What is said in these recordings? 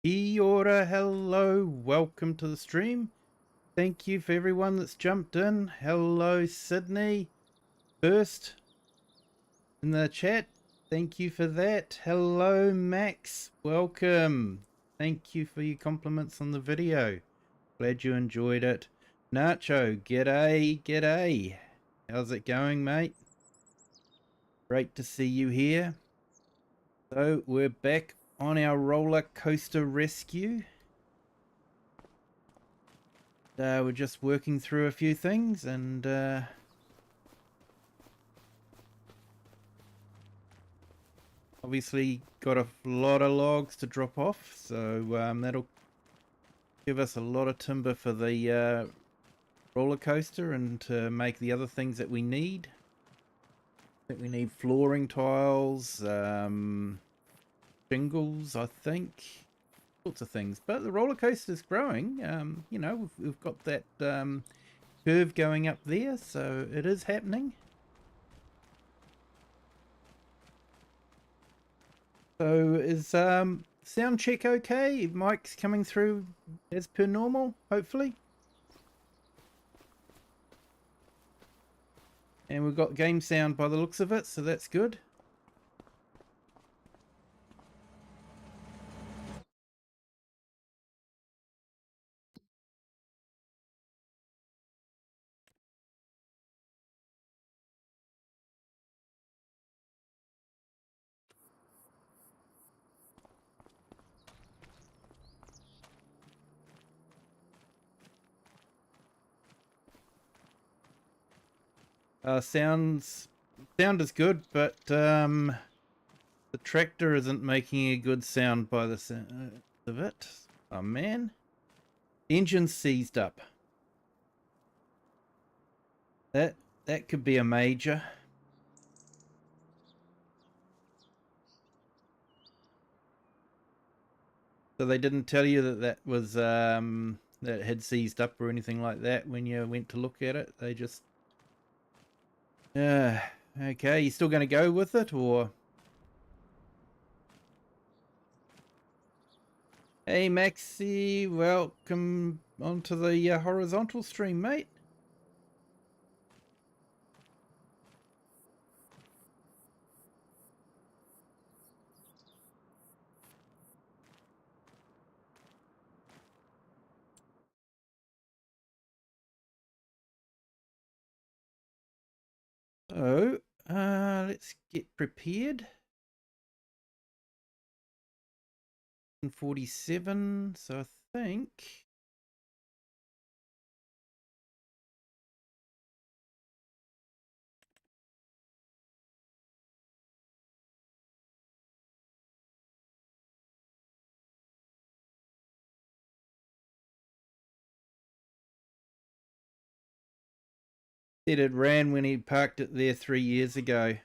Kia ora, hello, welcome to the stream. Thank you for everyone that's jumped in. Hello, Sydney. First in the chat, thank you for that. Hello, Max, welcome. Thank you for your compliments on the video. Glad you enjoyed it. Nacho, g'day, g'day. How's it going, mate? Great to see you here. So we're back on our roller coaster rescue. We're just working through a few things and obviously got a lot of logs to drop off, so that'll give us a lot of timber for the roller coaster and to make the other things that we need. I think we need flooring tiles, shingles, I think, sorts of things. But the roller coaster's growing. You know, we've got that curve going up there, so it is happening. So is sound check okay? Mic's coming through as per normal, hopefully. And we've got game sound by the looks of it, so that's good. Sound is good, but the tractor isn't making a good sound by the sound of it. Oh man, engine seized up. That could be a major. So they didn't tell you that that was that it had seized up or anything like that when you went to look at it. They just okay. You still going to go with it, or? Hey Maxi, welcome onto the horizontal stream, mate. So, let's get prepared. 47, so I think it ran when he parked it there 3 years ago.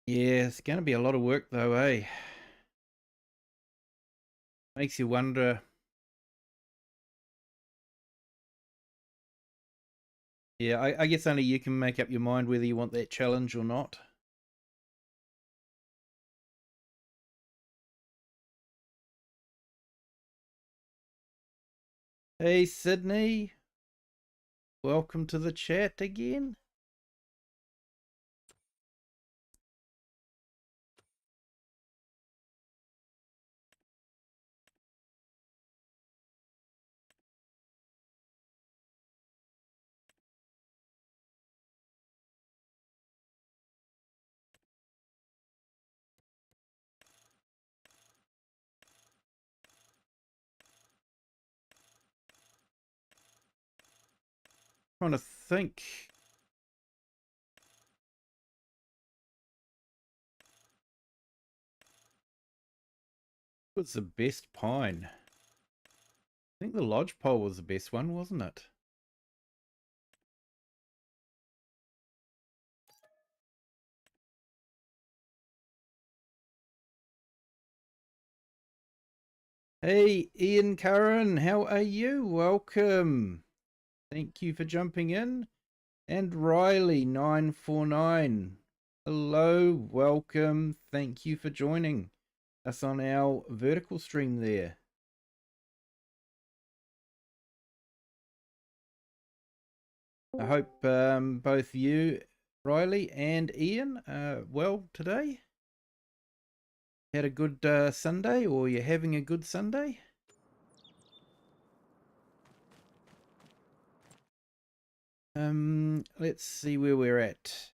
Yeah, it's going to be a lot of work though, eh? Makes you wonder. Yeah, I guess only you can make up your mind whether you want that challenge or not. Hey Sydney, welcome to the chat again. Trying to think. What's the best pine? I think the lodgepole was the best one, wasn't it? Hey, Ian Curran, how are you? Welcome. Thank you for jumping in. And Riley949. Hello, welcome. Thank you for joining us on our vertical stream there. I hope both you, Riley and Ian, are well today. Had a good Sunday, or you're having a good Sunday? Let's see where we're at.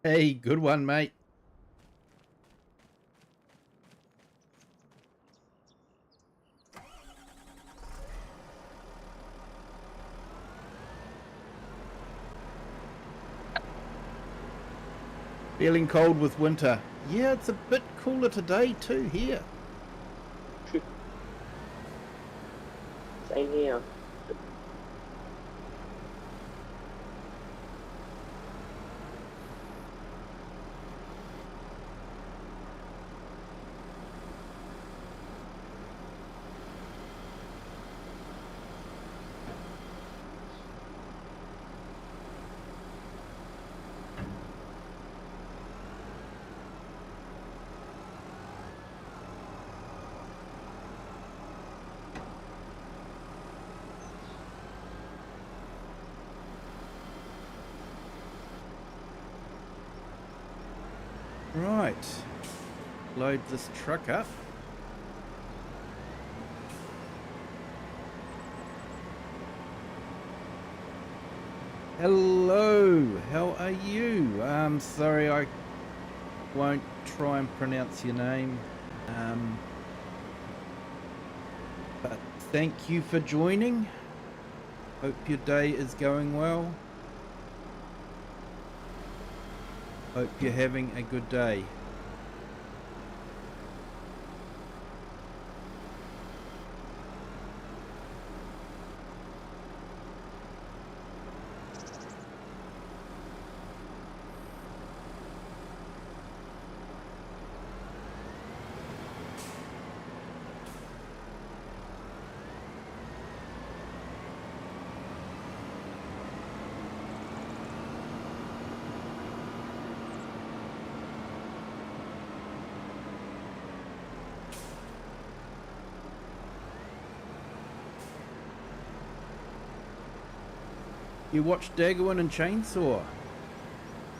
Hey, good one, mate. Feeling cold with winter. Yeah, it's a bit cooler today too here. Same here. Right, load this truck up. Hello, how are you? Sorry, I won't try and pronounce your name. But thank you for joining. Hope your day is going well. Hope you're having a good day. You watched Daggerwin and Chainsaw?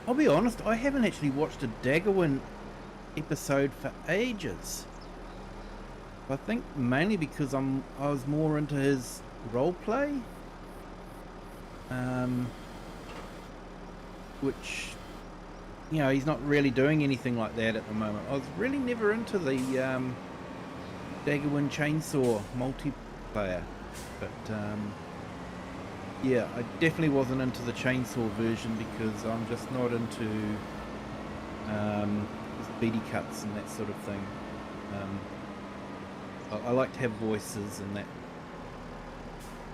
I'll be honest, I haven't actually watched a Daggerwin episode for ages. I think mainly because I was more into his roleplay, which, you know, he's not really doing anything like that at the moment. I was really never into the Daggerwin Chainsaw multiplayer, but yeah, I definitely wasn't into the Chainsaw version because I'm just not into speedy cuts and that sort of thing. I like to have voices and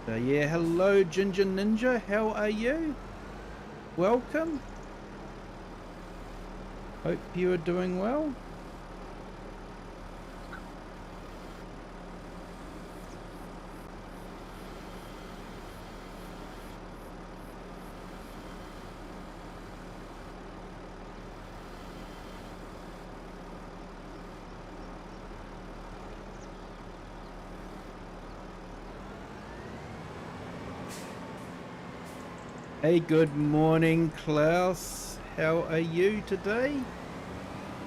that. Yeah, hello Ginger Ninja, how are you? Welcome. Hope you are doing well. Hey, good morning, Klaus. How are you today?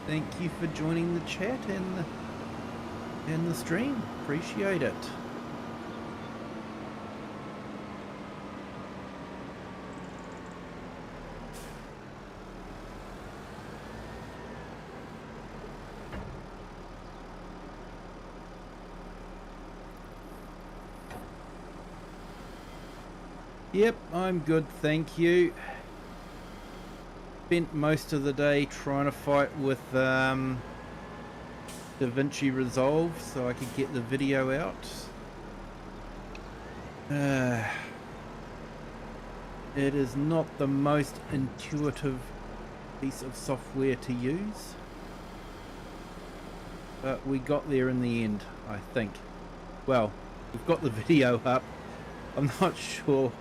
Thank you for joining the chat and the stream. Appreciate it. Yep, I'm good, thank you. Spent most of the day trying to fight with DaVinci Resolve so I could get the video out. It is not the most intuitive piece of software to use, but we got there in the end, I think. Well, we've got the video up. I'm not sure.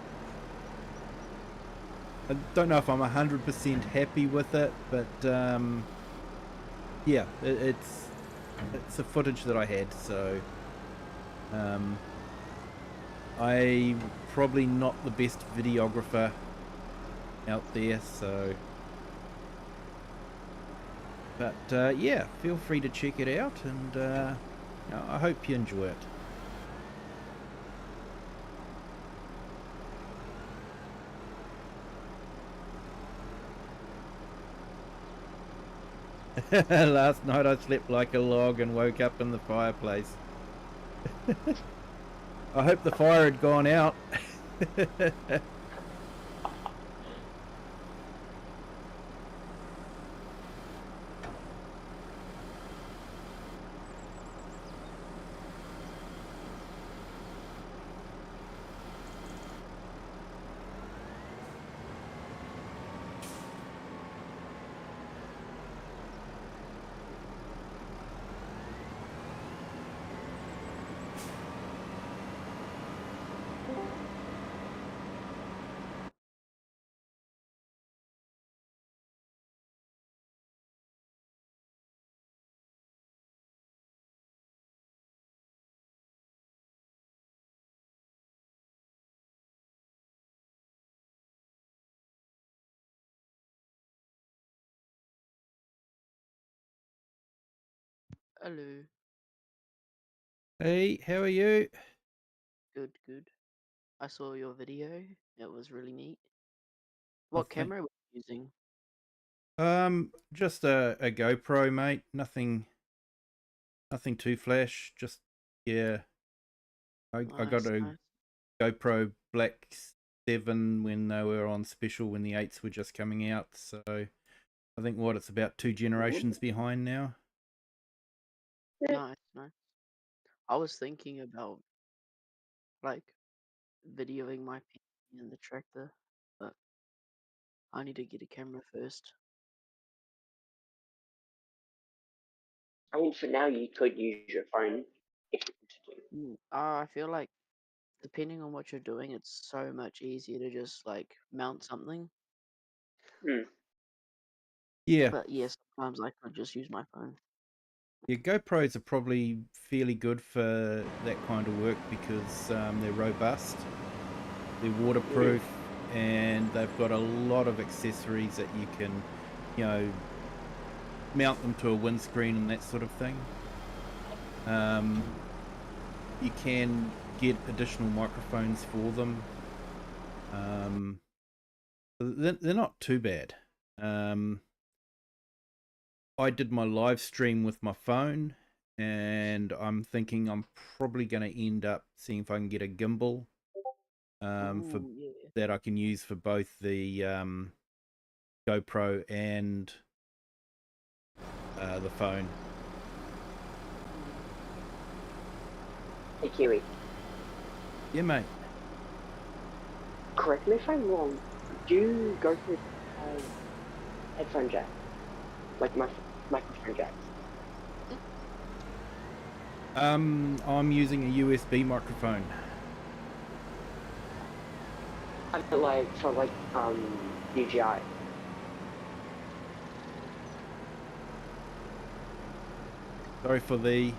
I don't know if I'm 100% happy with it, but yeah, it's the footage that I had, so I'm probably not the best videographer out there, so but yeah, feel free to check it out, and I hope you enjoy it. Last night I slept like a log and woke up in the fireplace. I hope the fire had gone out. Hello. Hey, how are you? Good, good. I saw your video. It was really neat. I What think camera were you using? just a GoPro, mate. Nothing too flash. Just yeah, I got Nice, a nice. GoPro Black 7 when they were on special when the 8s were just coming out. So I think it's about 2 generations behind now. Nice, nice. I was thinking about like videoing my PC in the tractor, but I need to get a camera first. I mean, for now, you could use your phone if you wanted to. I feel like depending on what you're doing, it's so much easier to just like mount something. Hmm. Yeah, But yeah, sometimes I could just use my phone. yeah, GoPros are probably fairly good for that kind of work because they're robust, they're waterproof, and they've got a lot of accessories that you can, mount them to a windscreen and that sort of thing. You can get additional microphones for them. They're not too bad. I did my live stream with my phone, and I'm thinking I'm probably going to end up seeing if I can get a gimbal for Ooh, yeah. that I can use for both the GoPro and the phone. Hey, Kiwi, Yeah, mate. correct me if I'm wrong. Do you go for headphone jack? Like microphone jacks? I'm using a USB microphone. I feel like for UGI. Sorry for the...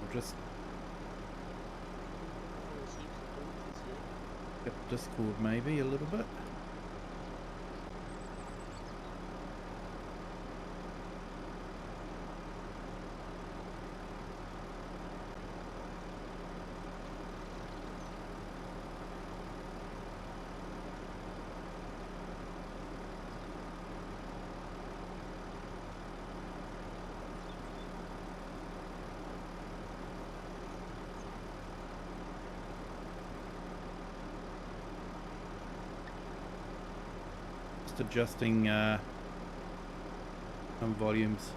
I'll just get Discord maybe a little bit. just adjusting some volumes.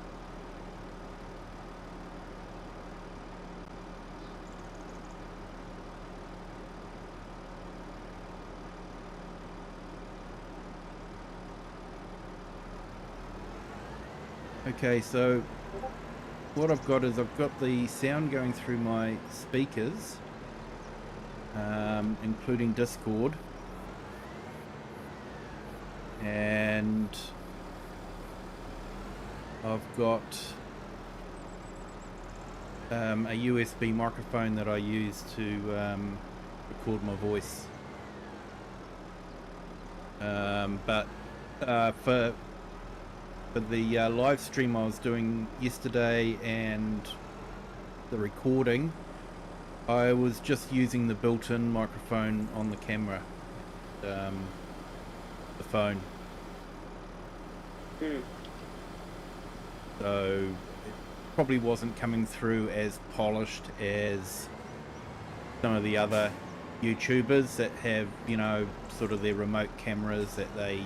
Okay, so what I've got is I've got the sound going through my speakers, including Discord, and I've got a USB microphone that I use to record my voice. But for the live stream I was doing yesterday and the recording, I was just using the built-in microphone on the camera, the phone. So it probably wasn't coming through as polished as some of the other YouTubers that have, you know, sort of their remote cameras that they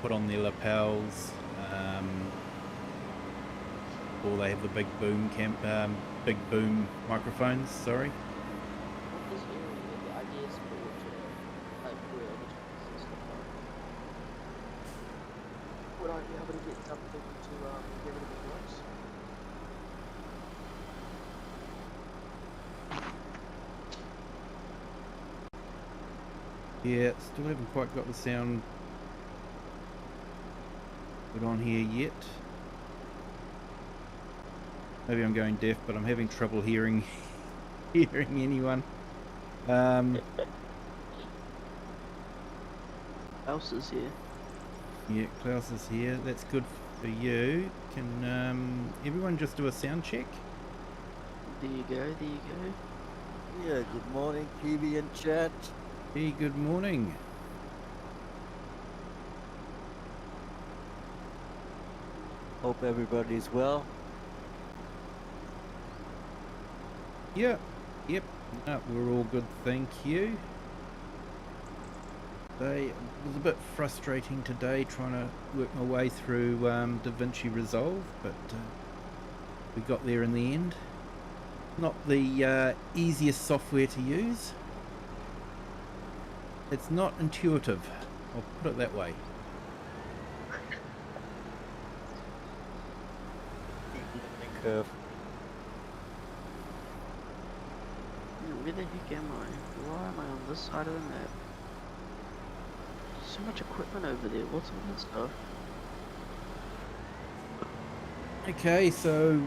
put on their lapels, or they have the big boom microphones. Sorry. What is the ideas for like real and stuff like? Would I be able to get something to get rid of the voice? Yeah, still haven't quite got the sound good on here yet. Maybe I'm going deaf, but I'm having trouble hearing anyone. Else is here. Yeah, Klaus is here. That's good for you. Can everyone just do a sound check? There you go. There you go. Yeah, good morning, Kiwi and chat. Hey, good morning. Hope everybody's well. Yep. No, we're all good, thank you. It was a bit frustrating today trying to work my way through DaVinci Resolve, but we got there in the end. Not the easiest software to use. It's not intuitive, I'll put it that way. Learning curve. Where the heck am I? Why am I on this side of the map? So much equipment over there. What's all that stuff? Okay, so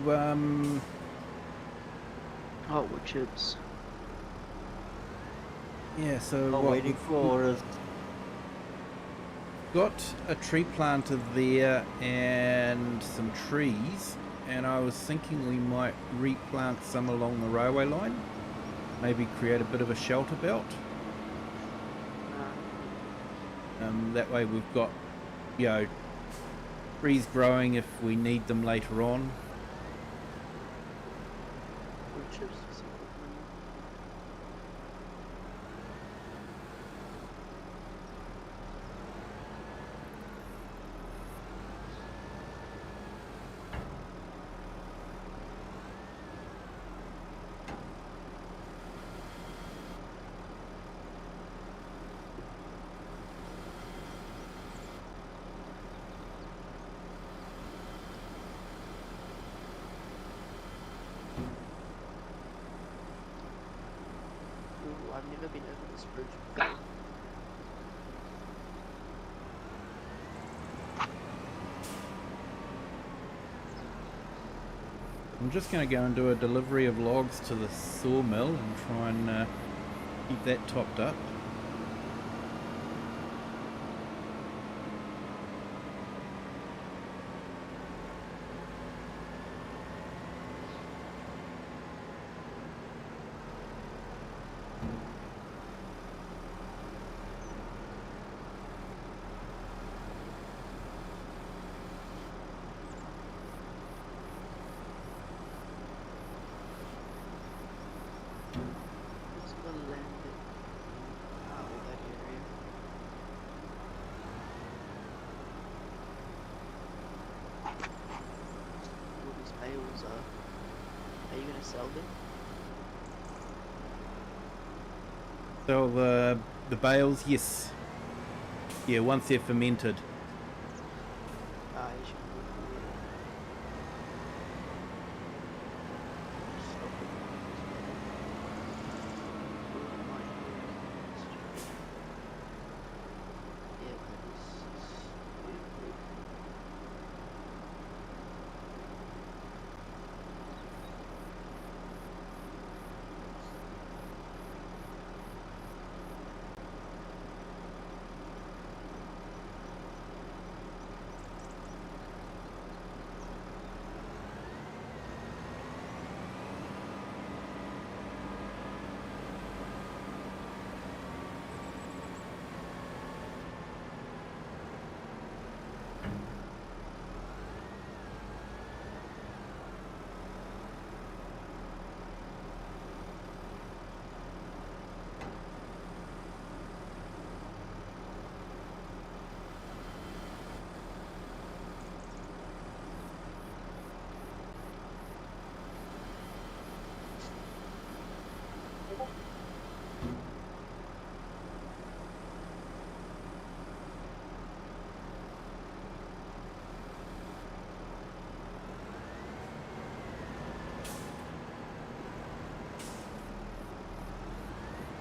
Oh, wood chips. yeah, so I'm what waiting for us. got a tree planter there and some trees, and I was thinking we might replant some along the railway line, maybe create a bit of a shelter belt. That way we've got, you know, trees growing if we need them later on. Wood chips for some equipment. Ooh, I've never been over this bridge before. I'm just going to go and do a delivery of logs to the sawmill and try and keep that topped up. It's gonna land it. bales, are you gonna sell them? So the bales, yes. Yeah, once they're fermented. Ah, you should do it. Sell them yeah, that is stupid.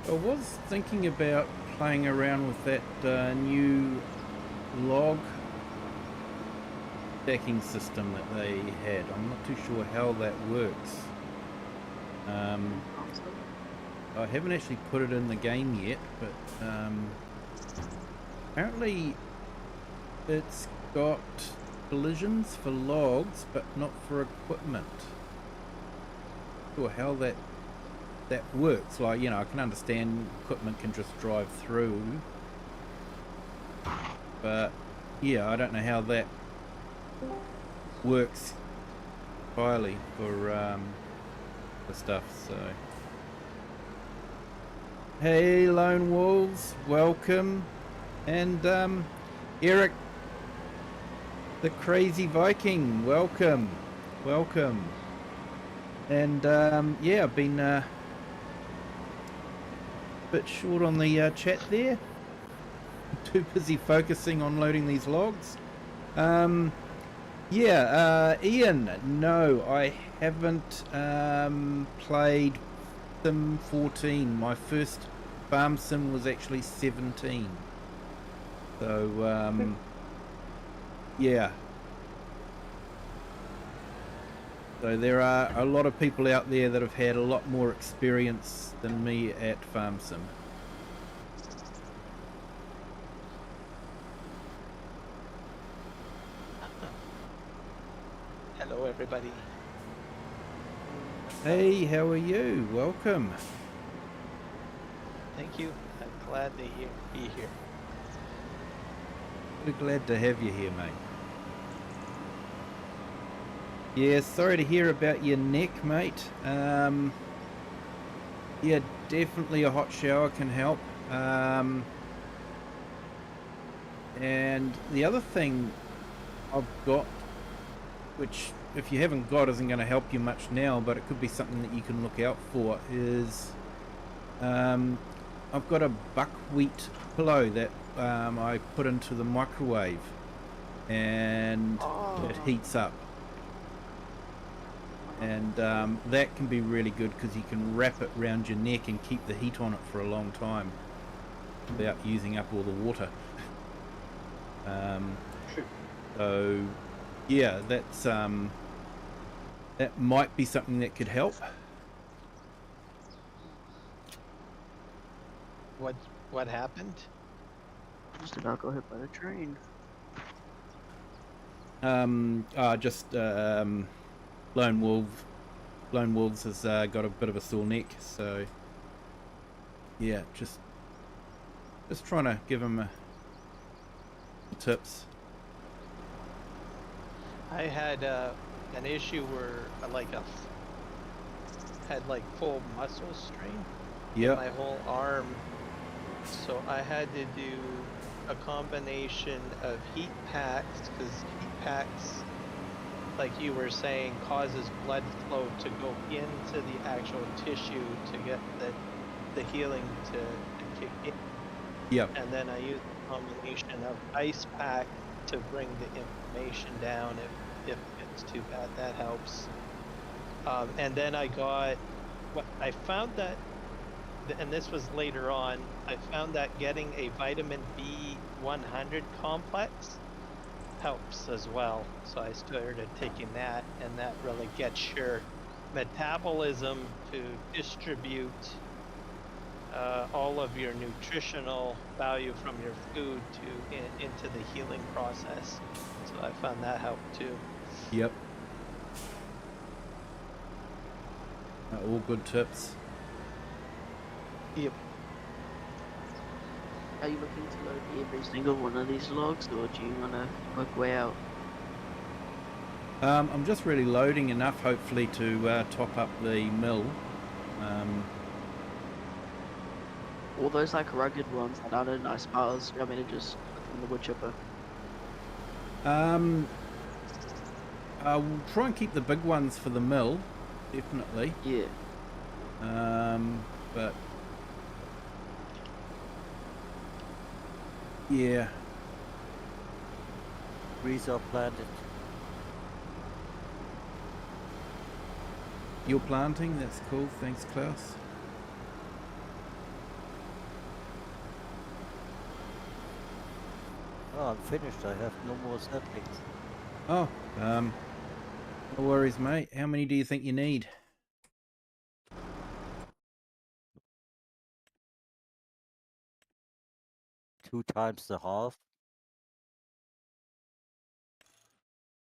I was thinking about playing around with that new log stacking system that they had. I'm not too sure how that works. Console? I haven't actually put it in the game yet, but apparently it's got collisions for logs, but not for equipment. Not sure how that works. Like, you know, I can understand equipment can just drive through, but yeah, I don't know how that works entirely for stuff. So hey Lone Wolves, welcome. And Eric the Crazy Viking, welcome. And yeah, I've been bit short on the chat there. Too busy focusing on loading these logs. Yeah, Ian, no, I haven't played Sim 14. My first farm sim was actually 17. So, yeah. So there are a lot of people out there that have had a lot more experience than me at farm sim. Hello, everybody. Hey, how are you? Welcome. Thank you. I'm glad to be here. We're glad to have you here, mate. Yeah, sorry to hear about your neck, mate. Yeah, definitely a hot shower can help. And the other thing I've got, which if you haven't got isn't going to help you much now, but it could be something that you can look out for, is I've got a buckwheat pillow that I put into the microwave, and it heats up. And that can be really good because you can wrap it around your neck and keep the heat on it for a long time without using up all the water. So yeah, that's that might be something that could help. What happened? Just about got hit by the train. Just Lone Wolves has got a bit of a sore neck, so yeah, just trying to give him tips. I had an issue where had full muscle strain in Yep. my whole arm, so I had to do a combination of heat packs because heat packs like you were saying, causes blood flow to go into the actual tissue to get the healing to kick in. Yep. And then I use a combination of ice pack to bring the inflammation down if it's too bad. That helps. And then I got what I found that, and this was later on, I found that getting a vitamin B100 complex helps as well. So I started taking that, and that really gets your metabolism to distribute all of your nutritional value from your food into the healing process. So I found that helped too. Yep. All good tips. Yep. Are you looking to load every single one of these logs, or do you want to work way out? I'm just really loading enough, hopefully, to top up the mill. All those like rugged ones that aren't in nice bars, you want me to just put them in the wood chipper? I'll try and keep the big ones for the mill, definitely. Yeah. But yeah, Trees are planted. you're planting. That's cool. Thanks, Klaus. Oh, I'm finished. I have no more saplings. Oh, no worries, mate. How many do you think you need? Two times the half.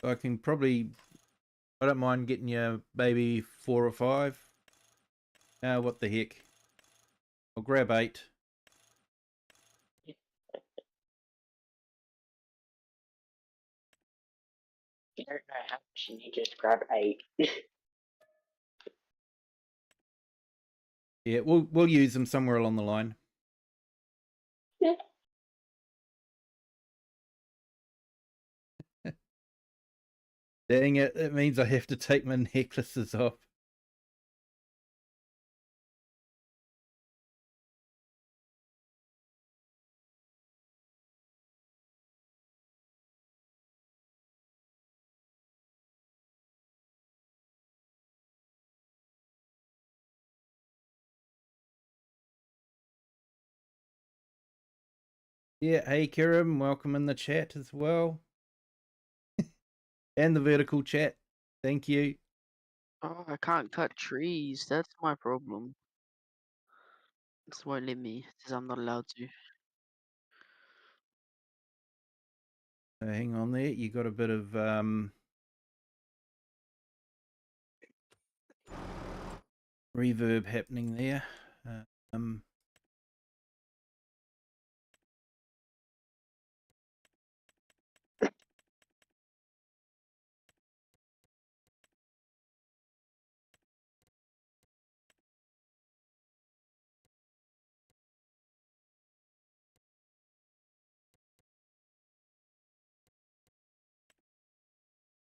I can probably. I don't mind getting you maybe 4 or 5. What the heck? I'll grab 8. You don't know how much you need, just grab 8. Yeah, we'll use them somewhere along the line. Yeah. Dang it! It means I have to take my necklaces off. Yeah, hey Kirim, welcome in the chat as well. And the vertical chat. Thank you. Oh, I can't cut trees. That's my problem. This won't let me. It says I'm not allowed to. Hang on there. You got a bit of reverb happening there.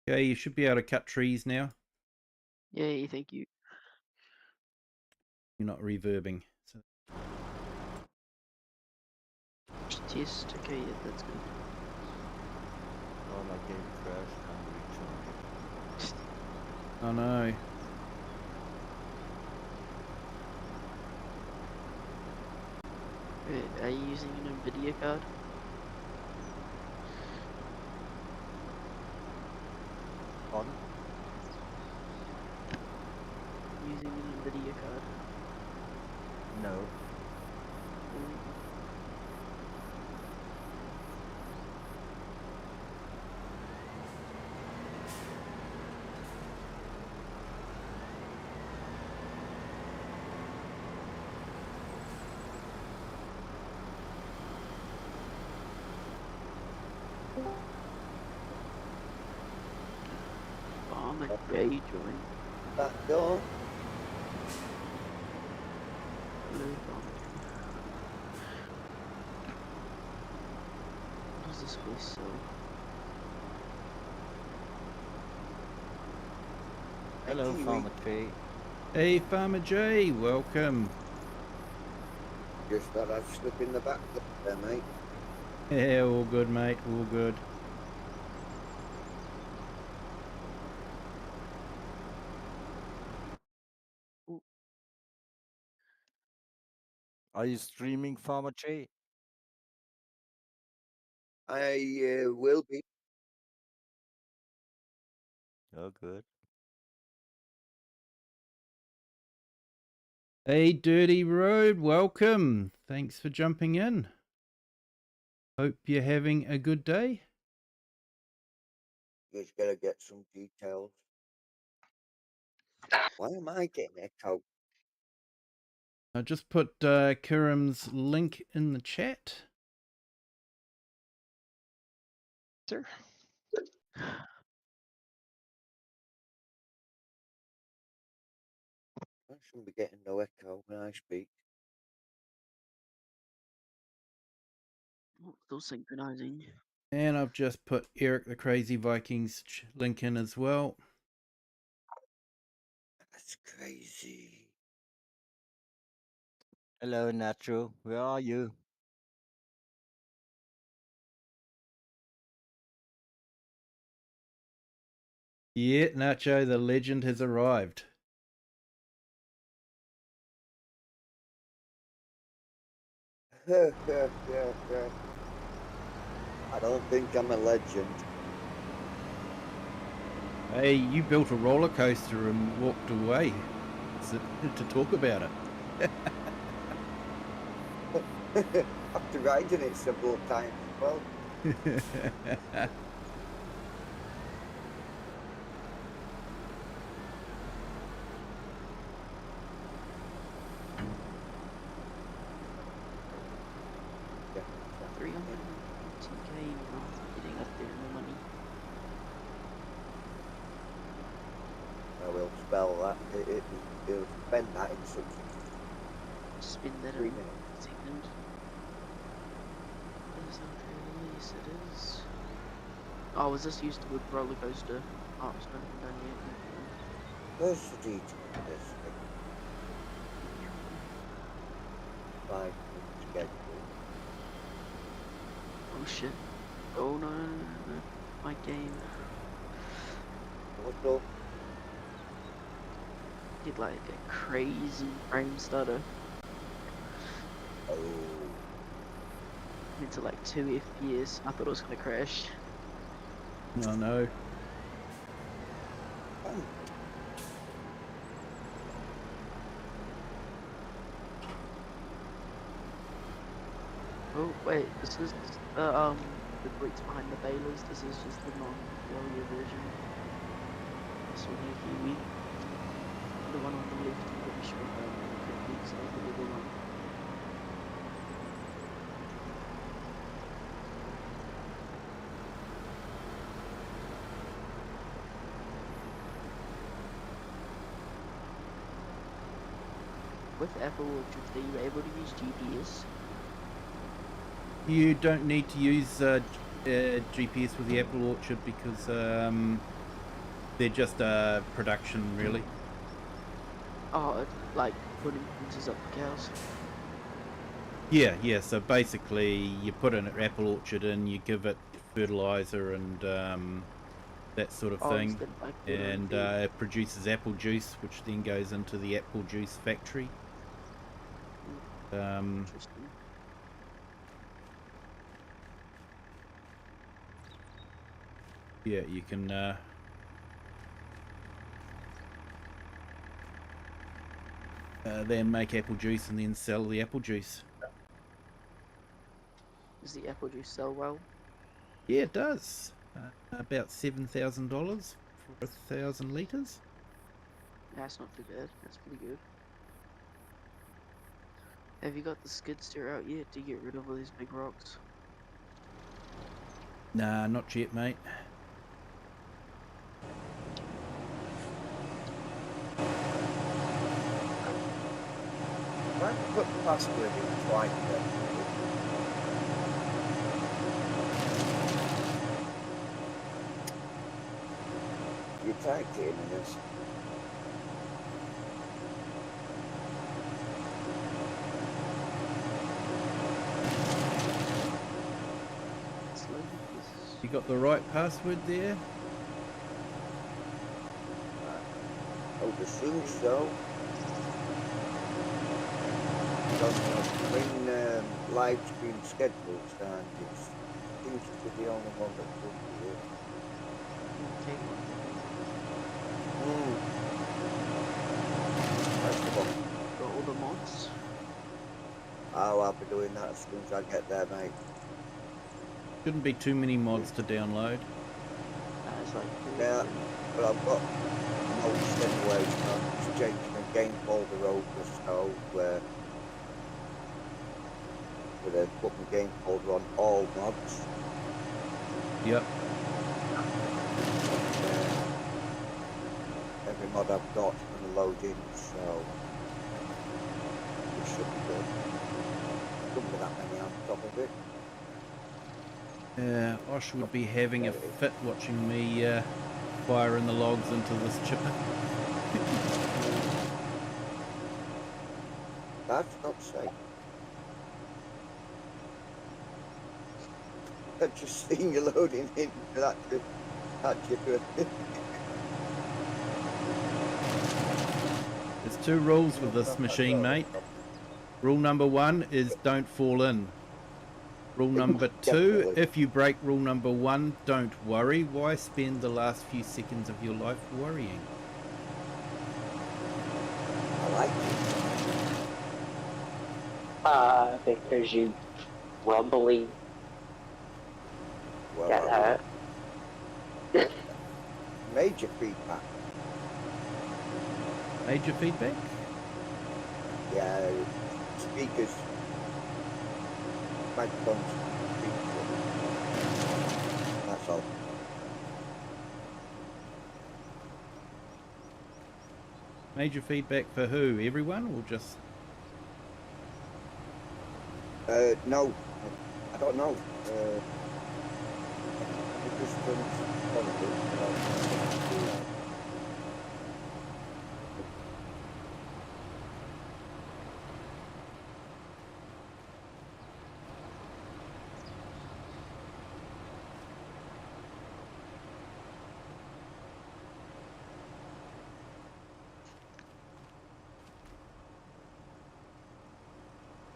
Okay, you should be able to cut trees now. Yay, thank you. You're not reverbing. So. Just test. Okay, yeah, that's good. Oh, my game crashed. I'm recharging. Oh no. Wait, are you using an NVIDIA card? On? Using an NVIDIA card? No. Mm. Oh, I'm a J join. Back door. Blue boundary. What does this place sell? Hello, Kiwi. Farmer Tree. Hey, Farmer J, welcome. Just thought I'd slip in the back there, mate. Yeah, all good, mate, all good. Are you streaming, Farmer Tree? I will be. Oh, good. Hey, Dirty Road, welcome. Thanks for jumping in. Hope you're having a good day. Just gotta get some details. Why am I getting echo? I just put Kiram's link in the chat. Sir. I shouldn't be getting no echo when I speak. Oh, still synchronizing. And I've just put Eric the Crazy Vikings link in as well. That's crazy. Hello, Natural. Where are you? Yeah, Nacho, the legend has arrived. I don't think I'm a legend. Hey, you built a roller coaster and walked away to talk about it. After riding it several times as well. Yeah. 380k getting up there in the money. I will spell that. It'll spend that in some Spin that 3 in minutes. a second. Is that yes it is. Oh, was this used to with Rollercoaster? Oh, it's not even done yet. Where's the detail of this thing? 5 minute schedule. Oh shit. Oh no, no, no, no. My game. What's up? Did like a crazy frame stutter Oh. into like 2 FPS. I thought it was gonna crash. I know. Oh wait, this is the bricks behind the balers. This is just the non-warrior version. This one here, Kiwi. The one on the left, I'm pretty sure if I remember correctly, so the little one. With Apple Orchards, are you able to use GPS? You don't need to use GPS with the Apple Orchard because they're just production, really. Oh, like putting fences up for cows. Yeah. So basically, you put an Apple Orchard in, you give it fertilizer and that sort of Oh, thing, instead of like put on and feed. it produces apple juice, which then goes into the apple juice factory. Interesting. Yeah, you can. Then make apple juice and then sell the apple juice. Does the apple juice sell well? Yeah, it does. About $7,000 for 1,000 liters. That's not too bad. That's pretty good. Have you got the skid steer out yet to get rid of all these big rocks? Nah, not yet, mate. Why put the password in twice then? You typed it in this. You got the right password there? I would assume so. Because when live stream schedules and it seems to be the only one that would do it. Okay, That's the one. got all the mods. Oh, I'll be doing that as soon as I get there, mate. Shouldn't be too many mods to download. It's like Yeah, but I've got most anyway, so I'm just changing my game folder over, so I'm gonna put my game folder on all mods. Yep. Every mod I've got is gonna load in, so it should be good. Couldn't be that many on top of it. Yeah, Osh would be having a fit watching me fire in the logs into this chipper. That's not safe. I've just seen you loading into that chipper. There's two rules with this machine, mate. Rule number 1 is don't fall in. Rule number 2, Definitely. if you break rule number 1, don't worry. Why spend the last few seconds of your life worrying? I like it. Because you probably Well, get hurt. major feedback. Major feedback? Yeah, speakers, microphones, speakers. That's all. Major feedback for who? Everyone or just... No, I don't know. Probably.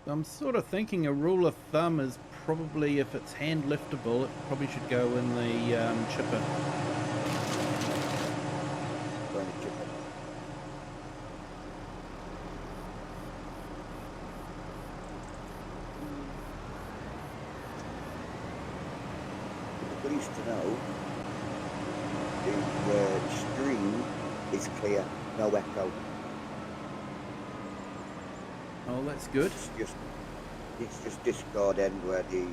I'm sort of thinking a rule of thumb is probably if it's hand liftable, it probably should go in the chipper. Going to chip it. Pleased to know the stream is clear, no echo. Oh, that's good. It's just Discord end where the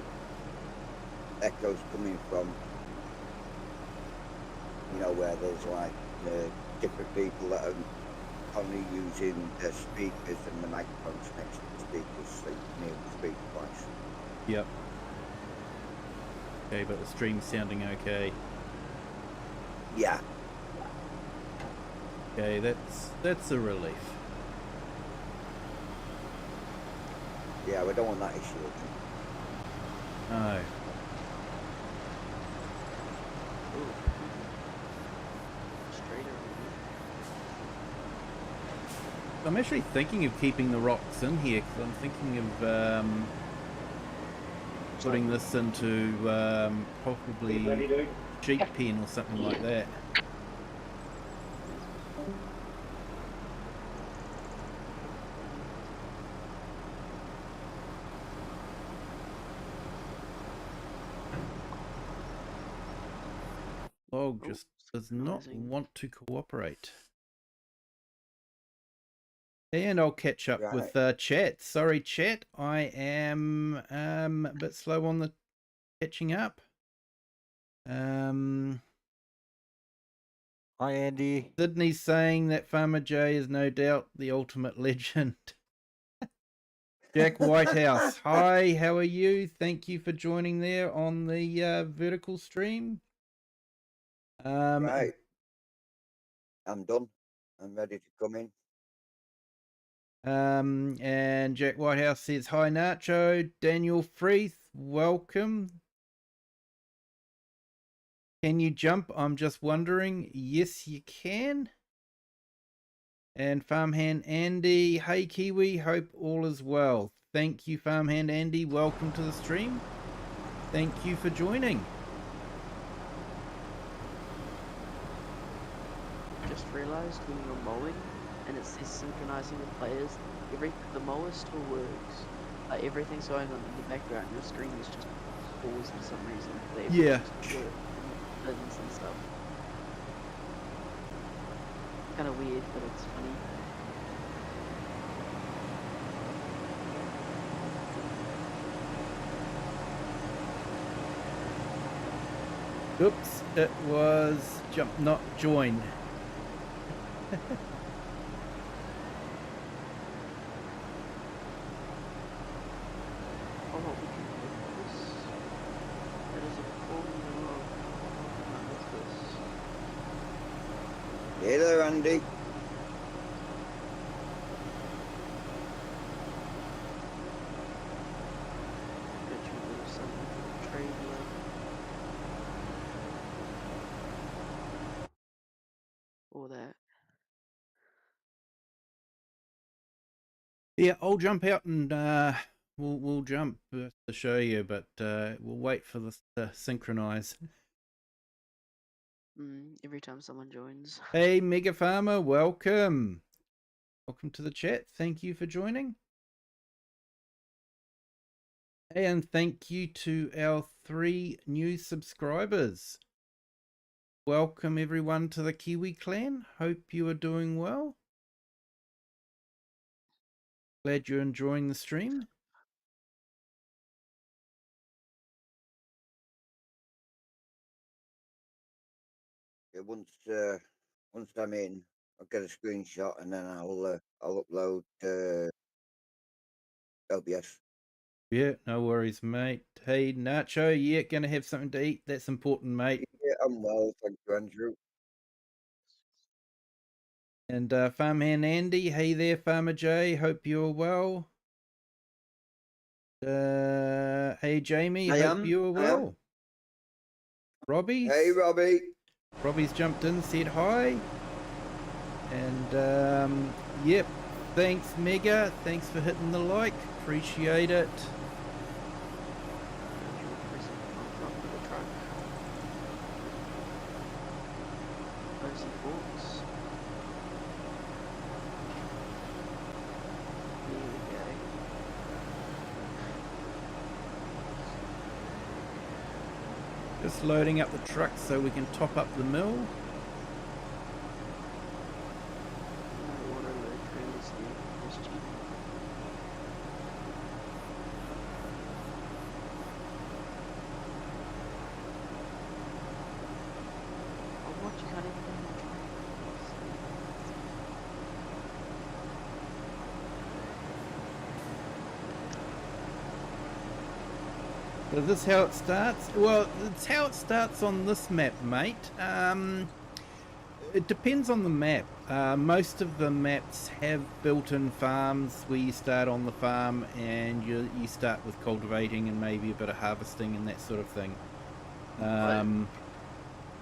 echo's coming from. You know, where there's like different people that are only using their speakers and the microphones next to the speakers, so you can hear them speak twice. Yep. Okay, but the stream's sounding okay. Yeah. Okay, that's a relief. Yeah, we don't want that issue again. No. Straighter. I'm actually thinking of keeping the rocks in here because I'm thinking of putting this into probably sheep pen or something like that. Log Oh, just does not synchronizing. want to cooperate. And I'll catch up with chat. Sorry, chat. I am a bit slow on the catching up. Hi, Andy. Sydney's saying that Farmer J is no doubt the ultimate legend. Jack Whitehouse. Hi, how are you? Thank you for joining there on the vertical stream. Right. I'm done. I'm ready to come in. And Jack Whitehouse says, hi, Nacho. Daniel Freeth, welcome. Can you jump? I'm just wondering. Yes, you can. And Farmhand Andy, hey Kiwi, hope all is well. Thank you, Farmhand Andy. Welcome to the stream. Thank you for joining. Just realised when you're mowing and it says synchronizing the players, the mower still works. Like everything's going on in the background. Your screen is just paused for some reason. But Yeah. everything's work and bins and stuff. Kind of weird, but it's funny. Oops, it was jump, not join. Oh, we can put this. That is a formula. What's this? Hey there, Andy. Get you a little something for the trade here. Or that. Yeah, I'll jump out and we'll jump to show you, but we'll wait for this to synchronize. Every time someone joins. Hey, Mega Farmer, welcome. Welcome to the chat. Thank you for joining. Hey, and thank you to our 3 new subscribers. Welcome everyone to the Kiwi clan. Hope you are doing well. Glad you're enjoying the stream. Yeah, once I'm in, I'll get a screenshot and then I'll upload OBS. Yeah, no worries, mate. Hey, Nacho, yeah, gonna have something to eat. That's important, mate. Yeah, I'm well, thank you, Andrew. And Farmhand Andy, hey there, Farmer J. Hope you're well. Hey, Jamie, hope you're well. Robbie. Hey, Robbie. Robbie's jumped in, said hi. And yep, thanks Mega, thanks for hitting the like, appreciate it. Just loading up the truck so we can top up the mill. So this how it starts? Well, it's how it starts on this map, mate. It depends on the map. Most of the maps have built-in farms where you start on the farm and you start with cultivating and maybe a bit of harvesting and that sort of thing.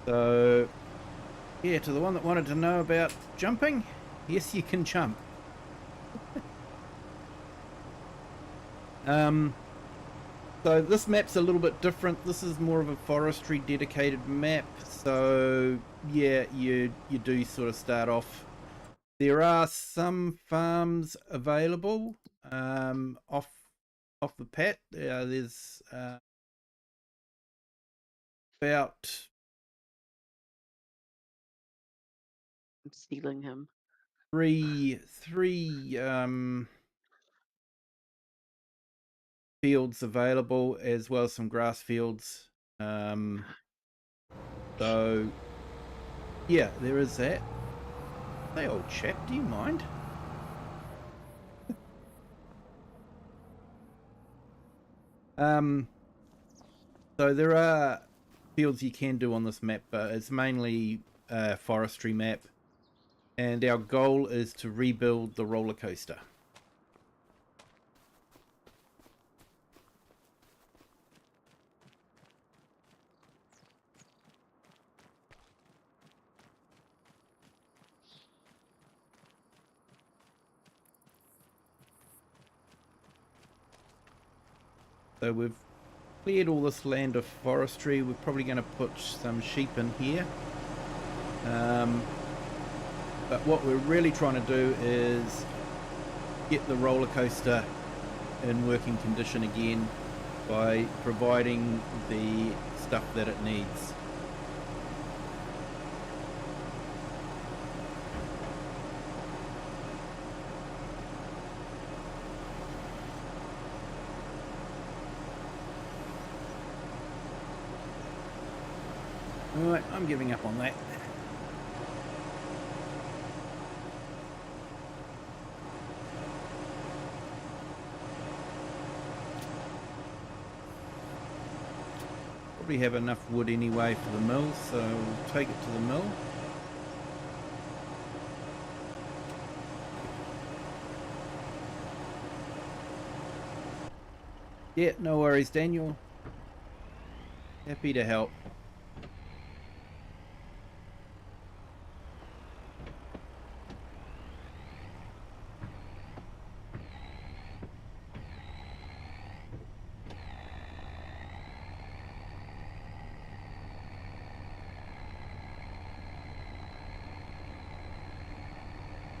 So, yeah, to the one that wanted to know about jumping, yes, you can jump. So this map's a little bit different. This is more of a forestry dedicated map. So yeah, you do sort of start off. There are some farms available off the pat. There's about I'm stealing him. three fields available, as well as some grass fields. So yeah, there is that. Hey, old chap, do you mind? So there are fields you can do on this map, but it's mainly a forestry map. And our goal is to rebuild the roller coaster. So we've cleared all this land of forestry. We're probably going to put some sheep in here. But what we're really trying to do is get the roller coaster in working condition again by providing the stuff that it needs. Alright, I'm giving up on that. Probably have enough wood anyway for the mill, so we'll take it to the mill. Yeah, no worries, Daniel. Happy to help.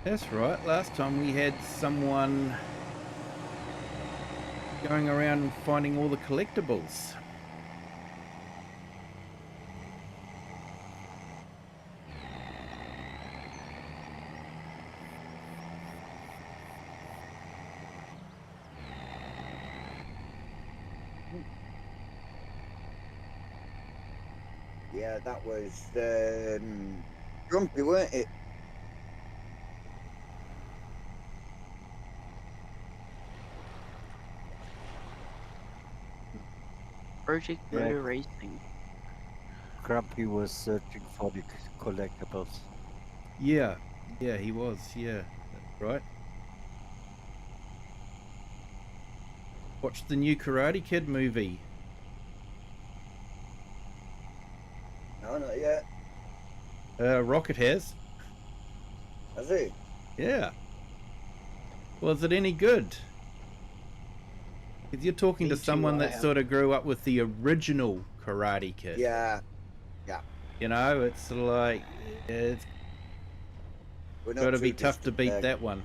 That's right, last time we had someone going around and finding all the collectibles. Yeah, that was Grumpy, weren't it? Project Yeah. Motor Racing. Grumpy was searching for the collectibles. Yeah, he was, yeah, that's right. Watched the new Karate Kid movie. No, not yet. Rocket has. Has it? Yeah. Was it any good? Because you're talking to Me too, someone I that have. sort of grew up with the original Karate Kid. Yeah. You know, it's like, it's We're not got to too be tough to distant beat there. that one.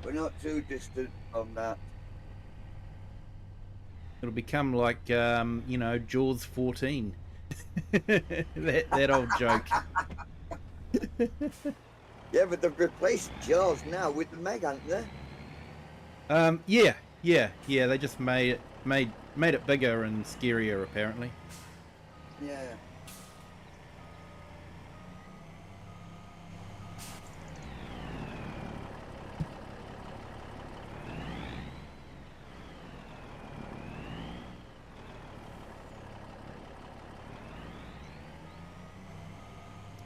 We're not too distant from that. It'll become like, you know, Jaws 14. that old joke. Yeah, but they've replaced Jaws now with the Meg, haven't they? Yeah. They just made it bigger and scarier, apparently. Yeah.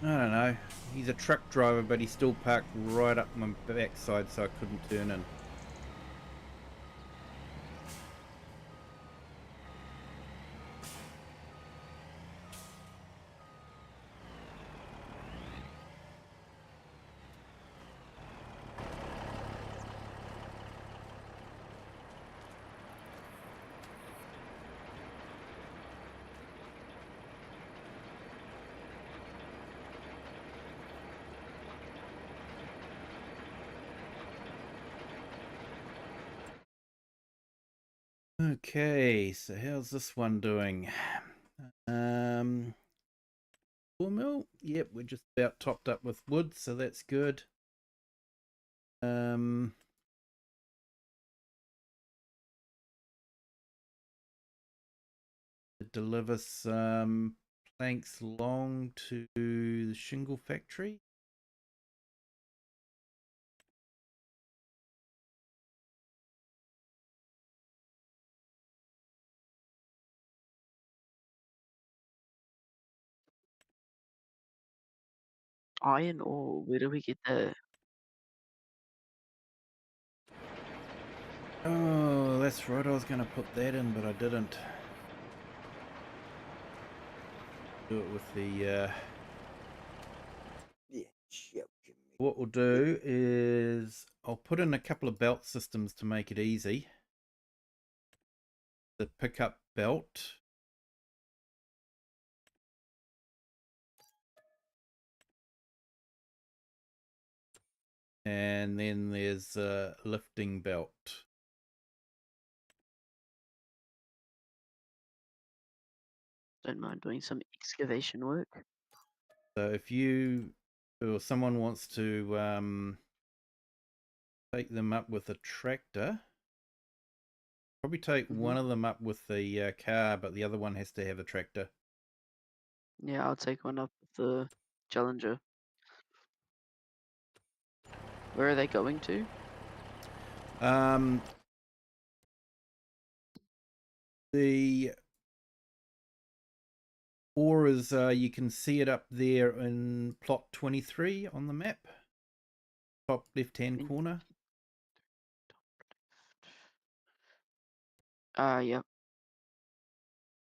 I don't know. He's a truck driver, but he still parked right up my backside, so I couldn't turn in. Okay, so how's this one doing? Sawmill? Yep, we're just about topped up with wood, so that's good. To deliver some planks long to the shingle factory. Iron ore. Where do we get that? Oh, that's right. I was going to put that in, but I didn't. Do it with the... Yeah, joking me. What we'll do is I'll put in a couple of belt systems to make it easy. The pickup belt. And then there's a lifting belt. Don't mind doing some excavation work. So if you or someone wants to take them up with a tractor, probably take one of them up with the car, but the other one has to have a tractor. Yeah, I'll take one up with the Challenger. Where are they going to? The ore is, you can see it up there in plot 23 on the map. Top left-hand corner. Yep.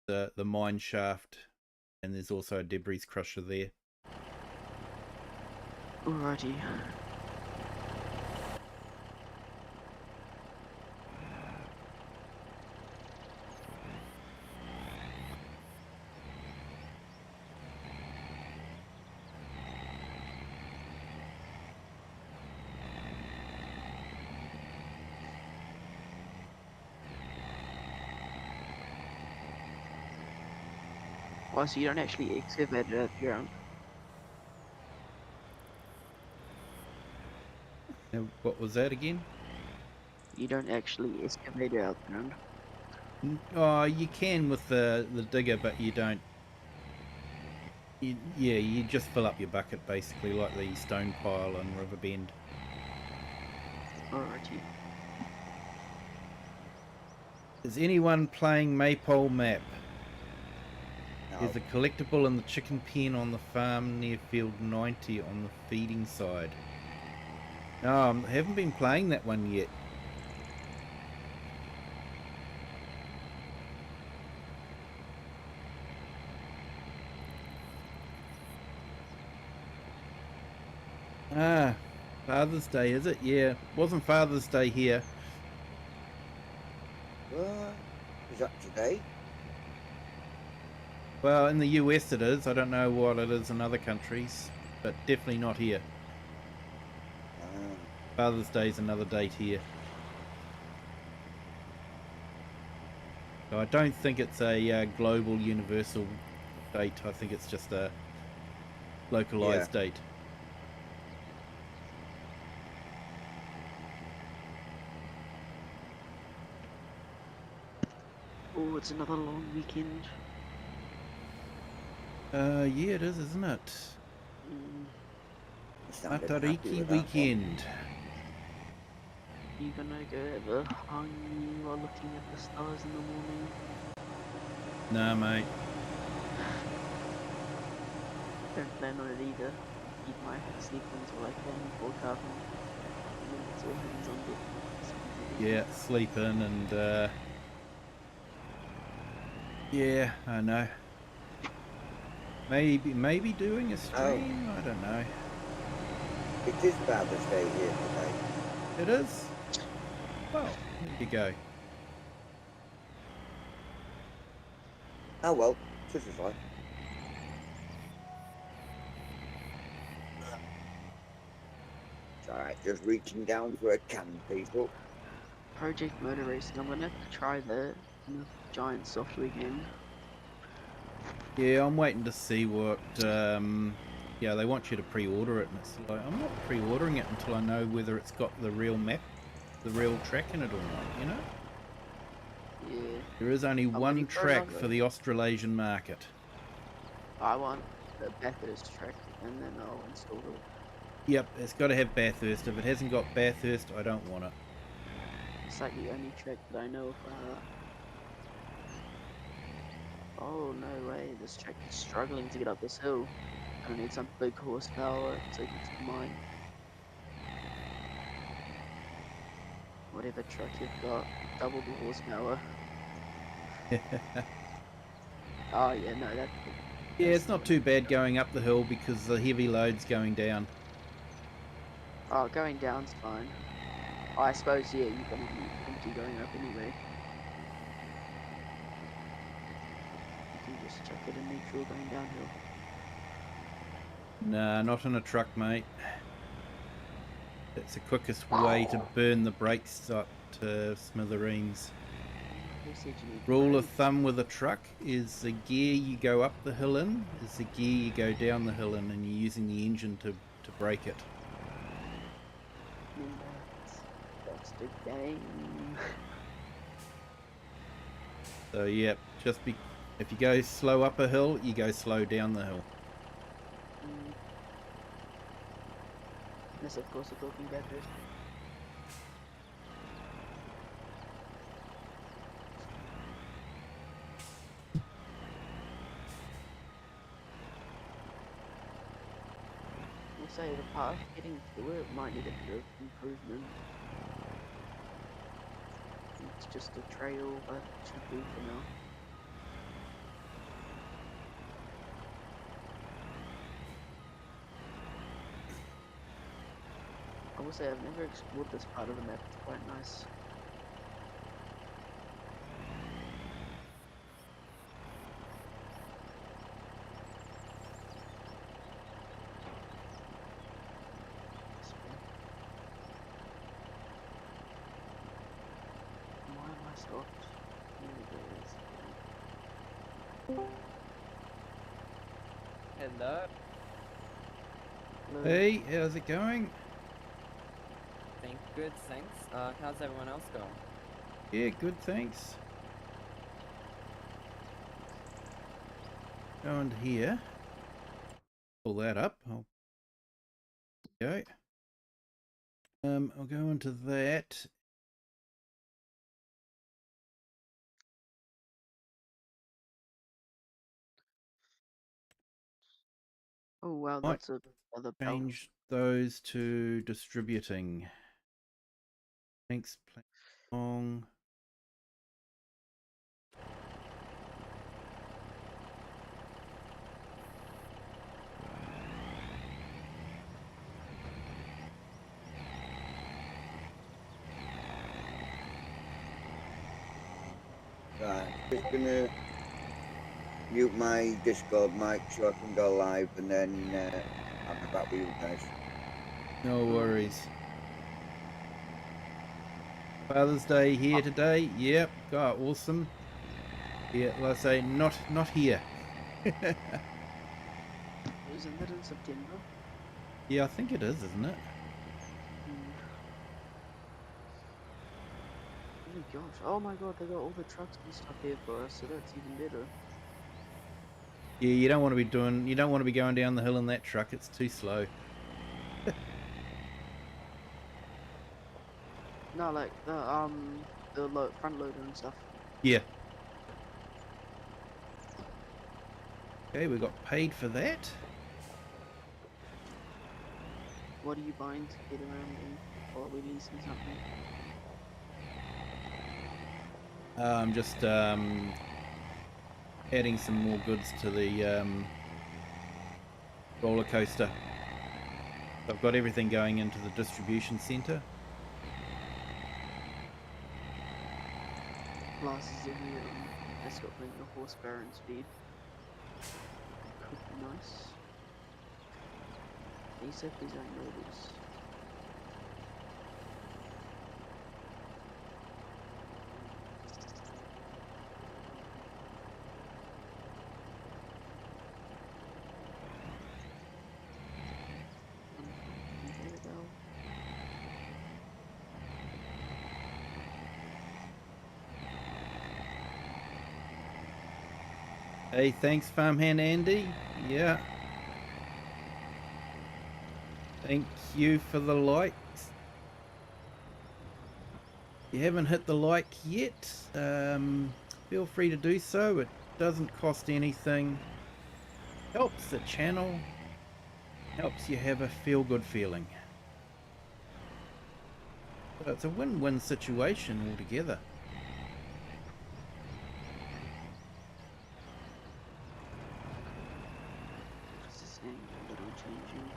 The mine shaft, and there's also a debris crusher there. Alrighty. Well, so you don't actually excavate it at the ground. Now, what was that again? You don't actually excavate it out the ground. Oh, you can with the digger, but you don't. Yeah, you just fill up your bucket basically, like the stone pile and Riverbend. Alrighty. Is anyone playing Maypole map? No. There's a collectible in the chicken pen on the farm near field 90 on the feeding side. No, I haven't been playing that one yet. Ah, Father's Day, is it? Yeah, wasn't Father's Day here. Is that today? Well, in the US it is. I don't know what it is in other countries, but definitely not here. Father's Day's another date here. So I don't think it's a global universal date. I think it's just a localized date. Oh, it's another long weekend. Yeah, it is, isn't it? Matariki That weekend. You gonna go have a hung while looking at the stars in the morning? Nah, mate. Don't plan on it either. Keep my sleep until I can before carving. And then it's all hands on deck. Yeah, sleep in and yeah, I know. Maybe doing a stream. I don't know. It is Father's Day here today. It is. Well, there you go. Oh well, this is life. It's alright, just reaching down for a can, people. Project Motor Racing. I'm gonna have to try that in the giant software game. Yeah, I'm waiting to see what. Yeah, they want you to pre-order it, and it's like I'm not pre-ordering it until I know whether it's got the real map, the real track in it or not. You know. Yeah. There is only I'm one waiting for track another. for the Australasian market. I want the Bathurst track, and then I'll install it. Yep, it's got to have Bathurst. If it hasn't got Bathurst, I don't want it. It's like the only track that I know of. Oh no way! This track is struggling to get up this hill. I need some big horsepower to take it to the mine. Whatever truck you've got, double the horsepower. Oh yeah, no, that. Yeah, it's not too bad going up the hill because the heavy load's going down. Oh, going down's fine. I suppose, yeah, you're gonna be empty going up anyway. You can just chuck it in neutral going downhill. Nah, not in a truck, mate. That's the quickest way to burn the brakes up to smithereens. Who said you need Rule of brakes? thumb with a truck is the gear you go up the hill in is the gear you go down the hill in, and you're using the engine to brake it. That's the game. So yeah, if you go slow up a hill, you go slow down the hill. Unless of course we're talking about this. We'll say the path getting through it might need a bit of improvement. It's just a trail, but it should do for now. I will say I've never explored this part of the map. It's quite nice. Why am I stopped? Hello. Hey, how's it going? Good, thanks. How's everyone else going? Yeah, good, thanks. Go into here. Pull that up. Go. I'll go into that. Oh wow, Might that's another belt. change those to distributing. Thanks, long. Right, just gonna mute my Discord mic so I can go live, and then I'll be back with you guys. No worries. Father's Day here today. Yep, God, awesome. Yeah, like I say, not here. Isn't that in September? Yeah, I think it is, isn't it? Oh my gosh. Oh my god, they got all the trucks and stuff here for us, so that's even better. Yeah, you don't want to be going down the hill in that truck. It's too slow. No, like the front loader and stuff. Yeah. Okay, we got paid for that. What are you buying to get around in? Or are we leasing something? I'm just adding some more goods to the roller coaster. I've got everything going into the distribution center. Glasses everywhere. That's got plenty of horsepower and speed. Could be nice. Except these aren't motors. There we go. Hey, thanks, Farmhand Andy. Yeah. Thank you for the likes. If you haven't hit the like yet, feel free to do so. It doesn't cost anything. Helps the channel. Helps you have a feel-good feeling. So it's a win-win situation altogether. What's this name? A little changing.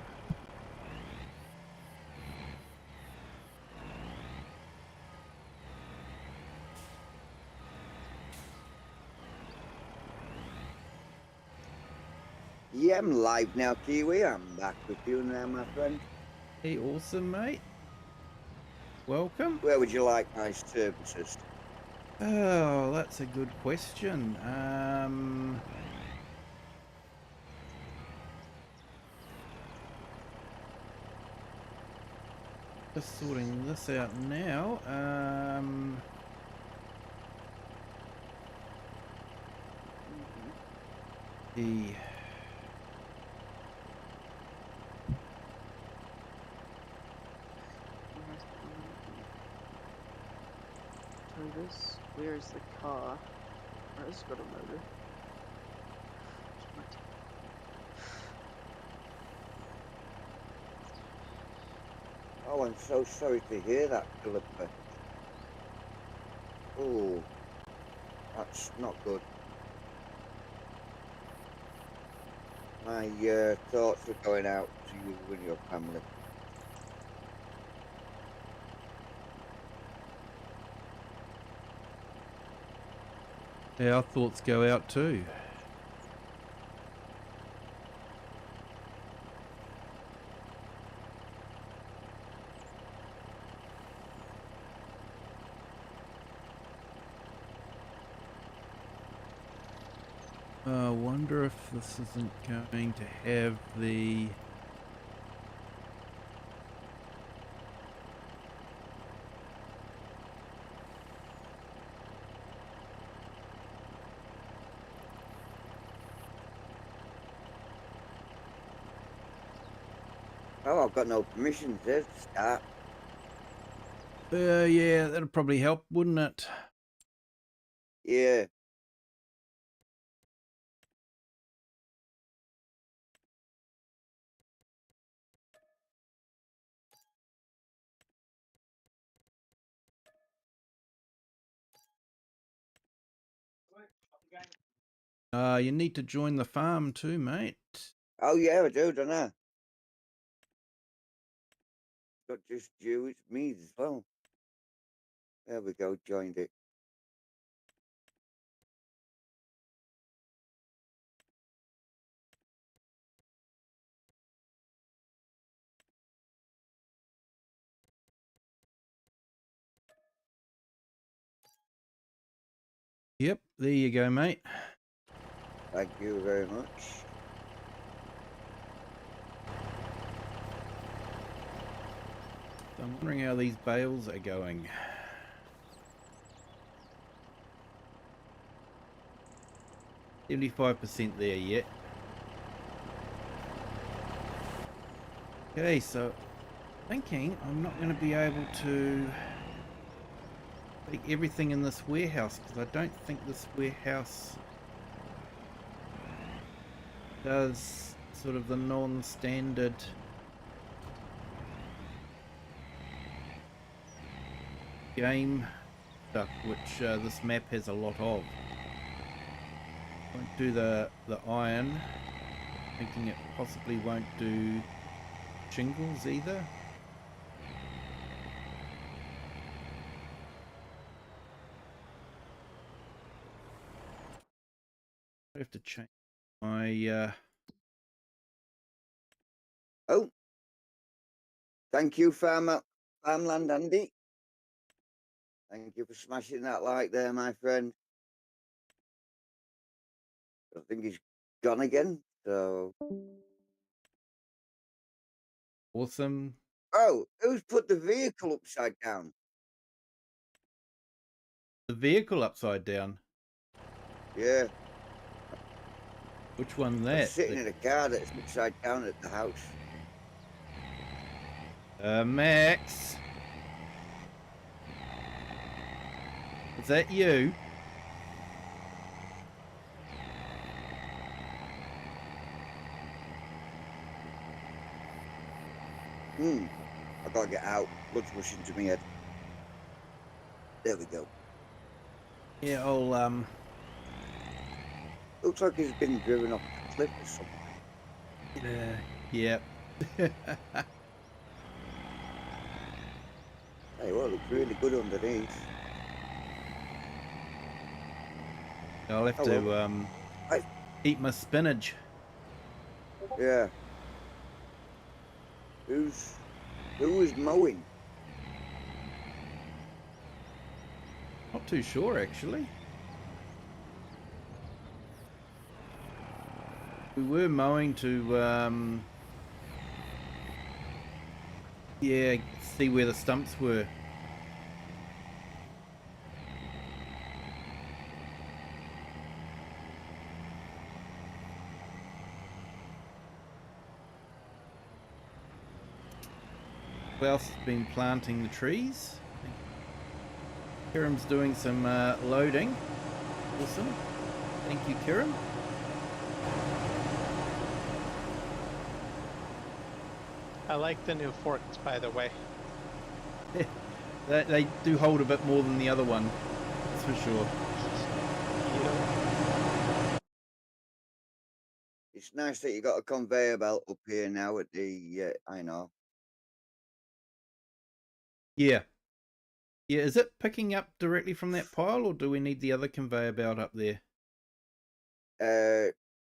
Yeah, I'm live now, Kiwi. I'm back with you now, my friend. Hey, awesome, mate. Welcome. Where would you like my services? Oh, that's a good question. Just sorting this out now. The Where's the car? Oh, it's got a motor. Oh, I'm so sorry to hear that, Philippa. Oh, that's not good. My thoughts are going out to you and your family. yeah, our thoughts go out too. I wonder if this isn't going to have the... Oh, I've got no permissions there to start. yeah, that'd probably help, wouldn't it? Yeah. You need to join the farm too, mate. Oh, yeah, I do, don't I? Not just you, it's me as well. There we go, joined it. Yep, there you go, mate. Thank you very much. I'm wondering how these bales are going. $75% there yet. Okay, so thinking I'm not going to be able to take everything in this warehouse because I don't think this warehouse does sort of the non-standard game stuff, which this map has a lot of. Won't do the iron, thinking it possibly won't do shingles either. I have to change my Oh, thank you, Farmland Andy. Thank you for smashing that like there, my friend. I think he's gone again, so... awesome. Oh, who's put the vehicle upside down? The vehicle upside down. Yeah. Which one I'm that? sitting in a car that's upside down at the house. Max. Is that you? I gotta get out. Blood's rushing to my head. There we go. Yeah, I'll Looks like he's been driven off the cliff or something. yeah. Hey, well, it looks really good underneath. I'll have Oh, to well. eat my spinach. Yeah. Who was mowing? Not too sure, actually. We were mowing to, yeah, see where the stumps were. Who else has been planting the trees? Kiram's doing some loading. Awesome. Thank you, Kiram. I like the new forks, by the way. They do hold a bit more than the other one, that's for sure. It's nice that you got a conveyor belt up here now at the. I know. Yeah. Yeah, is it picking up directly from that pile, or do we need the other conveyor belt up there?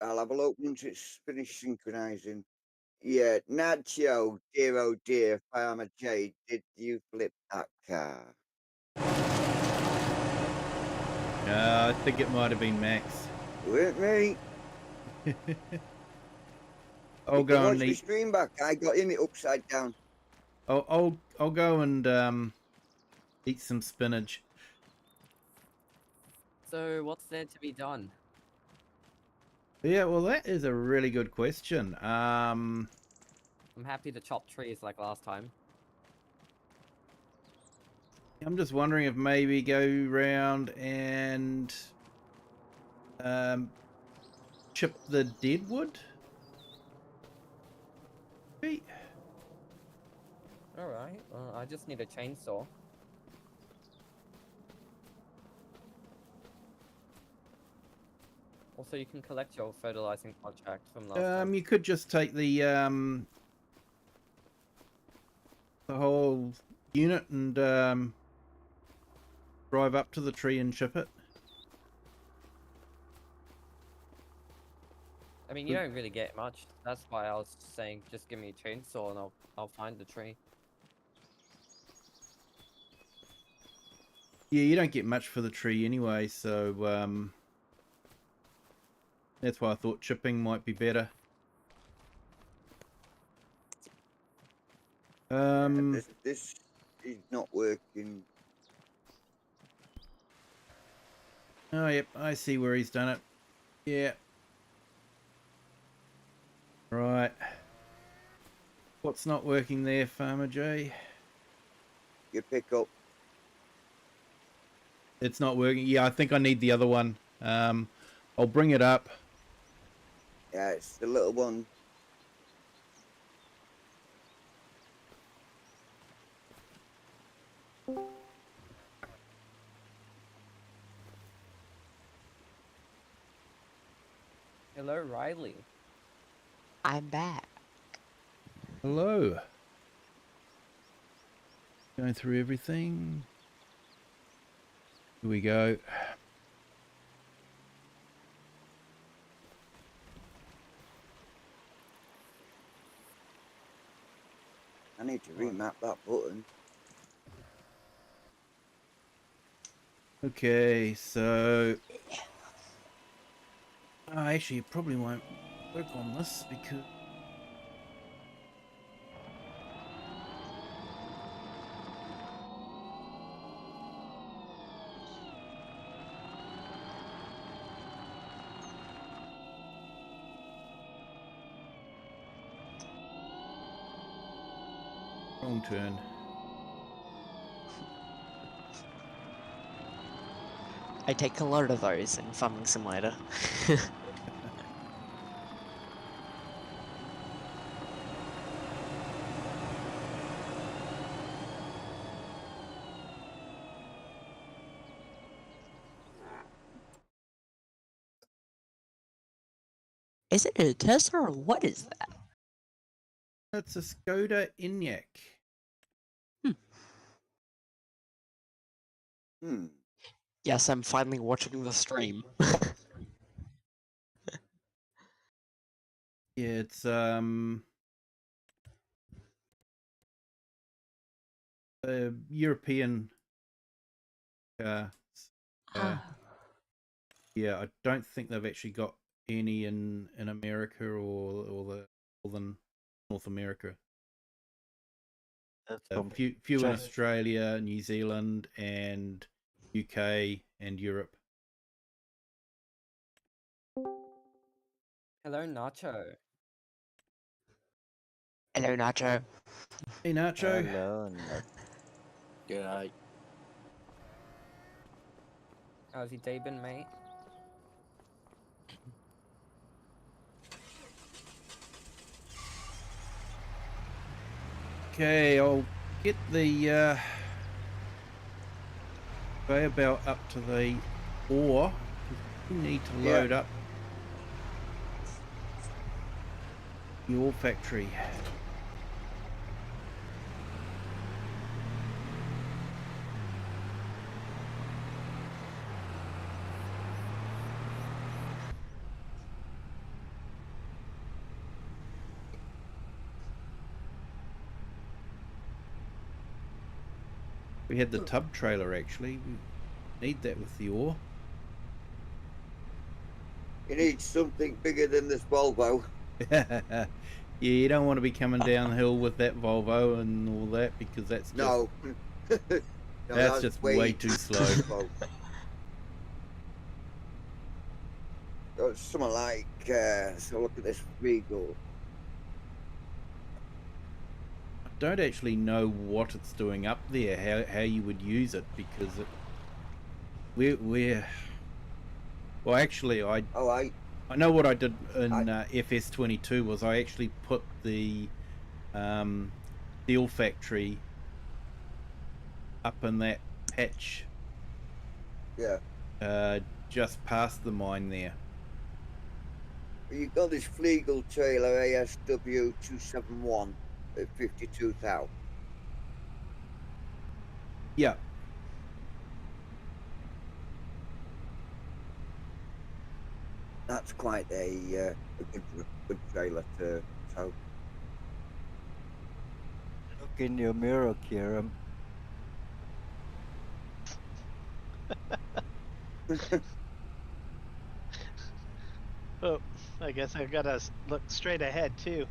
I'll have a look once it's finished synchronizing. Yeah, Nacho, dear oh dear, Farmer J, did you flip that car? I think it might have been Max. Weren't me. I'll You can go watch and my eat. stream back. I got him upside down. I'll go and eat some spinach. So what's there to be done? Yeah, well, that is a really good question. I'm happy to chop trees like last time. I'm just wondering if maybe go round and chip the dead wood. Maybe? Alright, I just need a chainsaw. Also, you can collect your fertilizing contract from last time. You could just take the whole unit and drive up to the tree and chip it. I mean, you don't really get much. That's why I was saying just give me a chainsaw and I'll find the tree. Yeah, you don't get much for the tree anyway, so that's why I thought chipping might be better. This is not working. Oh, yep, I see where he's done it. Yeah. Right. What's not working there, Farmer J? You pick up. It's not working. Yeah, I think I need the other one. I'll bring it up. Yeah, it's the little one. Hello, Riley. I'm back. Hello. Going through everything. Here we go. I need to remap that button. Okay, so actually, it probably won't work on this because wrong turn. I take a lot of those in Farming Simulator. Is it a Tesla or what is that? It's a Skoda Enyaq. Yes, I'm finally watching the stream. Yeah, it's European. Uh, yeah, I don't think they've actually got any in America or the northern North America. That's A from few in China. Australia, New Zealand, and UK and Europe. Hello, Nacho. Hello, Nacho. Hey, Nacho. Hello, no. Good. How's your day been, mate? Okay, I'll get the conveyor belt up to the ore. We need to load up the ore factory. We had the tub trailer actually. We need that with the ore. You need something bigger than this Volvo. Yeah, you don't want to be coming downhill with that Volvo and all that because that's just, No. No, that's just way too slow. Something like, so look at this Regal. I don't actually know what it's doing up there, how you would use it, because we're well, actually I know what I did in FS22 was I actually put the steel factory up in that patch, just past the mine there. You've got this Flegel trailer ASW 271 at 52,000. Yeah. That's quite a good trailer to tow. Look in your mirror, Kieran. Oh, I guess I gotta look straight ahead too.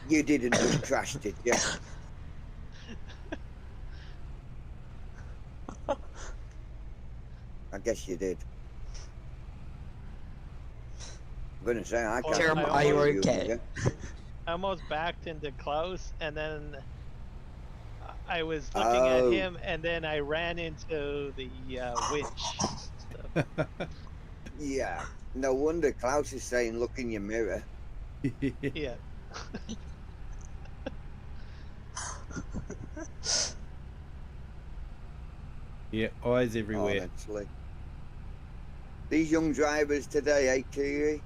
You didn't just crash, did you? I guess you did. I'm gonna say I can't. Jeremy, are you okay? I almost backed into Klaus, and then I was looking at him, and then I ran into the winch. So. Yeah. No wonder Klaus is saying, "Look in your mirror." Yeah. Yeah, eyes everywhere. Honestly. These young drivers today, eh, Kiwi?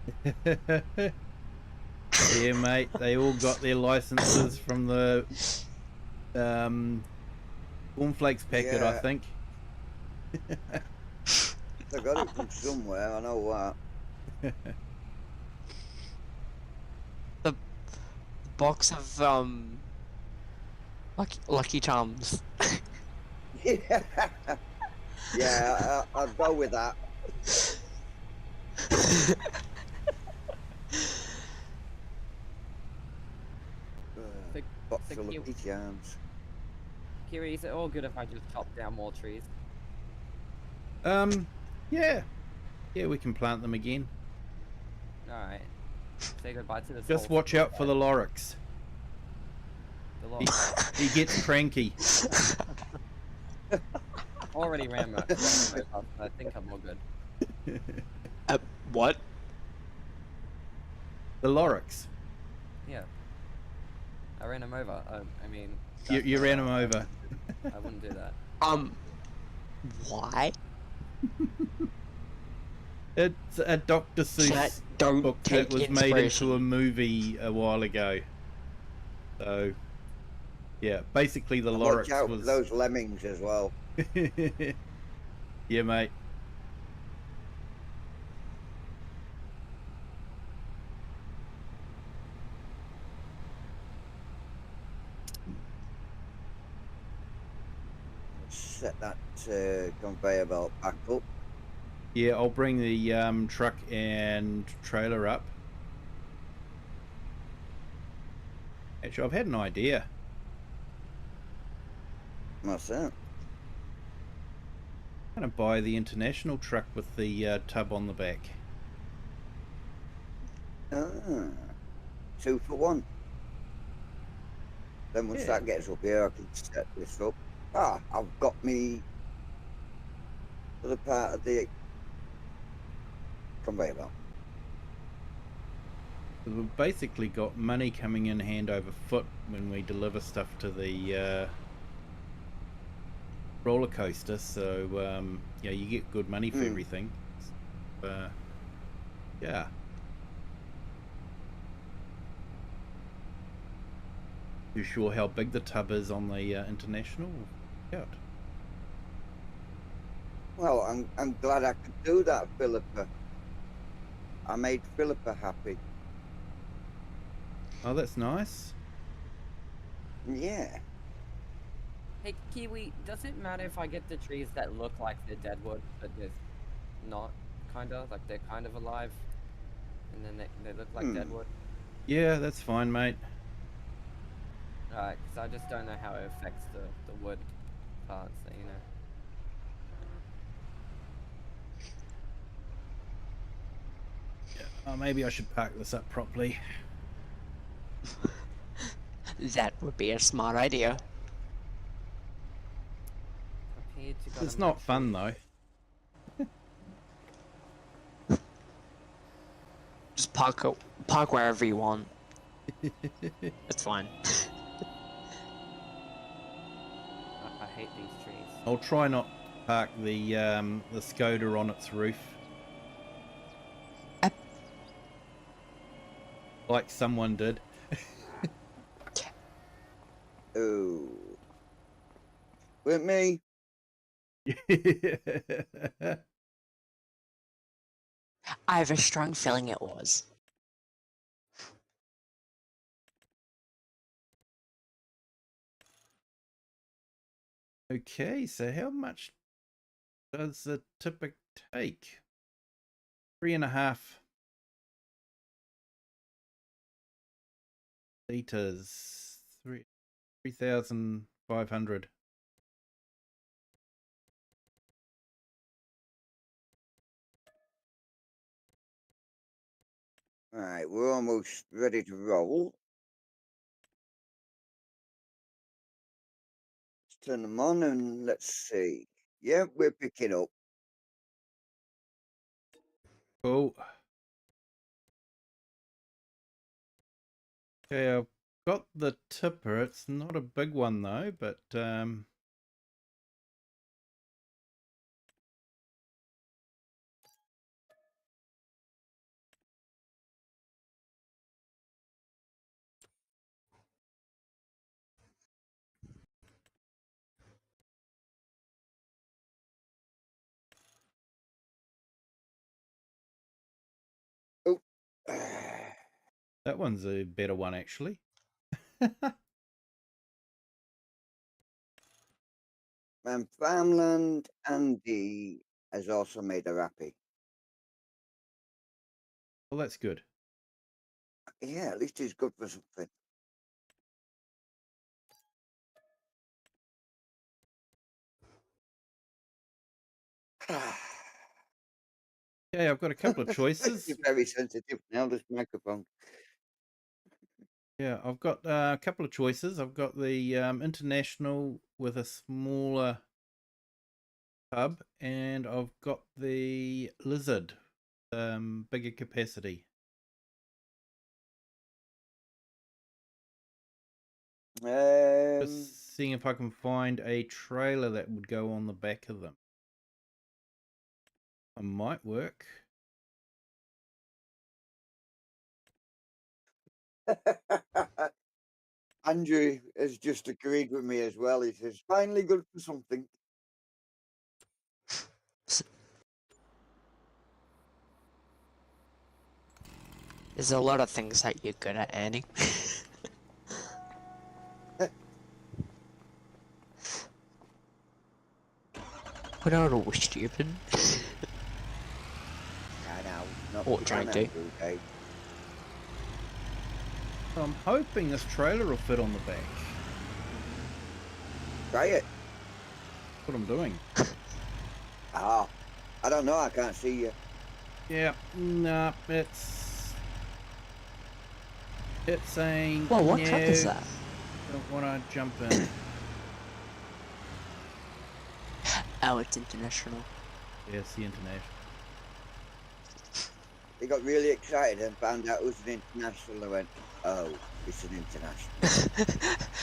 Yeah, mate, they all got their licenses from the cornflakes packet, I think. They got it from somewhere, I know that. The box of Lucky Charms. Yeah, yeah, I'll go with that. Box of Lucky Charms. Kiwi, is it all good if I just chop down more trees? Yeah, we can plant them again. Alright. Say goodbye to this. Just watch out for the Loryx. He gets cranky. Already ran my I think I'm all good. What? The Loryx. Yeah. I ran him over. I mean... You ran him over. I wouldn't do that. Why? It's a Dr. Seuss book that was made into a movie a while ago. So, yeah, basically the Loryx watch out was... for those lemmings as well. Yeah, mate. set that conveyor belt back up. Yeah, I'll bring the truck and trailer up. Actually, I've had an idea. What's that? I'm going to buy the international truck with the tub on the back. Ah, 2 for 1. Then once Yeah. that gets up here, I can set this up. Ah, I've got me other part of the conveyor belt. We've basically got money coming in hand over foot when we deliver stuff to the roller coaster, so yeah, you get good money for everything. Yeah. You sure how big the tub is on the international? Yeah. Well, I'm glad I could do that, Philippa. I made Philippa happy. Oh, that's nice. Yeah. Hey, Kiwi, does it matter if I get the trees that look like they're deadwood, but they're not, kinda? Like they're kind of alive, and then they look like deadwood? Yeah, that's fine, mate. Alright, because I just don't know how it affects the wood parts, you know. Yeah. Oh, maybe I should park this up properly. That would be a smart idea. Appeared to got It's a not match fun, tree. though. Just park wherever you want. It's fine. I hate these trees. I'll try not to park the Skoda on its roof. Like someone did. Oh. With me? I have a strong feeling it was. Okay, so how much does the tipper take? 3.5 liters. 3,500. Right, we're almost ready to roll. Let's turn them on and let's see. Yeah, we're picking up. Cool. Okay, I've got the tipper. It's not a big one though, but Oh. that one's a better one actually. And Farmland Andy has also made her happy. Well, that's good. Yeah, at least he's good for something. Okay, I've got a couple of choices. You're very sensitive now, this microphone. Yeah, I've got a couple of choices. I've got the international with a smaller hub, and I've got the lizard, bigger capacity. Just seeing if I can find a trailer that would go on the back of them. It might work. Andrew has just agreed with me as well. He says, finally good for something. There's a lot of things that you're good at, Andy. We're not all stupid. I know. Not Or trying to. okay. I'm hoping this trailer will fit on the back. Try it. That's what I'm doing. Ah, I don't know. I can't see you. Yeah, nah, it's saying Well, what no, truck is that? don't want to jump in. Oh, it's international. Yeah, it's the international. They got really excited and found out it was an international. I went, oh, it's an international.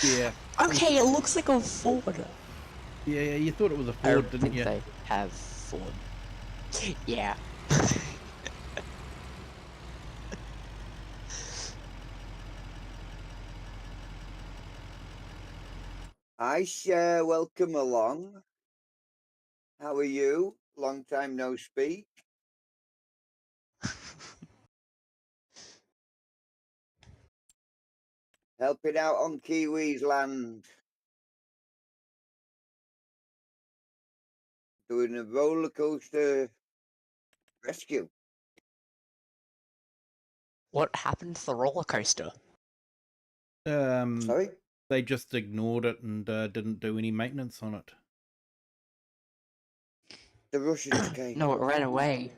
Yeah. Okay, it looks like a Ford. Yeah, you thought it was a I Ford, don't didn't think you? they have Ford. Yeah. Hi, Cher. Welcome along. How are you? Long time no speak. Helping out on Kiwi's land. Doing a roller coaster rescue. What happened to the roller coaster? Sorry? They just ignored it and didn't do any maintenance on it. The Russians came. No, it ran away.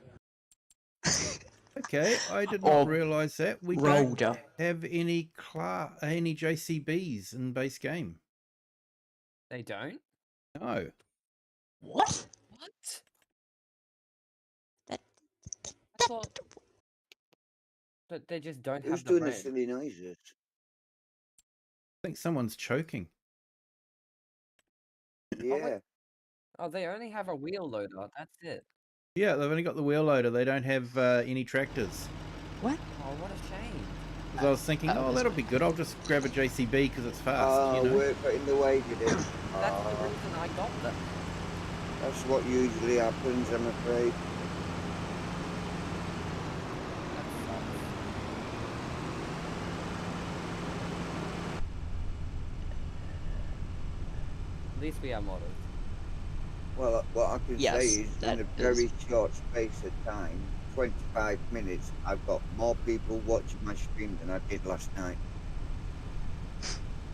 Okay, I did Or not realise that. We rolled don't up. have any JCBs in base game. They don't? No. What? What? That, I thought that they just don't Who's have the doing the brand. silly noises? I think someone's choking. Yeah. Oh, they only have a wheel loader. That's it. Yeah, they've only got the wheel loader. They don't have any tractors. what? Oh, what a shame. Because I was thinking, oh, this that'll one. be good. I'll just grab a JCB because it's fast, Oh, you know? work got in the way, did it? That's the reason I got them. That's what usually happens, I'm afraid. That sucks. At least we are models. Well, what I can Yes, say is, that in a is- very short space of time, 25 minutes, I've got more people watching my stream than I did last night.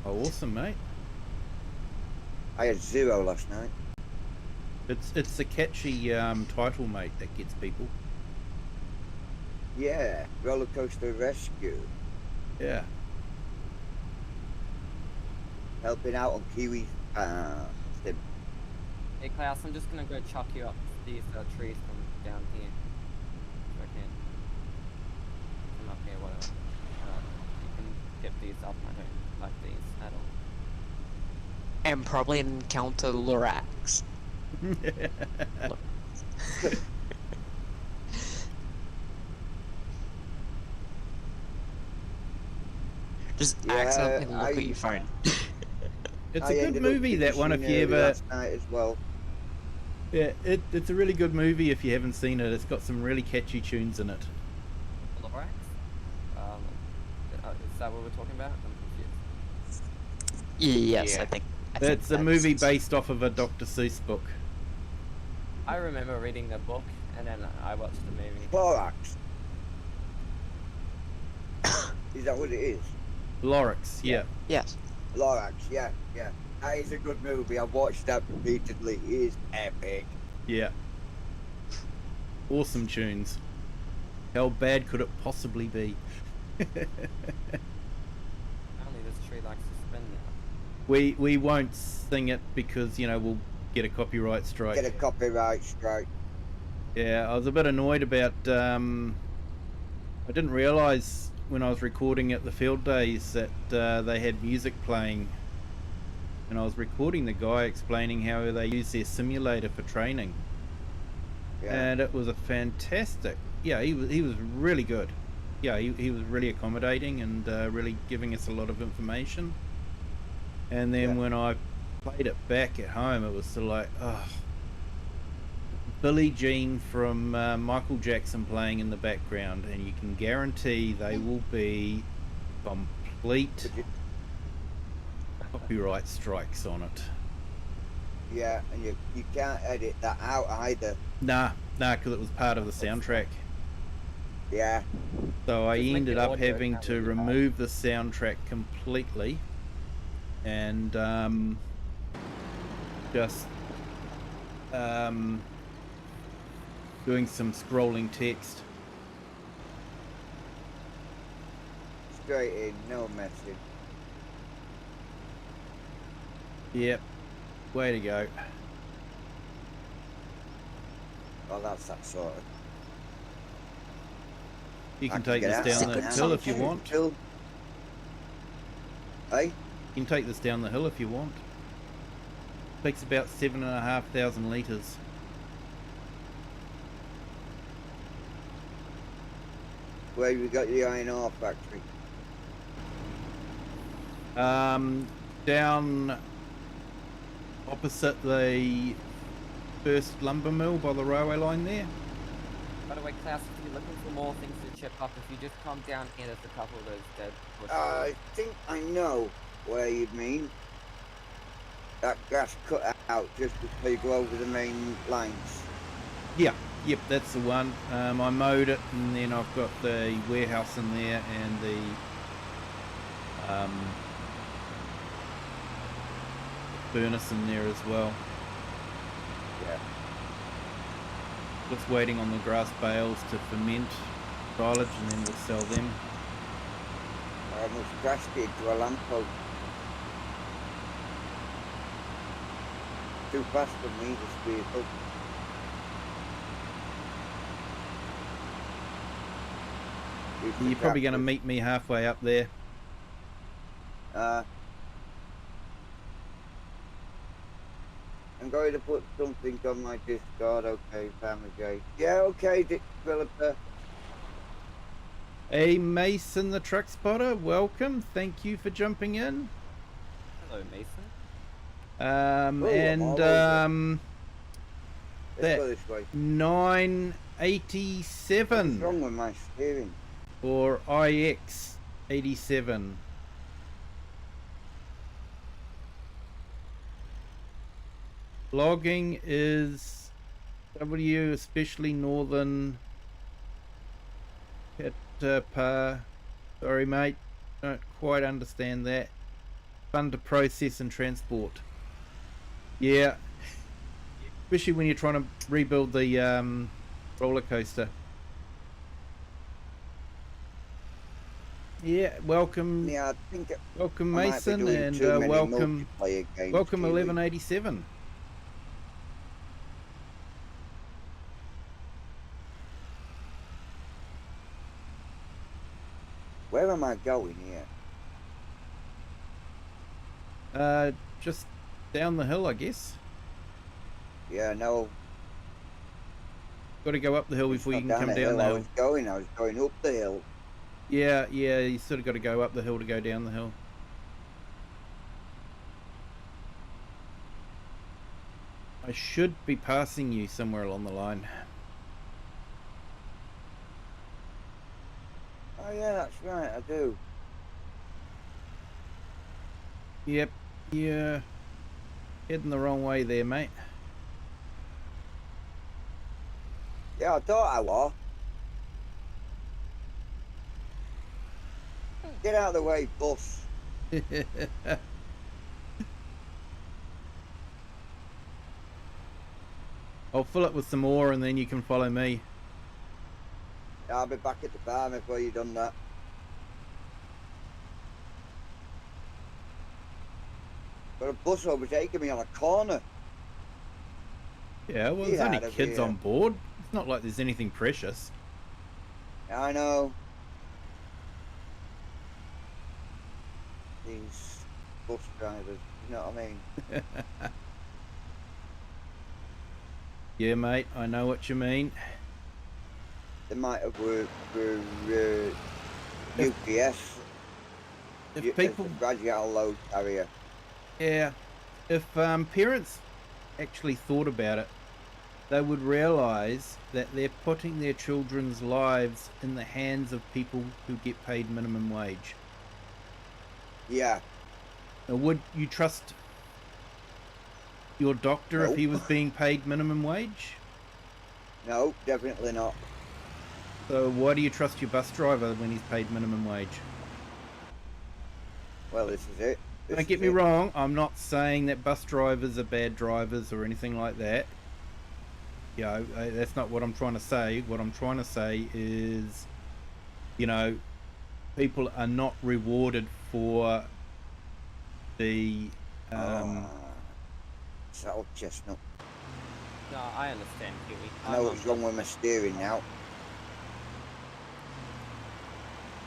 Oh, awesome, mate. I had 0 last night. It's a catchy title, mate, that gets people. Yeah, Rollercoaster Rescue. Yeah. Helping out on Kiwi. Sim. Hey, Klaus, I'm just gonna go chuck you up these trees from down here. If I can. From up here, whatever. You can get these up. I don't like these at all. And probably encounter Lorax. Just Yeah, accidentally look at your phone. It's I a good ended up movie, that one, if finishing you early ever... last night as well. Yeah, it's a really good movie if you haven't seen it. It's got some really catchy tunes in it. Lorax? Is that what we're talking about? I'm confused. Yes, Yeah. I think It's a movie based off of a Dr. Seuss book. I remember reading the book and then I watched the movie. Clorox. Is that what it is? Lorax, yeah. Yes. Lorax, yeah. That is a good movie. I've watched that repeatedly. It is epic. Yeah. Awesome tunes. How bad could it possibly be? Apparently this tree likes to spin now. We won't sing it because, you know, we'll get a copyright strike. Get a copyright strike. Yeah, I was a bit annoyed about... I didn't realise when I was recording at the field days that they had music playing. And I was recording the guy explaining how they use their simulator for training. Yeah. And it was a fantastic... Yeah, he was really good. Yeah, he was really accommodating and really giving us a lot of information. And then when I played it back at home, it was sort of like, oh... Billie Jean from Michael Jackson playing in the background, and you can guarantee they will be complete copyright strikes on it. Yeah, and you can't edit that out either. Nah, because it was part of the soundtrack. Yeah. So I Just make ended the up audio having sound to really bad. remove the soundtrack completely and just doing some scrolling text. Straight in, no messing. Yep, way to go. Oh, that's that sort of. You I can can take get this out down of the that hill now. if you want. Hill. Hey? You can take this down the hill if you want. Takes about 7,500 litres. Where you got the iron ore factory? Down opposite the first lumber mill by the railway line there. By the way, Klaus, if you're looking for more things to chip up, if you just come down here, there's a couple of those dead bushes. I think I know where you mean. That grass cut out just before you go over the main lines. Yeah, yep, that's the one. I mowed it, and then I've got the warehouse in there and the furnace in there as well. Yeah. Just waiting on the grass bales to ferment silage, and then we'll sell them. I almost crashed into a lamppost. Too fast for me, this vehicle. You're probably going to meet me halfway up there. I'm going to put something on my Discord. Okay, Family J. Yeah, okay, Dick Developer. Hey, Mason the truck spotter, welcome. Thank you for jumping in. Hello, Mason. Let's go this way. 987. What's wrong with my steering? Or IX 87. Logging is W, especially northern Katapa. Sorry, mate. Don't quite understand that. Fun to process and transport. Yeah. Especially when you're trying to rebuild the roller coaster. Yeah, welcome. Yeah, I think welcome, I Mason, and welcome 1187. Where am I going here? Just down the hill, I guess. Yeah, no. Got to go up the hill before you can come down the hill. I was going up the hill. Yeah, you sort of got to go up the hill to go down the hill. I should be passing you somewhere along the line. Oh yeah, that's right, I do. Yep, you're heading the wrong way there, mate. Yeah, I thought I was. Get out of the way, bus. I'll fill it with some more and then you can follow me. I'll be back at the farm before you've done that. Got a bus overtaking me on a corner. Yeah, well, there's only kids on board. It's not like there's anything precious. Yeah, I know. These bus drivers, you know what I mean? Yeah, mate, I know what you mean. They might have worked for UPS. If people fragile load carrier. Yeah, if parents actually thought about it, they would realise that they're putting their children's lives in the hands of people who get paid minimum wage. Yeah. Now, would you trust your doctor if he Nope. was being paid minimum wage? No, definitely not. So why do you trust your bus driver when he's paid minimum wage? Well, this is it. This Don't get is me it. wrong, I'm not saying that bus drivers are bad drivers or anything like that. You know, that's not what I'm trying to say. What I'm trying to say is, you know, people are not rewarded for the Saddle chestnut. No, I understand, Kiwi. I know what's wrong with my steering now.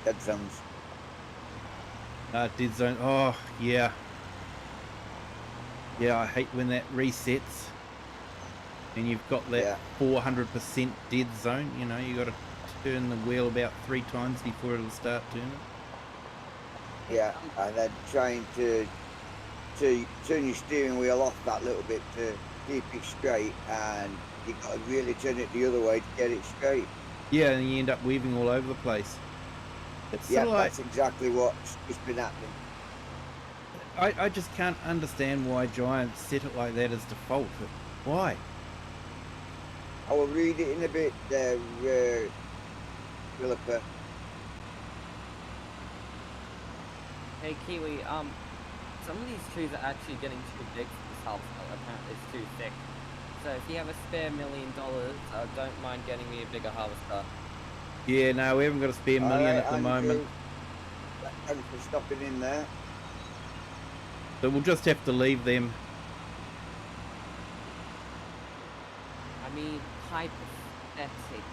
Dead zones. dead zone. Oh, yeah. Yeah, I hate when that resets and you've got that 400% dead zone. You know, you got to turn the wheel about 3 times before it'll start turning. Yeah, and then trying to turn your steering wheel off that little bit to keep it straight, and you've got to really turn it the other way to get it straight. Yeah, and you end up weaving all over the place. It's Yeah, sort of like, that's exactly what's been happening. I just can't understand why Giants set it like that as default. Why? I will read it in a bit there, Philippa. Hey Kiwi, some of these trees are actually getting too big for this house. Apparently it's too thick. So if you have a spare $1 million, don't mind getting me a bigger harvester. Yeah, no, we haven't got a spare million at the moment. Thanks for stopping in there. So we'll just have to leave them. I mean, hypothetically,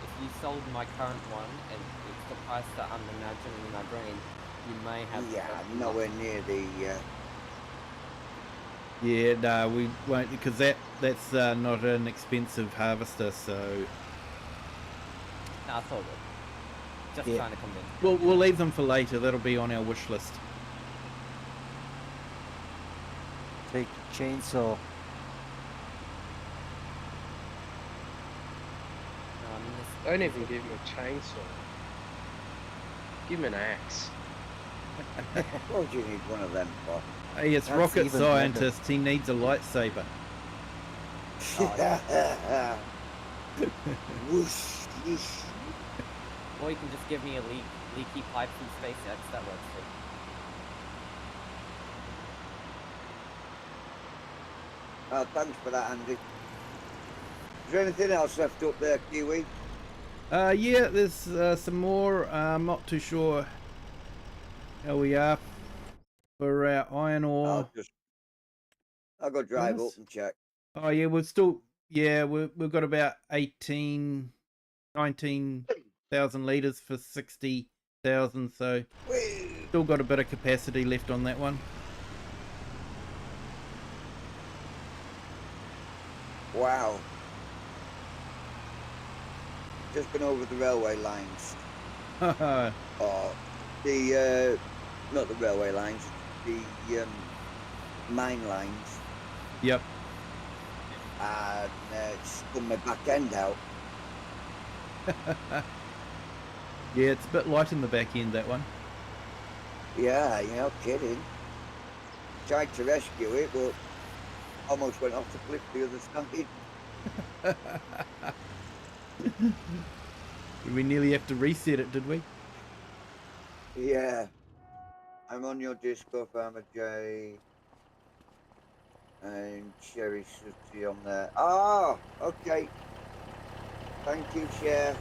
if you sold my current one and it's the price that I'm imagining in my brain, you may have... Yeah, nowhere near the... Yeah, no, we won't, because that's not an expensive harvester, so... No, it's all good. Just trying to convince. We'll leave them for later. That'll be on our wish list. Take the chainsaw. Don't even give him a chainsaw. Give him an axe. What do you need one of them for? Hey, it's That's rocket even scientist. He needs a lightsaber. Whoosh, whoosh. Or you can just give me a leaky pipe from SpaceX. That works too. Thanks for that, Andy. Is there anything else left up there, Kiwi? Yeah, there's some more. I'm not too sure how we are for our iron ore. I'll go drive up and check. Oh yeah, we're still, yeah, we've got about 19,000 litres for 60,000, so still got a bit of capacity left on that one. Wow. Just been over the railway lines. Oh, the not the railway lines, the mine lines. Yep. And spun my back end out. Yeah, it's a bit light in the back end, that one. Yeah, you're not kidding. Tried to rescue it, but almost went off the cliff the other side. We nearly have to reset it, did we? Yeah. I'm on your Disco, Farmer J. And Sherry Sooty on there. Oh, okay. Thank you, Cher.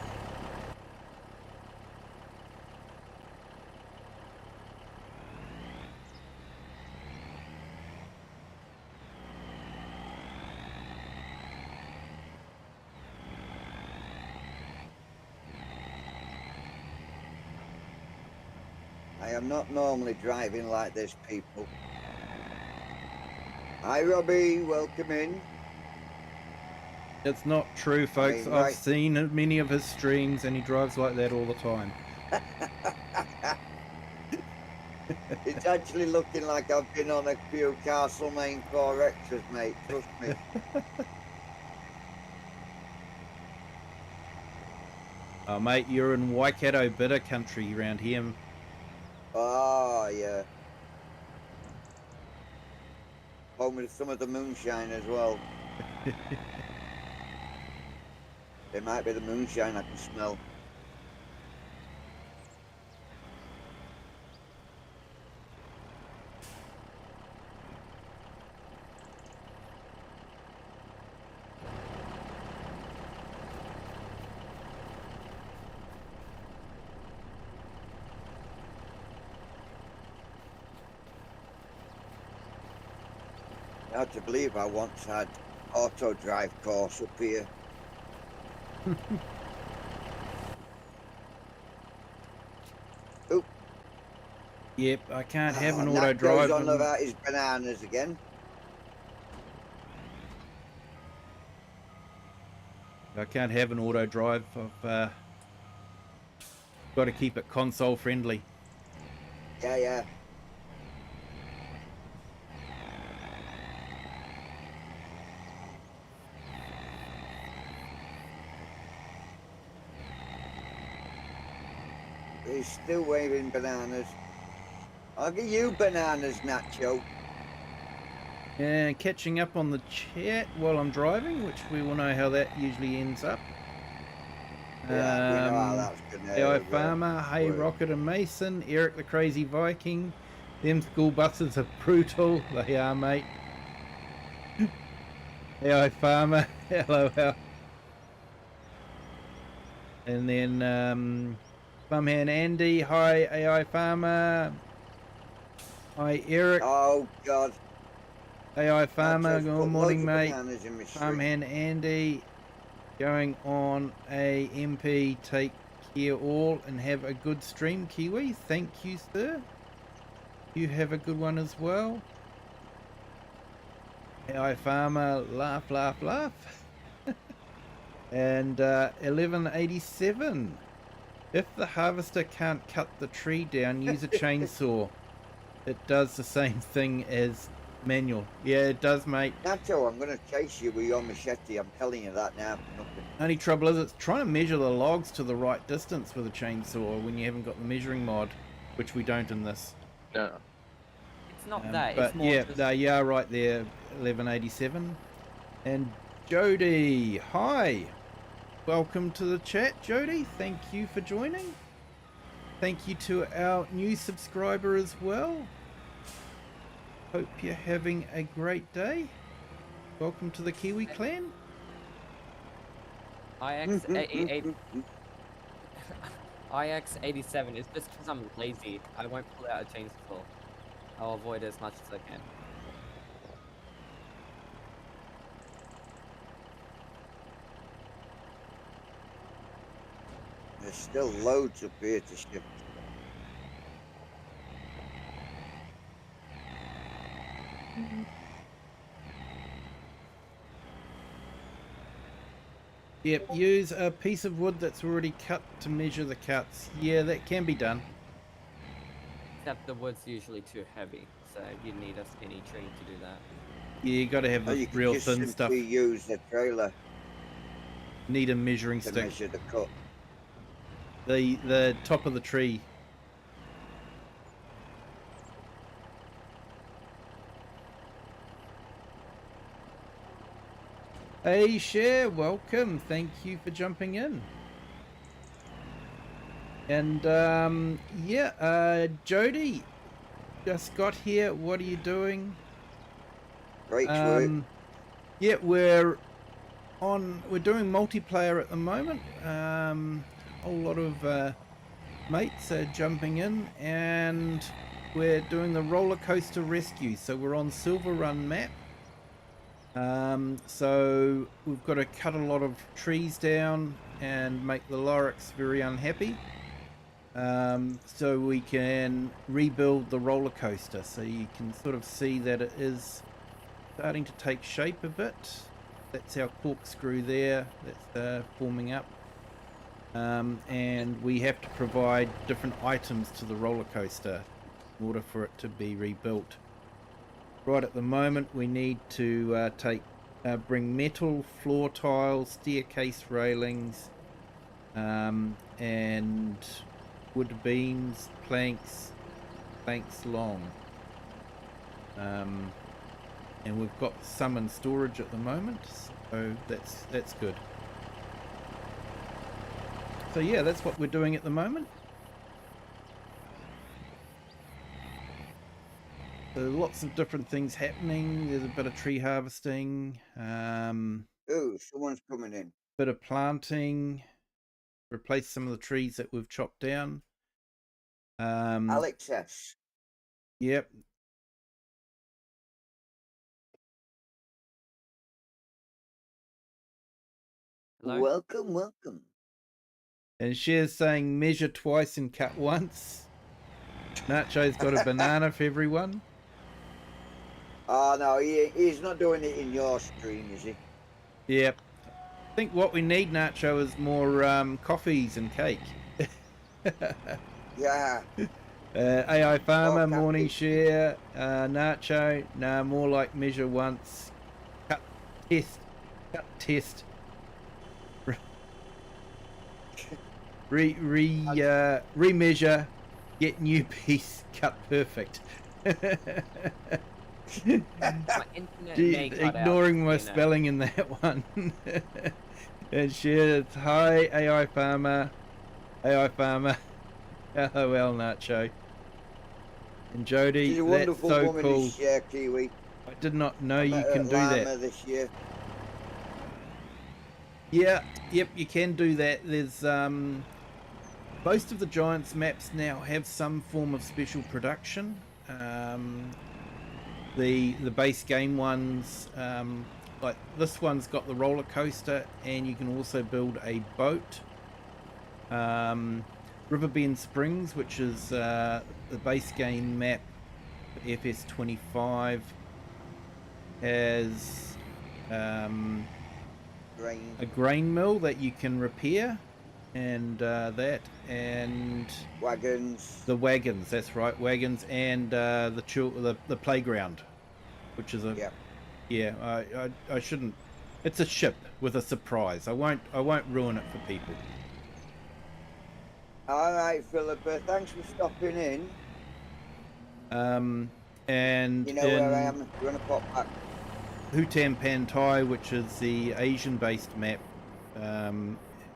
I am not normally driving like this, people. Hi, Robbie. Welcome in. It's not true, folks. I mean, I've seen many of his streams and he drives like that all the time. It's actually looking like I've been on a few Castlemaine 4Xs, mate. Trust me. Oh, mate, you're in Waikato bitter country around here. Oh, yeah. home with some of the moonshine as well. It might be the moonshine I can smell. Hard to believe I once had auto drive course up here. Oop. Yep, I can't have an And auto that goes drive. on about his bananas again. I can't have an auto drive. I've got to keep it console friendly. Yeah, yeah. He's still waving bananas. I'll give you bananas, Nacho. And catching up on the chat while I'm driving, which we all know how that usually ends up. Yeah, we know how that's gonna AI Farmer, Hey work. Rocket and Mason, Eric the Crazy Viking. Them school buses are brutal. They are, mate. AI Farmer, LOL. And then Bumhand Andy, hi AI Farmer. Hi Eric. Oh God. AI Farmer, Nacho's good put morning, loads of mate. bananas in my street. Bumhand Andy, going on a MP. Take care all and have a good stream, Kiwi. Thank you, sir. You have a good one as well. AI Farmer, laugh, laugh, laugh. And 1187. If the harvester can't cut the tree down, use a chainsaw. It does the same thing as manual. Yeah, it does, mate. Nacho, I'm going to chase you with your machete. I'm telling you that now. Nothing. Only trouble is it's trying to measure the logs to the right distance with a chainsaw when you haven't got the measuring mod, which we don't in this. No. It's not that. But It's more yeah, just... no, you are right there, 1187. And Jody, hi. Welcome to the chat, Jody. Thank you for joining. Thank you to our new subscriber as well. Hope you're having a great day. Welcome to the Kiwi clan. IX87 is just because I'm lazy. I won't pull out a chainsaw. I'll avoid it as much as I can. There's still loads up here to ship. Yep, use a piece of wood that's already cut to measure the cuts. Yeah, that can be done. Except the wood's usually too heavy, so you need a skinny tree to do that. Yeah, you got to have Oh, the you can real just thin stuff. simply use the trailer Need a measuring to stick. measure the cut. The top of the tree. Hey Cher, welcome. Thank you for jumping in. And yeah, Jody just got here. What are you doing? Great work. Yeah, we're doing multiplayer at the moment. A whole lot of mates are jumping in, and we're doing the Rollercoaster rescue. So we're on Silverrun map. So we've got to cut a lot of trees down and make the Lorax very unhappy. So we can rebuild the roller coaster. So you can sort of see that it is starting to take shape a bit. That's our corkscrew there. That's forming up. And we have to provide different items to the roller coaster in order for it to be rebuilt. Right at the moment, we need to bring metal floor tiles, staircase railings, and wood beams, planks long. and we've got some in storage at the moment, so that's good. So yeah, that's what we're doing at the moment. So lots of different things happening. There's a bit of tree harvesting, Oh, someone's coming in. bit of planting, replace some of the trees that we've chopped down. Alex S. Yep. Hello? Welcome, welcome. And Cher's saying measure twice and cut once. Nacho's got a banana for everyone. Oh, no, he's not doing it in your stream, is he? Yep. I think what we need, Nacho, is more coffees and cake. Yeah. AI Farmer, Oh, Morning cupcake. Share, Nacho, nah, more like measure once, cut test. Remeasure, get new piece, cut perfect. My internet Gee, may cut out, ignoring my you know. spelling in that one. And Share, hi AI Farmer, LOL Nacho. And Jody, She's a that's wonderful so woman, cool. this year, Kiwi. I did not know I you met her can at do Lima that. this year. Yeah, yep, you can do that. There's most of the Giants maps now have some form of special production. The base game ones, like this one's got the roller coaster, and you can also build a boat. Riverbend Springs, which is the base game map for FS25, has a grain mill that you can repair, and Wagons. the wagons. That's right, wagons, and the playground, which is a yeah. I shouldn't. It's a ship with a surprise. I won't ruin it for people. All right, Philippa. Thanks for stopping in. And you know where I am. You want to pop back? Hutan Pantai, which is the Asian-based map,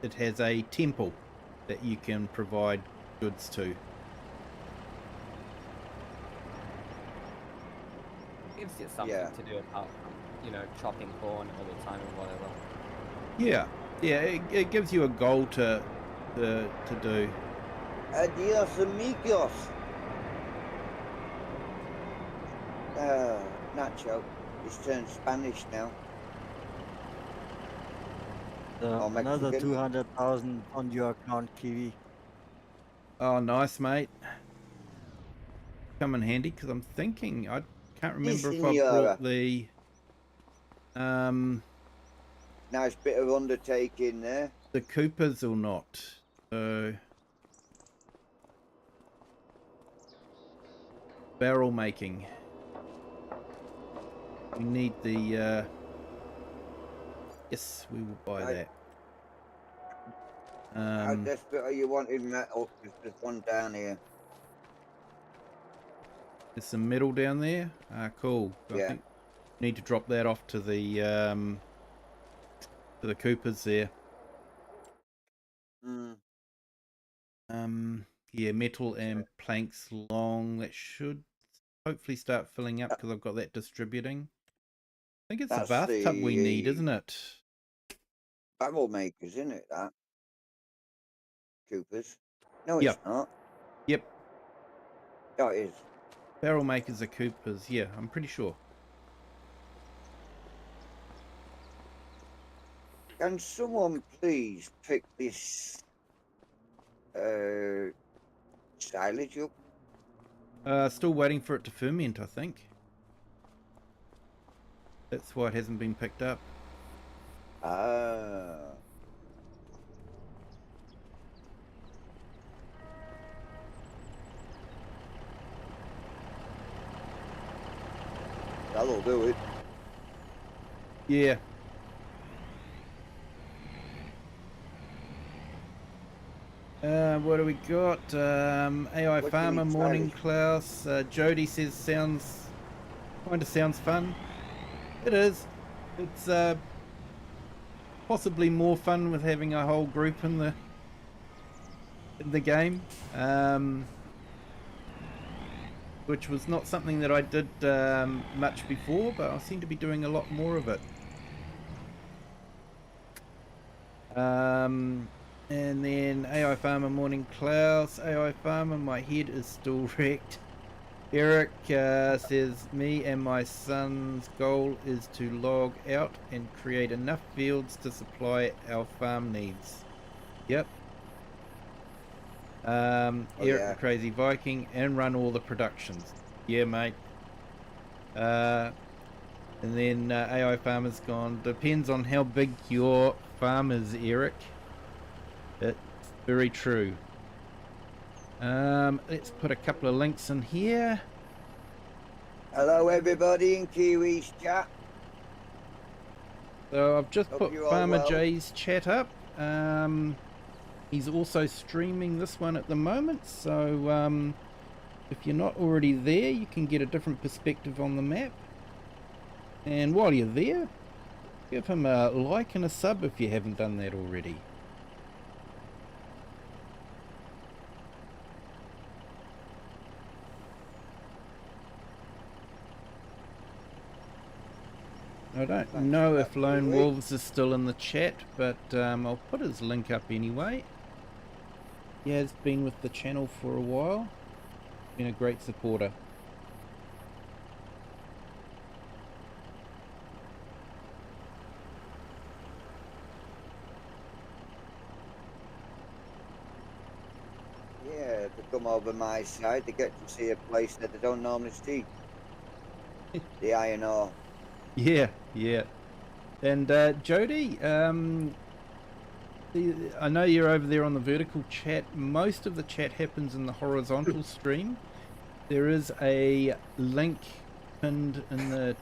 it has a temple that you can provide goods to. Gives you something to do apart from, you know, chopping corn all the time and whatever. Yeah, it gives you a goal to do. Adios, amigos. Nacho, it's turned Spanish now. Another 200,000 on your account, Kiwi. Oh, nice, mate. Come in handy, because I'm thinking, I can't remember if I brought the nice bit of undertaking there. The Coopers or not. So barrel making. We need the yes, we will buy that. How desperate are you wanting metal? There's one down here. There's some metal down there. Ah, cool. I think we need to drop that off to the Coopers there. Yeah, metal and planks long. That should hopefully start filling up because I've got that distributing. I think it's the bathtub we need, isn't it? Barrel makers, isn't it? That Coopers. No, it's not. Yep. Oh, it is. Barrel makers are Coopers. Yeah, I'm pretty sure. Can someone please pick this silage up? Still waiting for it to ferment, I think. That's why it hasn't been picked up. That'll do it. Yeah. What do we got? AI Farmer, Morning Klaus. Jody says sounds fun. It is. It's possibly more fun with having a whole group in the game, which was not something that I did much before, but I seem to be doing a lot more of it. And then AI Farmer Morning Klaus, AI Farmer, my head is still wrecked. Eric says, me and my son's goal is to log out and create enough fields to supply our farm needs. Yep. Eric the Crazy Viking, and run all the productions. Yeah, mate. And then AI Farmer's gone, depends on how big your farm is, Eric. It's very true. Let's put a couple of links in here. Hello, everybody in Kiwi's chat. So I've just put Farmer well. Jay's chat up. He's also streaming this one at the moment, so if you're not already there, you can get a different perspective on the map. And while you're there, give him a like and a sub if you haven't done that already. I don't know if Lone Wolves is still in the chat, but I'll put his link up anyway. He has been with the channel for a while. Been a great supporter. Yeah, to come over my side to get to see a place that they don't normally see. The iron ore. Yeah, yeah. And Jody, I know you're over there on the vertical chat. Most of the chat happens in the horizontal stream. There is a link pinned in the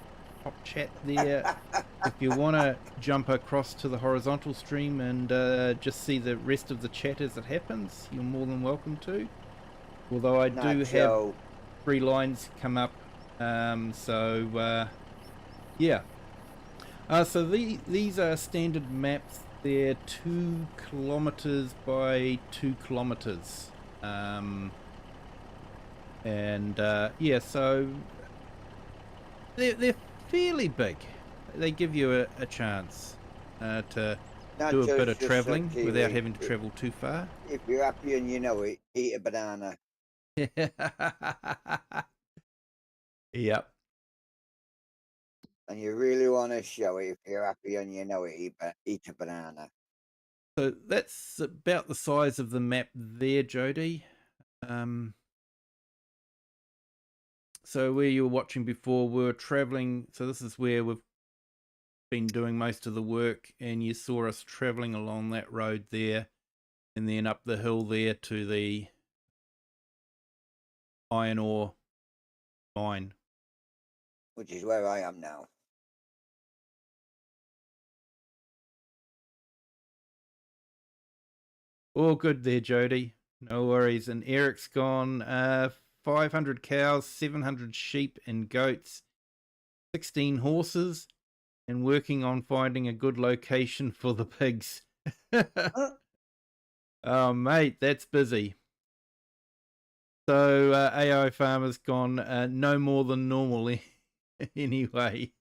top chat there. If you want to jump across to the horizontal stream and just see the rest of the chat as it happens, you're more than welcome to. Although I do have 3 lines come up, yeah. So these are standard maps. They're 2 kilometers by 2 kilometers. Yeah, so they're fairly big. They give you a chance to do a bit of travelling without having to travel too far. If you're happy and you know it, eat a banana. Yep. And you really want to show it, if you're happy and you know it, eat a banana. So that's about the size of the map there, Jody. So where you were watching before, we were travelling. So this is where we've been doing most of the work, and you saw us travelling along that road there, and then up the hill there to the iron ore mine. Which is where I am now. All good there, Jody. No worries. And Eric's gone 500 cows, 700 sheep and goats, 16 horses, and working on finding a good location for the pigs. Oh, mate, that's busy. So AI Farmer's gone no more than normal anyway.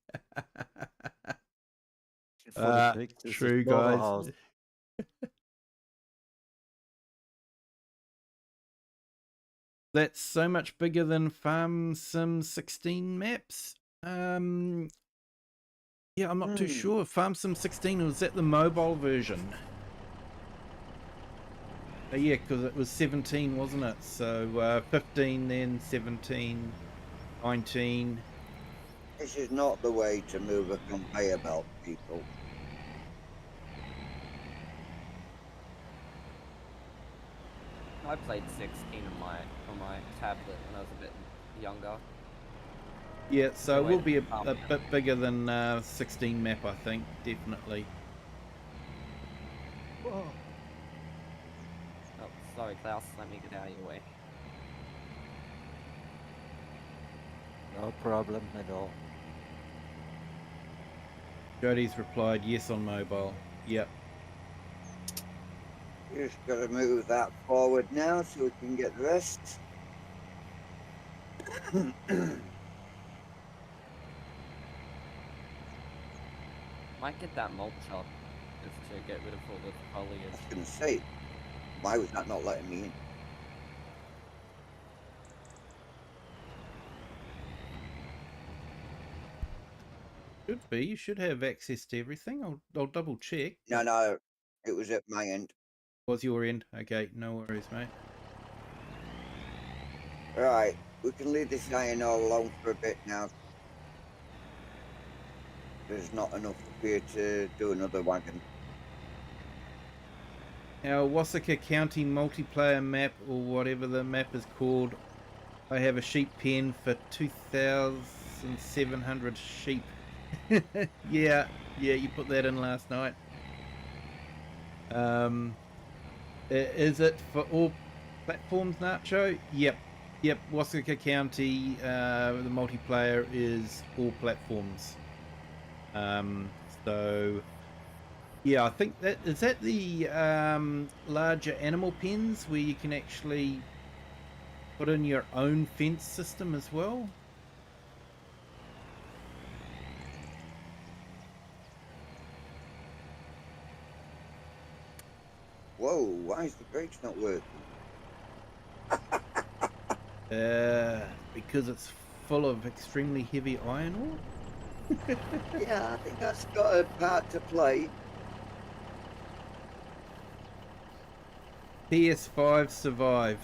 True, guys. That's so much bigger than Farm Sim 16 maps. Yeah, I'm not too sure. Farm Sim 16, was that the mobile version? Yeah, because it was 17, wasn't it? So 15, then 17, 19. This is not the way to move a conveyor belt, people. I played 16 on my tablet when I was a bit younger. Yeah, so it will be a bit bigger than 16 map, I think, definitely. Whoa. Oh, sorry, Klaus, let me get out of your way. No problem at all. Jody's replied yes on mobile. Yep. Just got to move that forward now so we can get the rest. Might get that mulch up just to get rid of all the I foliage. was going to say, why was that not letting me in? Should be. You should have access to everything. I'll double check. No, it was at my end. Was your end? Okay, no worries, mate. Right, we can leave this iron all alone for a bit now. There's not enough up here to do another wagon. Our Wasaka County multiplayer map, or whatever the map is called, I have a sheep pen for 2,700 sheep. yeah, you put that in last night. Is it for all platforms, Nacho? Yep, Wasaka County, the multiplayer is all platforms. So yeah, I think that is that the larger animal pens where you can actually put in your own fence system as well. Whoa, why is the brakes not working? Because it's full of extremely heavy iron ore. Yeah, I think that's got a part to play. PS5 survive.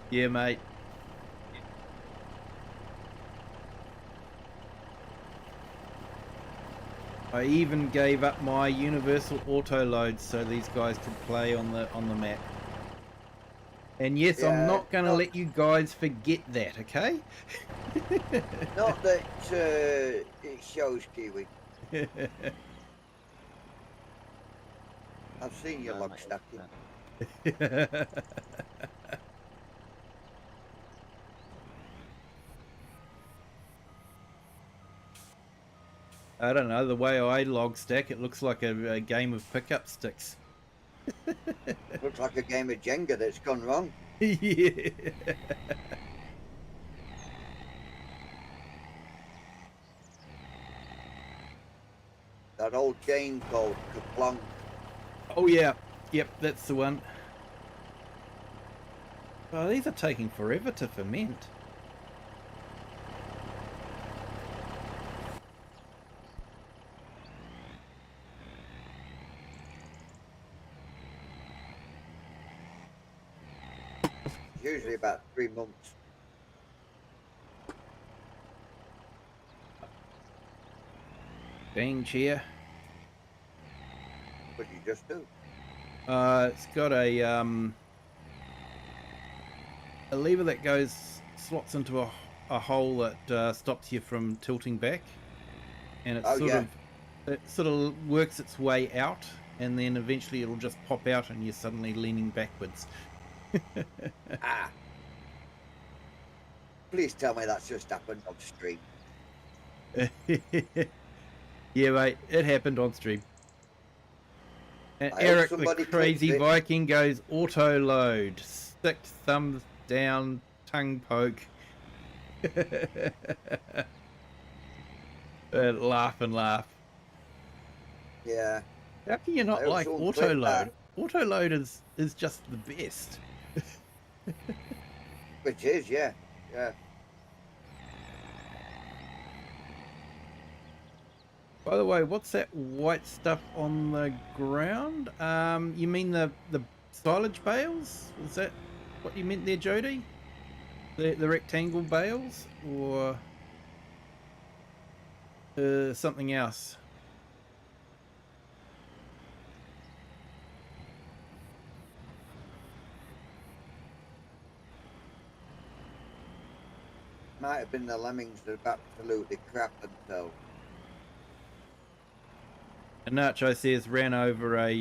Yeah, mate. I even gave up my universal auto load so these guys could play on the map. And yes, Yeah, I'm not going to let you guys forget that, okay? Not that it shows, Kiwi. I've seen your No, log mate, stacking. no. I don't know, the way I log stack, it looks like a game of pickup sticks. Looks like a game of Jenga that's gone wrong. Yeah. That old game called Kaplunk. Oh yeah, yep, that's the one. Oh, these are taking forever to ferment. Usually about 3 months. Change here. What did you just do? It's got a lever that slots into a hole that stops you from tilting back, and it sort of works its way out, and then eventually it'll just pop out, and you're suddenly leaning backwards. Ah! Please tell me that's just happened on stream. Yeah, mate, it happened on stream. And I hope Eric, the somebody crazy clipped it. Viking, goes auto load, stick thumbs down, tongue poke. Laugh and laugh. Yeah. How can you not I hope like someone auto clipped load? that. Auto load is just the best. Which is, yeah. By the way, what's that white stuff on the ground? You mean the silage bales? Is that what you meant there, Jody? The rectangle bales, or something else? Might have been the lemmings that have absolutely crapped themselves. And Nacho says ran over a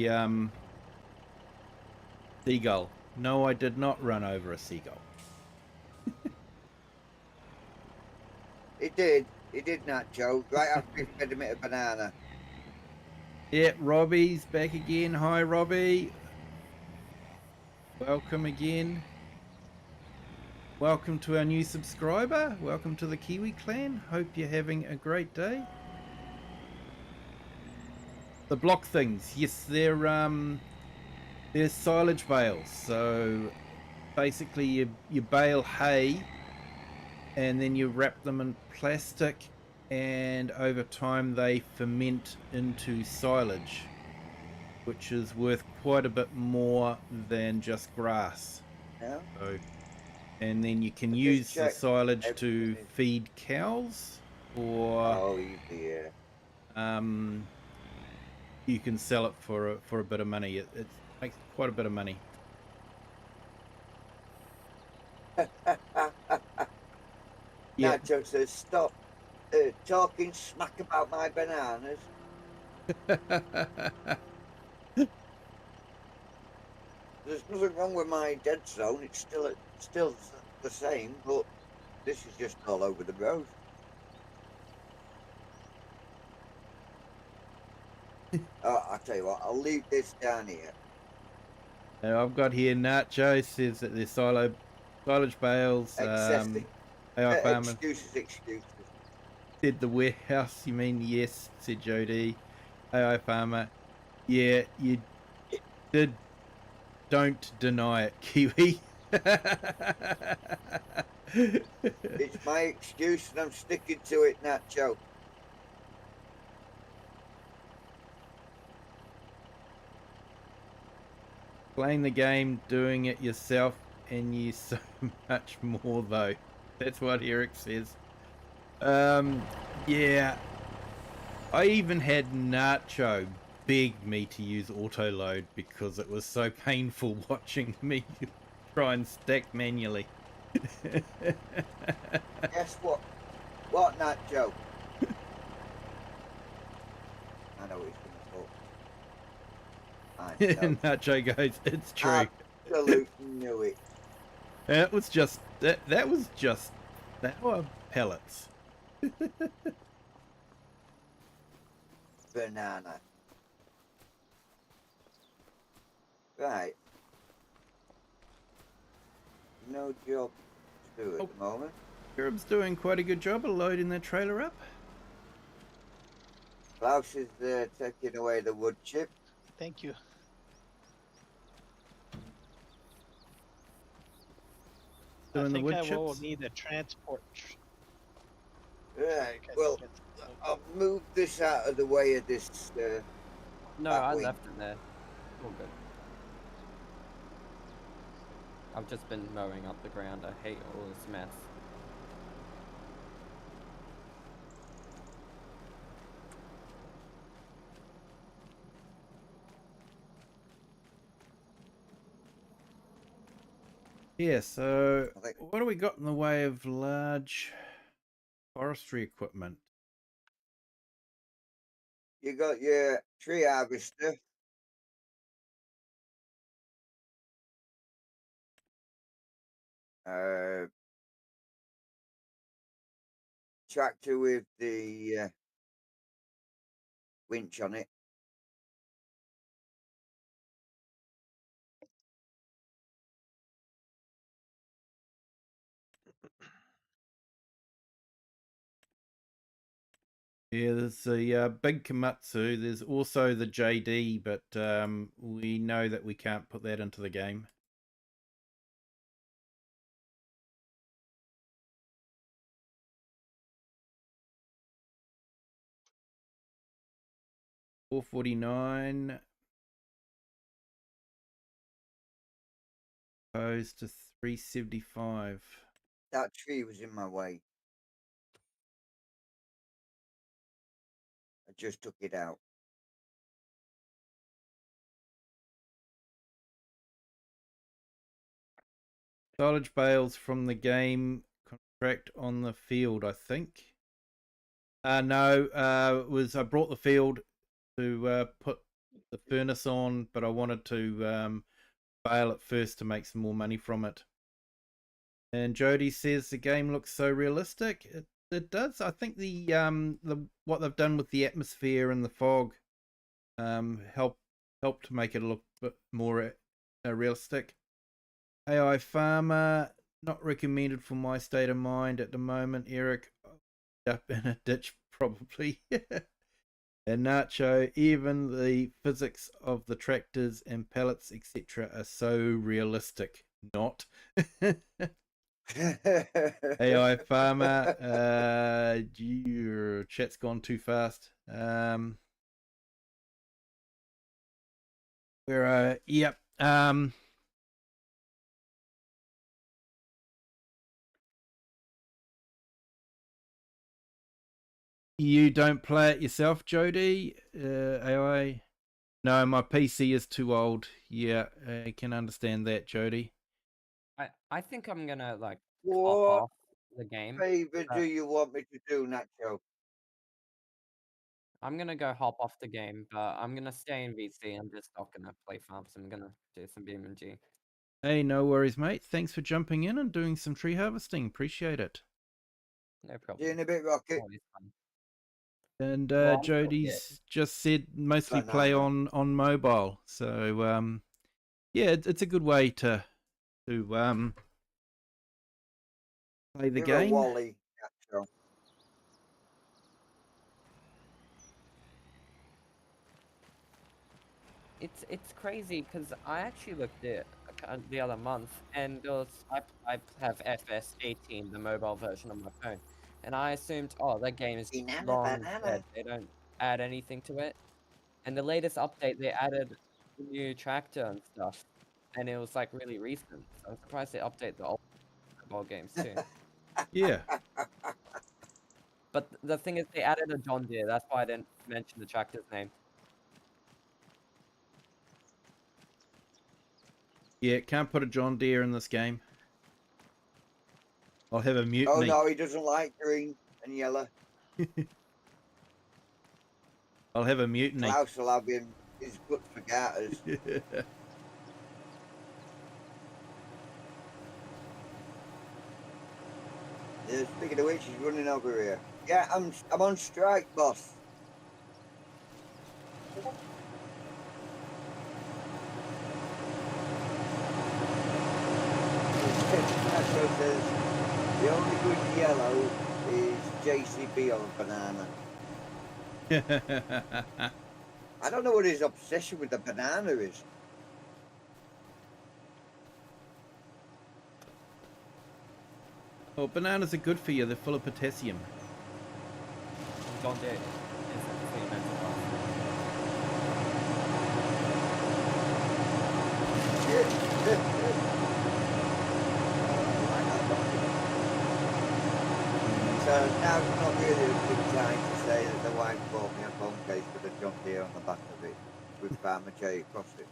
seagull. No, I did not run over a seagull. It did. He did that, Joe. Right after he fed him a banana. Yeah, Robbie's back again. Hi, Robbie. Welcome again. Welcome to our new subscriber. Welcome to the Kiwi clan. Hope you're having a great day. The block things, yes, they're silage bales. So basically you bale hay and then you wrap them in plastic, and over time they ferment into silage, which is worth quite a bit more than just grass. Yeah. So, and then you can Just use the check silage to everything is- feed cows, or Oh, yeah. you can sell it for a bit of money. It makes quite a bit of money. Yeah. Nacho says, stop talking smack about my bananas. There's nothing wrong with my dead zone. It's still the same, but this is just all over the road. Oh, I'll tell you what, I'll leave this down here. Now I've got here Nacho says that there's silage bales. Excessive. AI farmer Excuses. said the warehouse. You mean yes? Said Jody. AI farmer. Yeah, you did. Don't deny it, Kiwi. It's my excuse and I'm sticking to it, Nacho. Playing the game, doing it yourself, and you so much more though. That's what Eric says. Yeah. I even had Nacho beg me to use auto load because it was so painful watching me try and stack manually. Guess what? What, Nacho? I know he's going to talk. Nacho goes, it's true. Absolutely knew it. That was just that were pellets. Banana. Right. No job to do at the moment. Cherub's doing quite a good job of loading that trailer up. Klaus is taking away the wood chip. Thank you. Doing I the think wood I will chips. need a transport. Right. Well, I'll move this out of the way of this. No, I left it there. All good. I've just been mowing up the ground. I hate all this mess. Yeah, so what do we got in the way of large forestry equipment? You got your tree harvester. Tractor with the winch on it. Yeah, there's a big Komatsu. There's also the JD, but we know that we can't put that into the game. $449 opposed to $375. That tree was in my way. I just took it out. Silage bales from the game contract on the field, I think. No, it was I brought the field to put the furnace on, but I wanted to bale it first to make some more money from it. And Jody says the game looks so realistic. It it does. I think the what they've done with the atmosphere and the fog help to make it look a bit more realistic. AI Farmer, not recommended for my state of mind at the moment, Eric. Up in a ditch, probably. And Nacho, even the physics of the tractors and pallets, etc., are so realistic. Not. AI Farmer, your chat's gone too fast. Yep. You don't play it yourself, Jody? AI? No, my PC is too old. Yeah, I can understand that, Jody. I think I'm gonna like hop What off the game. favour do you want me to do, Nacho? I'm gonna go hop off the game, but I'm gonna stay in VC. I'm just not gonna play farms. I'm gonna do some BMG. Hey, no worries, mate. Thanks for jumping in and doing some tree harvesting. Appreciate it. No See you problem. in a bit, Rocket. Always fun. And Well, I'm still here. Jody's just said mostly play Banana. on mobile. So yeah, it's a good way to play the You're a game. Wally, Nacho. It's crazy because I actually looked at the other month, and there was, I have FS 18, the mobile version on my phone, and I assumed, oh, that game is Banana, long and banana. dead. They don't add anything to it. And the latest update, they added a new tractor and stuff, and it was like really recent. So I'm surprised they update the old mobile games too. Yeah. But the thing is, they added a John Deere. That's why I didn't mention the tractor's name. Yeah, can't put a John Deere in this game. I'll have a mutiny. Oh no, he doesn't like green and yellow. I'll have a mutiny. Klaus will have him his guts for garters. Speaking of which, he's running over here. Yeah, I'm on strike, boss. Nacho says the only good yellow is JCB on a banana. I don't know what his obsession with the banana is. Well, bananas are good for you. They're full of potassium. John Deere is actually mental health. So now it's not really a good time to say that the wife bought me a phone case with a John Deere on the back of it with Farmer J across it.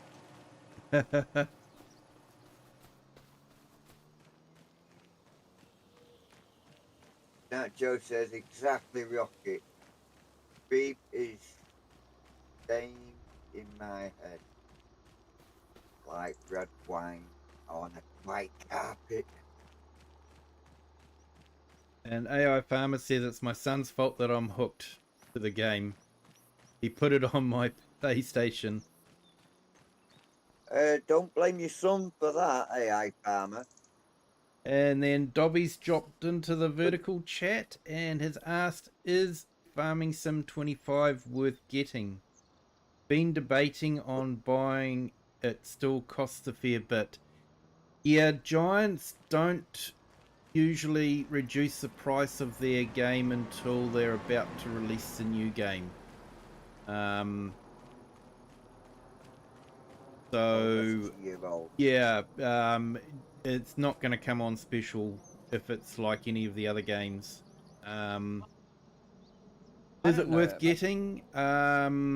Now Joe says exactly, Rocket. Beep is staying in my head like red wine on a white carpet. And AI Farmer says it's my son's fault that I'm hooked to the game. He put it on my PlayStation. Don't blame your son for that, AI Farmer. And then Dobby's dropped into the vertical chat and has asked, is Farming Sim 25 worth getting? Been debating on buying it, still costs a fair bit. Yeah, Giants don't usually reduce the price of their game until they're about to release the new game. So yeah, it's not going to come on special if it's like any of the other games. Is it worth getting? Yeah,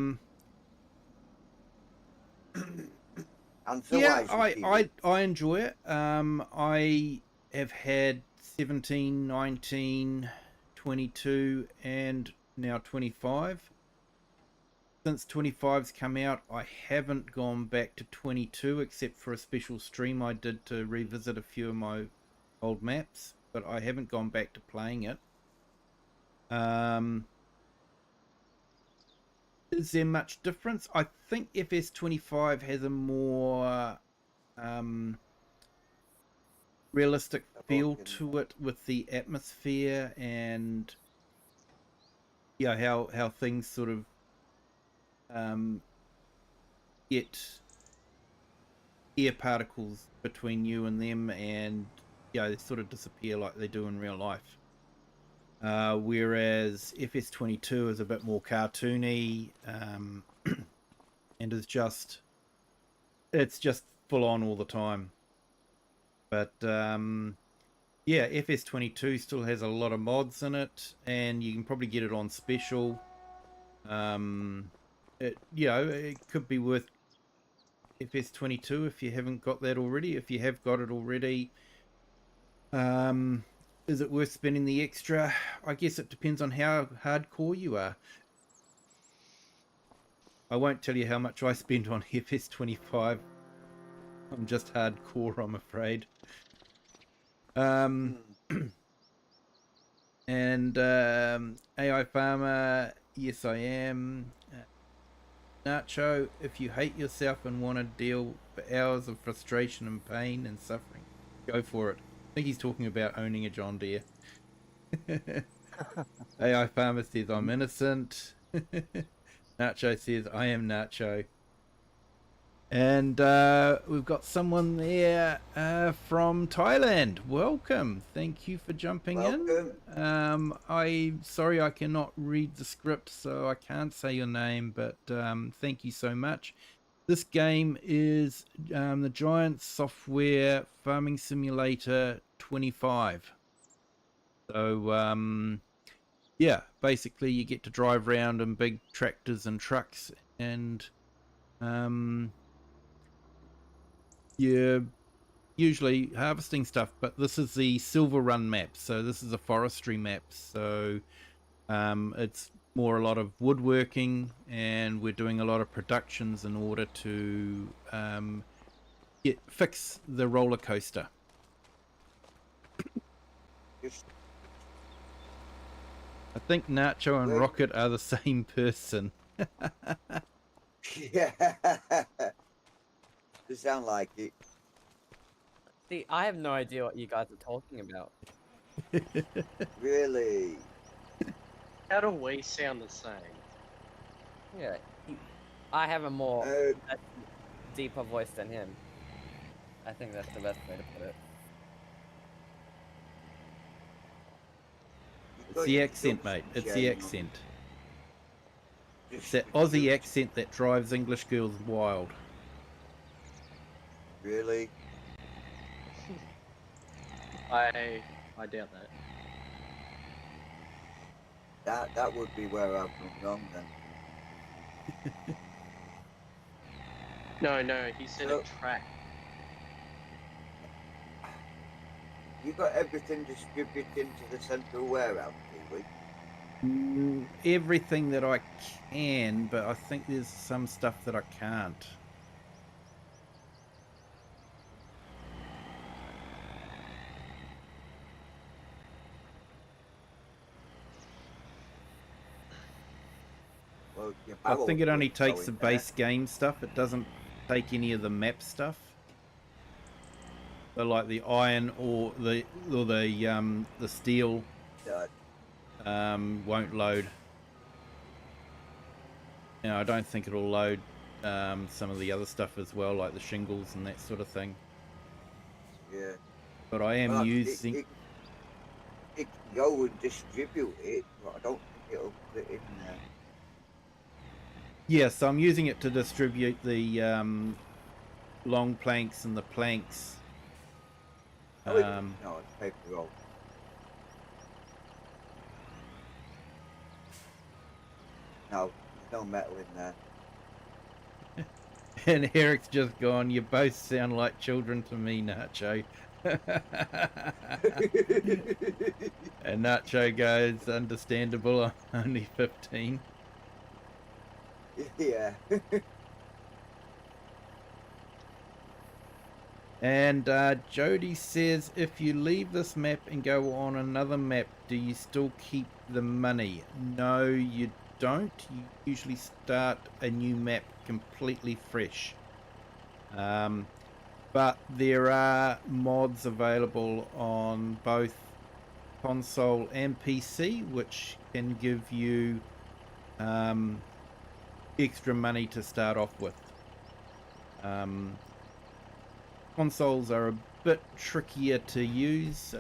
I enjoy it. I have had 17, 19, 22, and now 25. Since 25's come out, I haven't gone back to 22 except for a special stream I did to revisit a few of my old maps, but I haven't gone back to playing it. Is there much difference? I think FS25 has a more realistic feel to it with the atmosphere and how things sort of get air particles between you and them, and they sort of disappear like they do in real life. Whereas FS22 is a bit more cartoony, and it's just full on all the time. But FS22 still has a lot of mods in it, and you can probably get it on special. It could be worth FS22 if you haven't got that already. If you have got it already, is it worth spending the extra? I guess it depends on how hardcore you are. I won't tell you how much I spent on FS25. I'm just hardcore, I'm afraid. And AI Farmer, yes I am. Nacho, if you hate yourself and want to deal for hours of frustration and pain and suffering, go for it. I think he's talking about owning a John Deere. AI Farmer says, I'm innocent. Nacho says, I am Nacho. And we've got someone there from Thailand. Welcome. Thank you for jumping in. I'm sorry I cannot read the script, so I can't say your name, but thank you so much. This game is the Giant Software Farming Simulator 25. So, basically you get to drive around in big tractors and trucks, and you're usually harvesting stuff, but this is the Silverrun map, so this is a forestry map, so it's more a lot of woodworking, and we're doing a lot of productions in order to fix the roller coaster. I think Nacho and Rocket are the same person. Yeah. They sound like it. See, I have no idea what you guys are talking about. Really? How do we sound the same? Yeah, I have a more deeper voice than him. I think that's the best way to put it. It's the accent, mate. It's the accent. It's that Aussie accent that drives English girls wild. Really? I doubt that. That would be where I've gone wrong then. No, he said a track. You got everything distributed into the central warehouse, Kiwi? Everything that I can, but I think there's some stuff that I can't. Well, I think it only takes the base game stuff. It doesn't take any of the map stuff. So like the iron or the steel won't load. Now I don't think it'll load some of the other stuff as well, like the shingles and that sort of thing. Yeah. But I am using. It can go and distribute it, but I don't think it'll put it in there. Yeah, so I'm using it to distribute the long planks and the planks. No, it's paper roll. No, there's no metal in there. And Eric's just gone, you both sound like children to me, Nacho. And Nacho goes, understandable, I'm only 15. Yeah. And Jody says, if you leave this map and go on another map, do you still keep the money. No, you don't. You usually start a new map completely fresh. But there are mods available on both console and PC, which can give you extra money to start off with. Consoles are a bit trickier to use.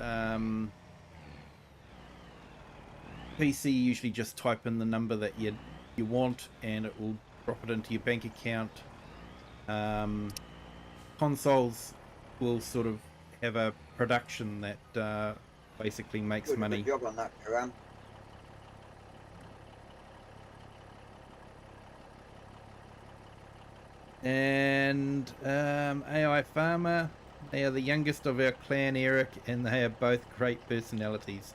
PC usually just type in the number that you want and it will drop it into your bank account. Consoles will sort of have a production that basically makes Good, money. good job on that, Karam. And AI Farmer, they are the youngest of our clan, Eric, and they are both great personalities.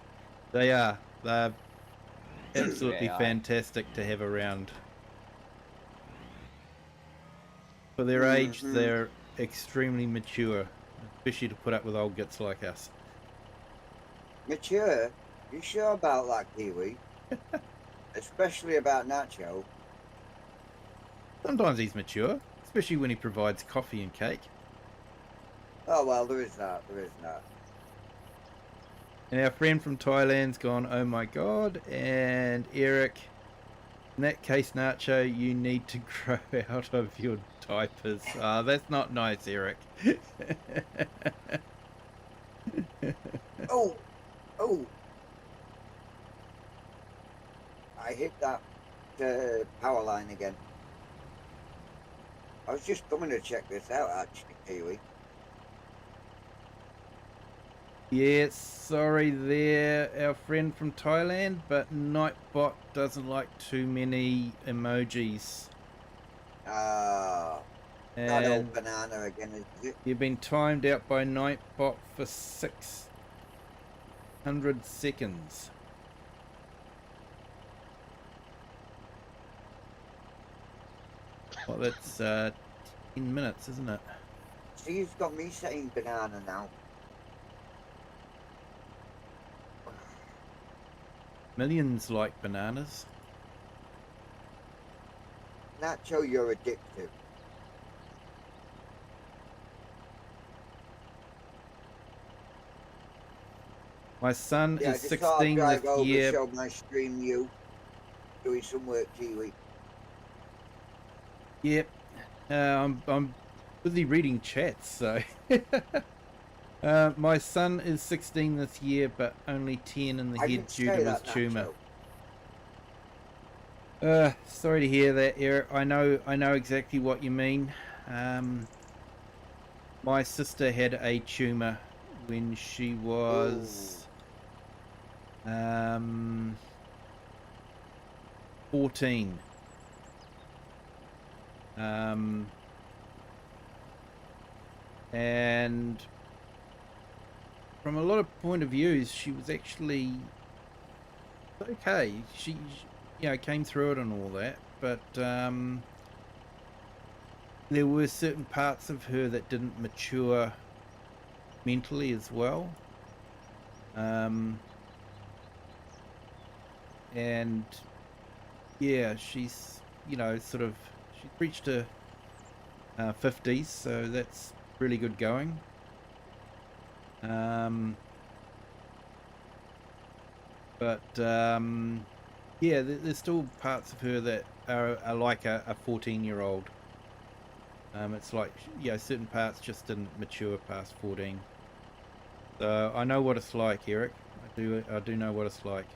They are. They're absolutely AI. fantastic to have around. For their age, they're extremely mature, especially to put up with old gits like us. Mature? You sure about that, Kiwi? Especially about Nacho. Sometimes he's mature, especially when he provides coffee and cake. Oh, well, there is that. There is that. And our friend from Thailand's gone, oh my god. And Eric, in that case, Nacho, you need to grow out of your diapers. That's not nice, Eric. Oh! Oh! I hit that power line again. I was just coming to check this out, actually, Kiwi. Yeah, sorry there, our friend from Thailand, but Nightbot doesn't like too many emojis. That And old banana again, is it? you've been timed out by Nightbot for 600 seconds. Well, that's 10 minutes, isn't it? See, he's got me saying banana now. Millions like bananas. Nacho, you're addictive. My son Yeah, is I just thought I'd 16 drive this over, year. show my stream you doing some work, Kiwi. Yep. I'm busy reading chats, so. My son is 16 this year, but only 10 in the I head didn't due say to his that, tumour. Nacho. Sorry to hear that, Eric. I know exactly what you mean. My sister had a tumour when she was 14. And from a lot of point of views, she was actually okay. She came through it and all that, but there were certain parts of her that didn't mature mentally as well. And yeah, she's sort of she's reached her 50s, so that's really good going. But yeah, there's still parts of her that are like a 14-year-old. It's like certain parts just didn't mature past 14. So I know what it's like, Eric. I do know what it's like.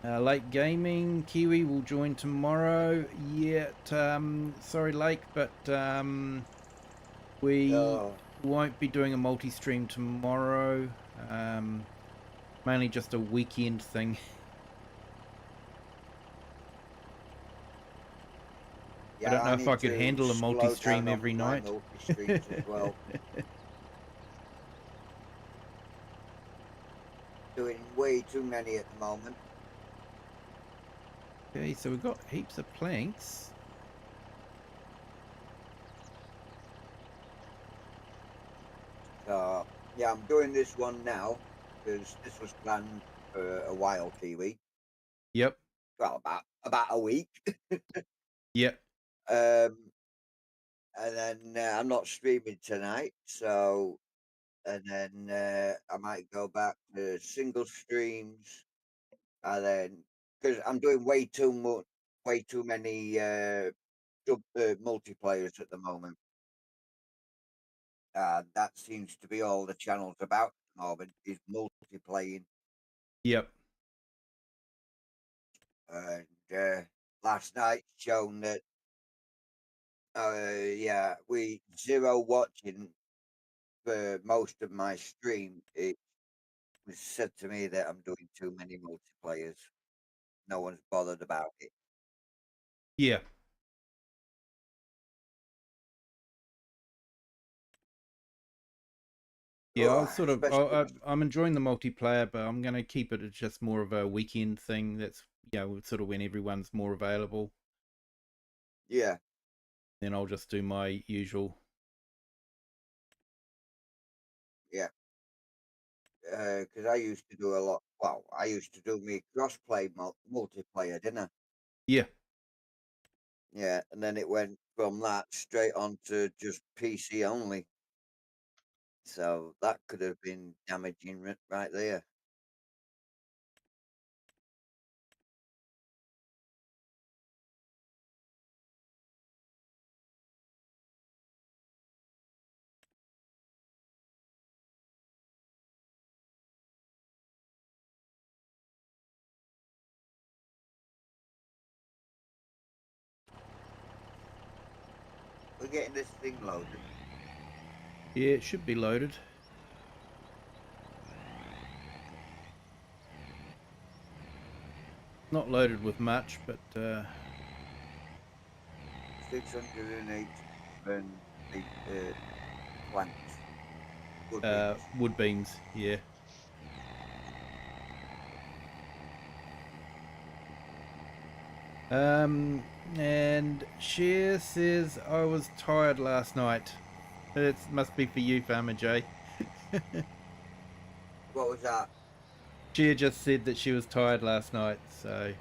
Lake Gaming, Kiwi will join tomorrow. Yeah, sorry, Lake, but we won't be doing a multi-stream tomorrow. Mainly just a weekend thing. Yeah, I don't know if need I could to handle a slow multi-stream down every on my night. multi-streams as well. Doing way too many at the moment. Okay, so we've got heaps of planks. Yeah, I'm doing this one now because this was planned for a while, Kiwi. Yep. Well, about a week. Yep. And then I'm not streaming tonight, so and then I might go back to single streams, and then because I'm doing way too many multiplayers at the moment. That seems to be all the channels about at the moment is multiplaying. Yep. And last night shown that we zero watching for most of my stream. It was said to me that I'm doing too many multiplayers. No one's bothered about it. Yeah. Yeah, I was sort of. I'm enjoying the multiplayer, but I'm going to keep it as just more of a weekend thing. That's sort of when everyone's more available. Yeah. Then I'll just do my usual. Yeah. Because I used to do a lot. Well, I used to do me crossplay multiplayer, didn't I? Yeah. Yeah, and then it went from that straight on to just PC only. So that could have been damaging right there. We're getting this thing loaded. Yeah, it should be loaded. Not loaded with much, but 608 and planks. wood beams, yeah. And Cher says I was tired last night. It must be for you, Farmer J. What was that? Cher just said that she was tired last night, so.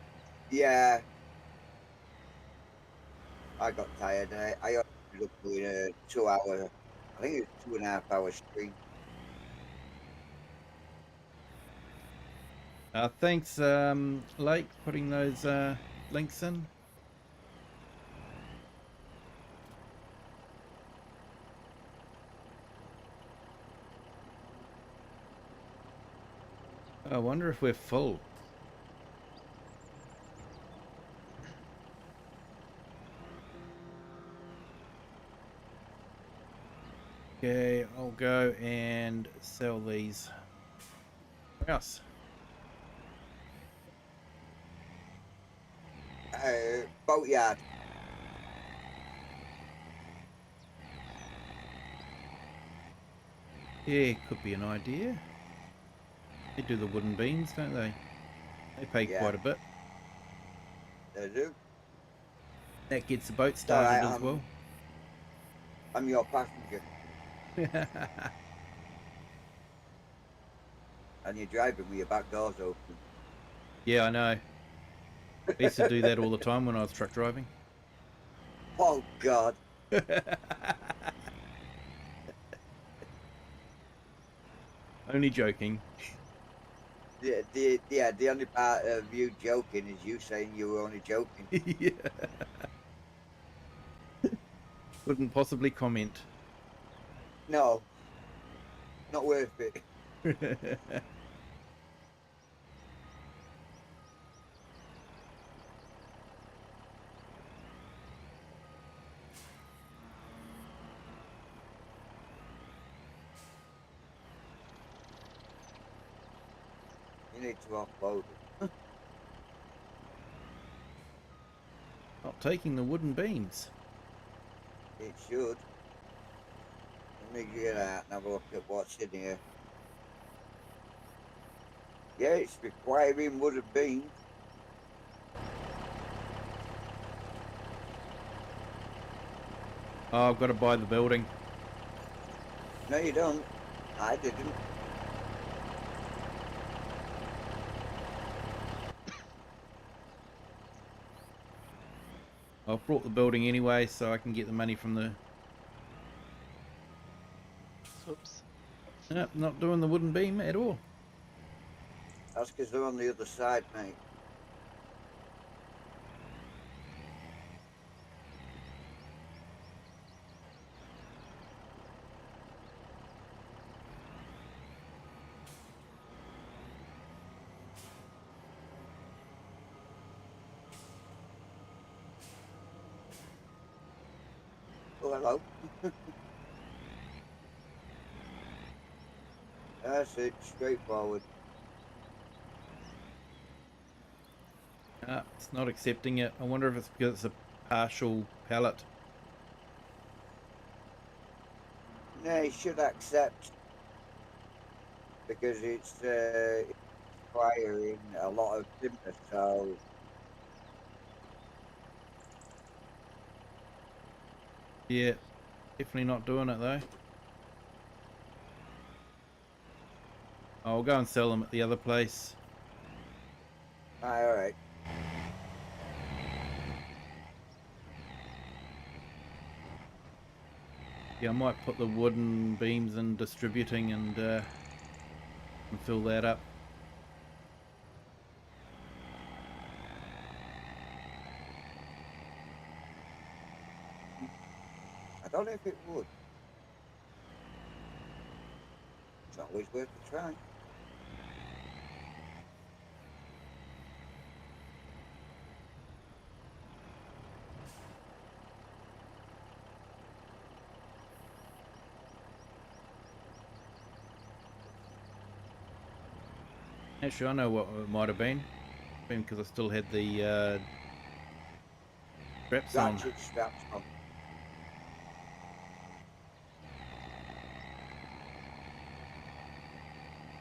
Yeah. I got tired. I ended up doing a 2 hour, I think it was 2.5 hour stream. Thanks, Lake, putting those links in. I wonder if we're full. Okay, I'll go and sell these. Where else? Boatyard. Yeah, could be an idea. They do the wooden beams, don't they? They pay quite a bit. They do. That gets the boat started right, as well. I'm your passenger. And you're driving with your back doors open. Yeah, I know. I used to do that all the time when I was truck driving. Oh, God. Only joking. The only part of you joking is you saying you were only joking. Yeah. Couldn't possibly comment. No. Not worth it. You need to offload it. Not taking the wooden beams. It should. Let me get out and have a look at what's in here. Yeah, it's requiring wooden beams. Oh, I've got to buy the building. No, you don't. I didn't. I've brought the building anyway, so I can get the money from the... Oops. Nope, not doing the wooden beam at all. That's because they're on the other side, mate. Oh, hello. That's it, straightforward. It's not accepting it. I wonder if it's because it's a partial pallet. No, it should accept because it's requiring a lot of timber, so Yeah, definitely not doing it though. I'll go and sell them at the other place. alright. Yeah, I might put the wooden beams in distributing and fill that up. I don't know if it would. It's always worth a try. Actually, I know what it might have been. Because I still had the straps on. Ratchet straps on.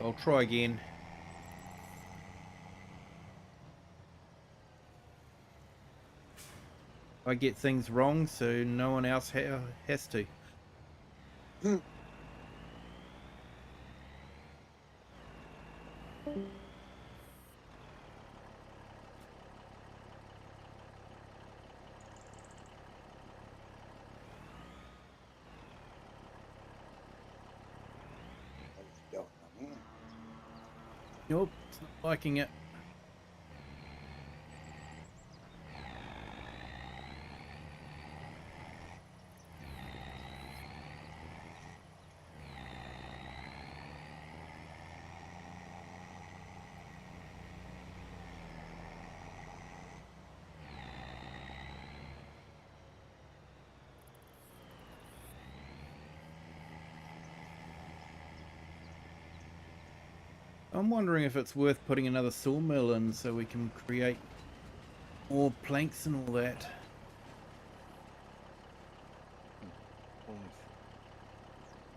I'll try again. I get things wrong, so no one else has to. What's going on here? Nope, it's not liking it. I'm wondering if it's worth putting another sawmill in so we can create more planks and all that.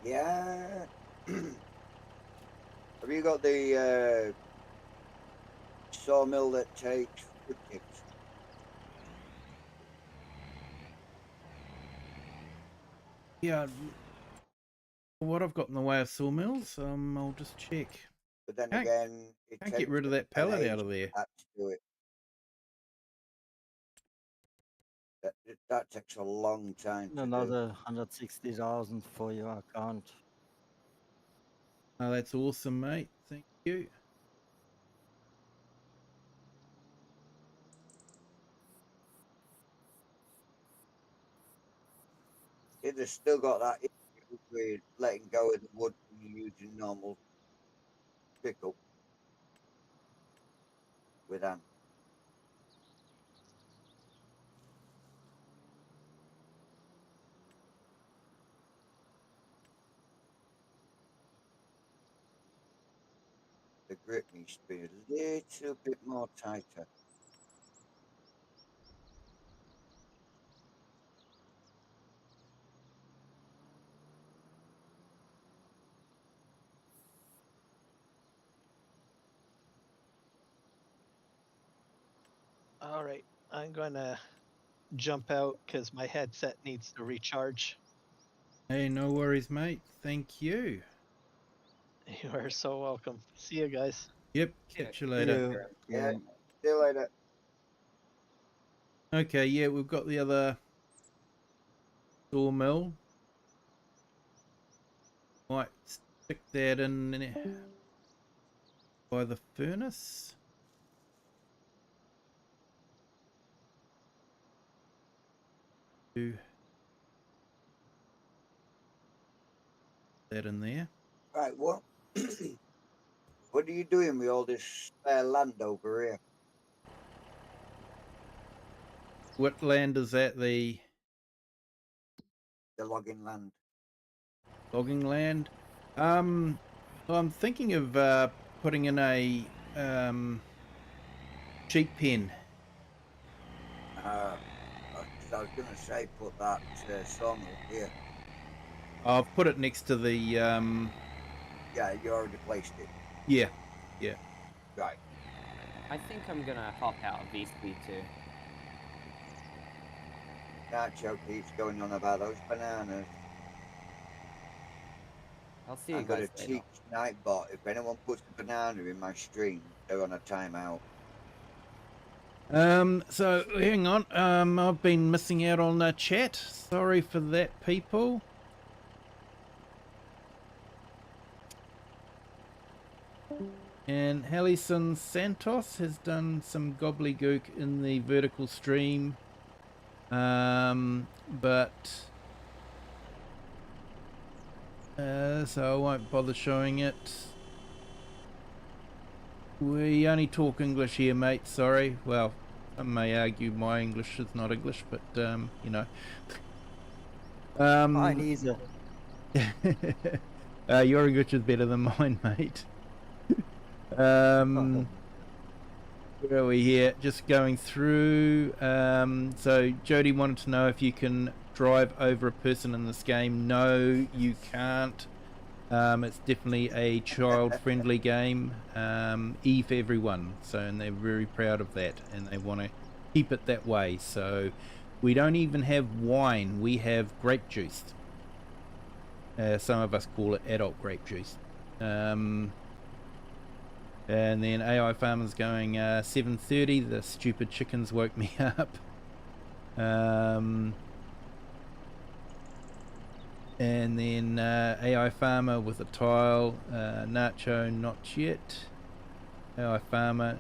Yeah. Have you got the sawmill that takes wood chips? Yeah, what I've got in the way of sawmills, I'll just check. But then Can't- again, it Can't get takes rid of that an pallet age out of there. to do it. That takes a long time to do. Another 160,000 for your account. Oh, that's awesome, mate. Thank you. It has still got that issue with letting go of the wood when you're using normal pickup with hand. The grip needs to be a little bit more tighter. All right, I'm gonna jump out because my headset needs to recharge. Hey, no worries, mate. Thank you. You are so welcome. See you guys. Yep, catch you See later. you. Yeah. See you later. Okay, yeah, we've got the other sawmill. Might stick that in by the furnace. Do that in there. Right, what? What are you doing with all this spare land over here? What land is that? The The logging land. logging land? Well, I'm thinking of putting in a sheep pen. I was going to say, put that sawmill here. I've put it next to the Yeah, you already placed it. yeah. Right. I think I'm gonna hop out of VC2. Nacho keeps going on about those bananas. I'll see you I'm going guys to later. teach Nightbot, if anyone puts a banana in my stream, they're on a timeout. So hang on. I've been missing out on the chat. Sorry for that, people. And Halison Santos has done some gobbledygook in the vertical stream. But so I won't bother showing it. We only talk English here, mate. Sorry. Well, some may argue my English is not English, but you know. Mine either. Your English is better than mine, mate. Where are we here? Just going through. So Jody wanted to know if you can drive over a person in this game. No, you can't. It's definitely a child-friendly game. E for everyone. So, and they're very proud of that, and they want to keep it that way. So, we don't even have wine. We have grape juice. Some of us call it adult grape juice. And then AI Farmer's going 7:30. The stupid chickens woke me up. And then AI Farmer with a tile. Nacho, not yet. AI Farmer.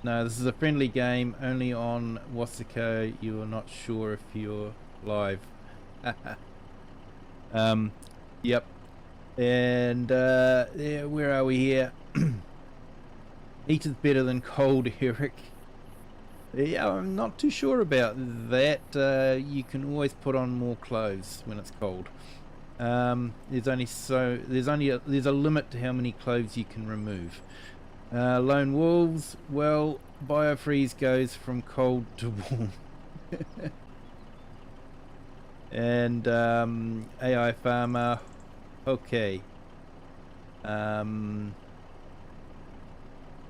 No, this is a friendly game. Only on Wasako. You are not sure if you're live. Yep. And yeah, where are we here? Heat is better than cold, Eric. Yeah, I'm not too sure about that. You can always put on more clothes when it's cold. There's a limit to how many clothes you can remove. Lone wolves. Well, biofreeze goes from cold to warm. And AI Farmer. Okay.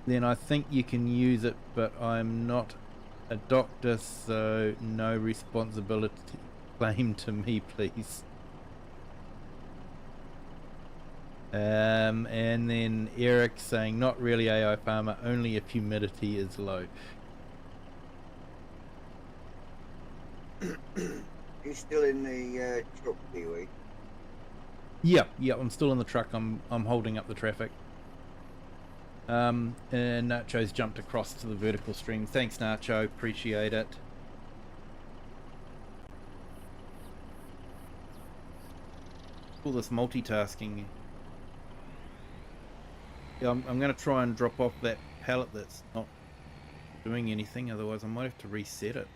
Then I think you can use it, but I'm not a doctor, so no responsibility claim to me, please. And then Eric saying, not really AI Farmer, only if humidity is low. You're still in the truck, Kiwi? Yeah, I'm still in the truck. I'm holding up the traffic. And Nacho's jumped across to the vertical stream. Thanks, Nacho. Appreciate it. All this multitasking. Yeah, I'm going to try and drop off that pallet that's not doing anything. Otherwise, I might have to reset it.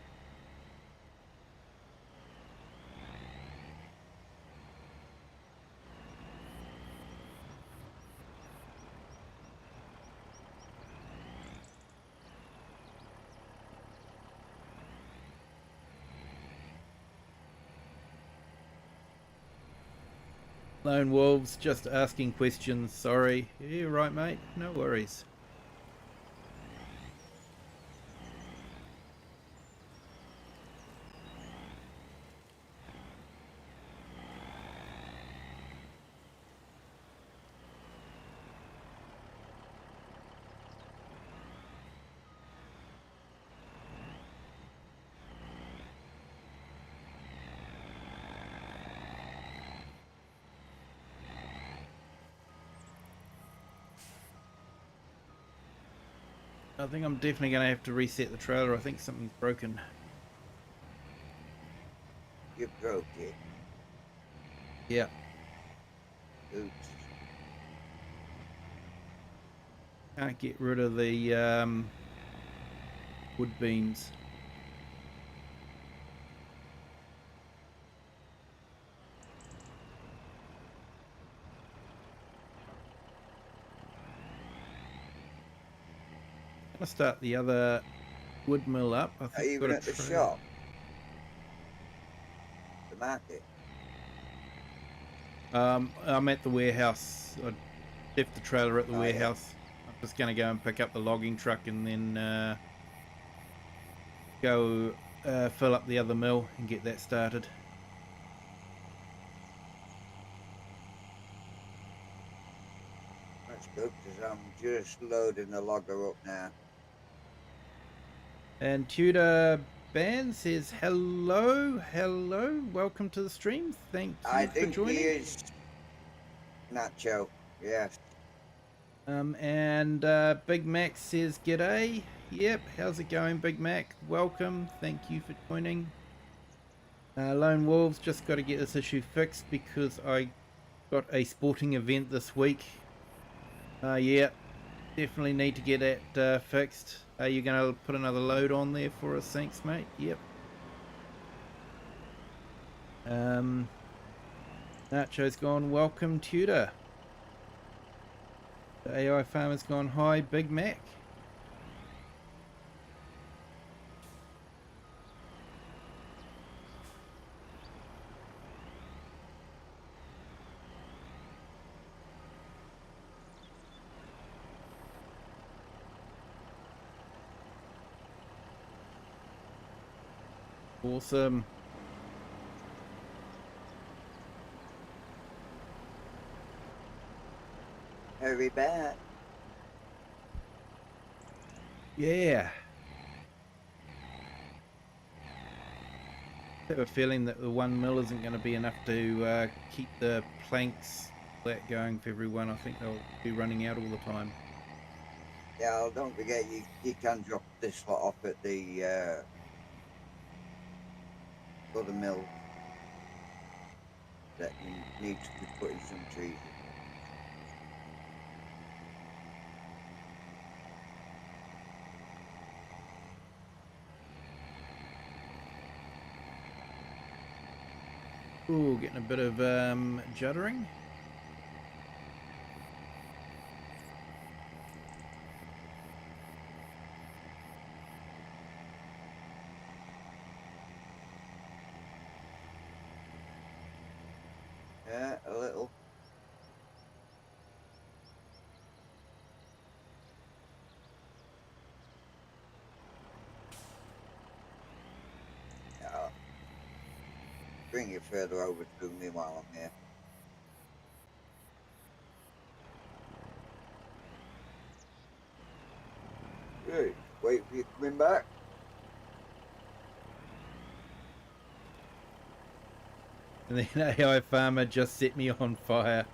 Lone Wolves, just asking questions, sorry. Yeah, right, mate, no worries. I think I'm definitely going to have to reset the trailer. I think something's broken. You broke it. Yeah. Oops. Can't get rid of the wood beams. I'm going to start the other wood mill up. I think Even at the shop? The market? I'm at the warehouse. I left the trailer at the warehouse. Yeah. I'm just going to go and pick up the logging truck and then go fill up the other mill and get that started. That's good, because I'm just loading the logger up now. And Tudor Ban says hello, welcome to the stream. Thank you for joining. He is Nacho, yes. And Big Mac says g'day. Yep, how's it going, Big Mac? Welcome, thank you for joining. Lone Wolves, just got to get this issue fixed because I got a sporting event this week. Yeah, definitely need to get that fixed. Are you going to put another load on there for us? Thanks, mate. Yep. Nacho's gone, welcome, Tudor. The AI Farmer's gone, hi, Big Mac. Awesome. Very bad. Yeah. I have a feeling that the one mill isn't going to be enough to keep the planks flat going for everyone. I think they'll be running out all the time. Yeah, well, don't forget you can drop this lot off at the other mill that needs to be putting some trees in. Ooh, getting a bit of juddering. Yeah, a little. Yeah, I'll bring you further over to me while I'm here. Good. Wait for you coming back. And then AI Farmer just set me on fire.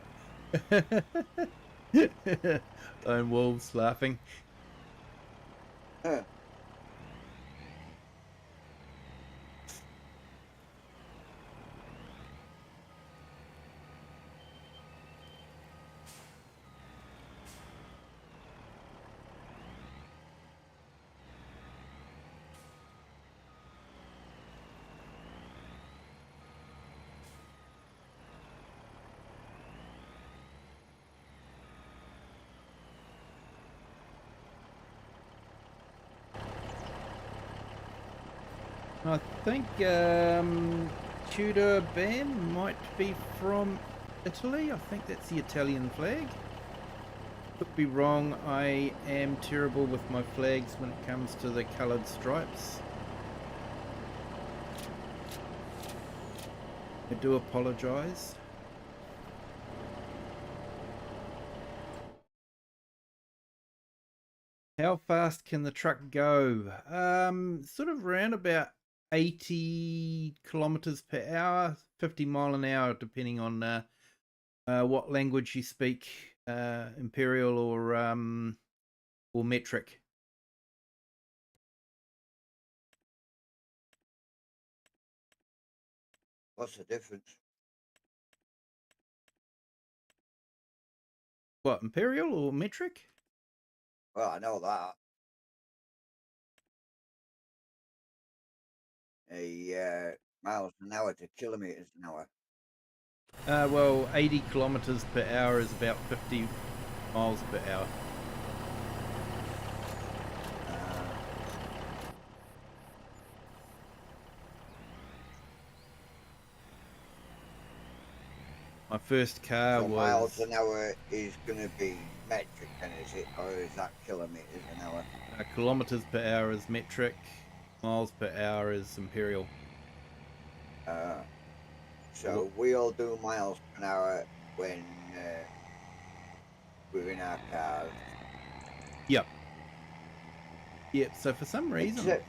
Lone Wolves laughing. Huh. I think Tudor Ban might be from Italy. I think that's the Italian flag. Could be wrong. I am terrible with my flags when it comes to the coloured stripes. I do apologise. How fast can the truck go? Sort of around about 80 kilometers per hour, 50 mile an hour, depending on what language you speak, imperial or metric. What's the difference? What, imperial or metric? Well, I know that. Miles an hour to kilometers an hour. Well, 80 kilometers per hour is about 50 miles per hour. My first car So was miles an hour is going to be metric, then, is it, or is that kilometers an hour? kilometers per hour is metric, miles per hour is imperial. So we all do miles an hour when we're in our cars. Yep. Yep. So for some reason, Except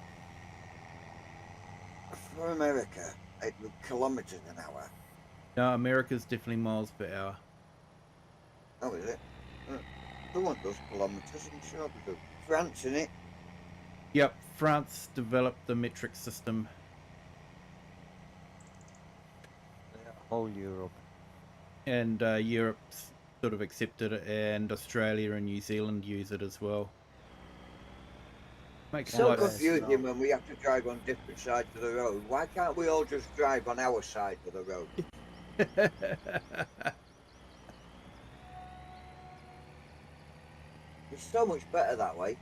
for America, it was kilometers an hour. no, America's definitely miles per hour. Oh, is it? The one does kilometers, I'm sure they do. France, in it. Yep. France developed the metric system. Whole Europe. And Europe's sort of accepted it, and Australia and New Zealand use it as well. Makes So life confusing when we have to drive on different sides of the road. Why can't we all just drive on our side of the road? It's so much better that way.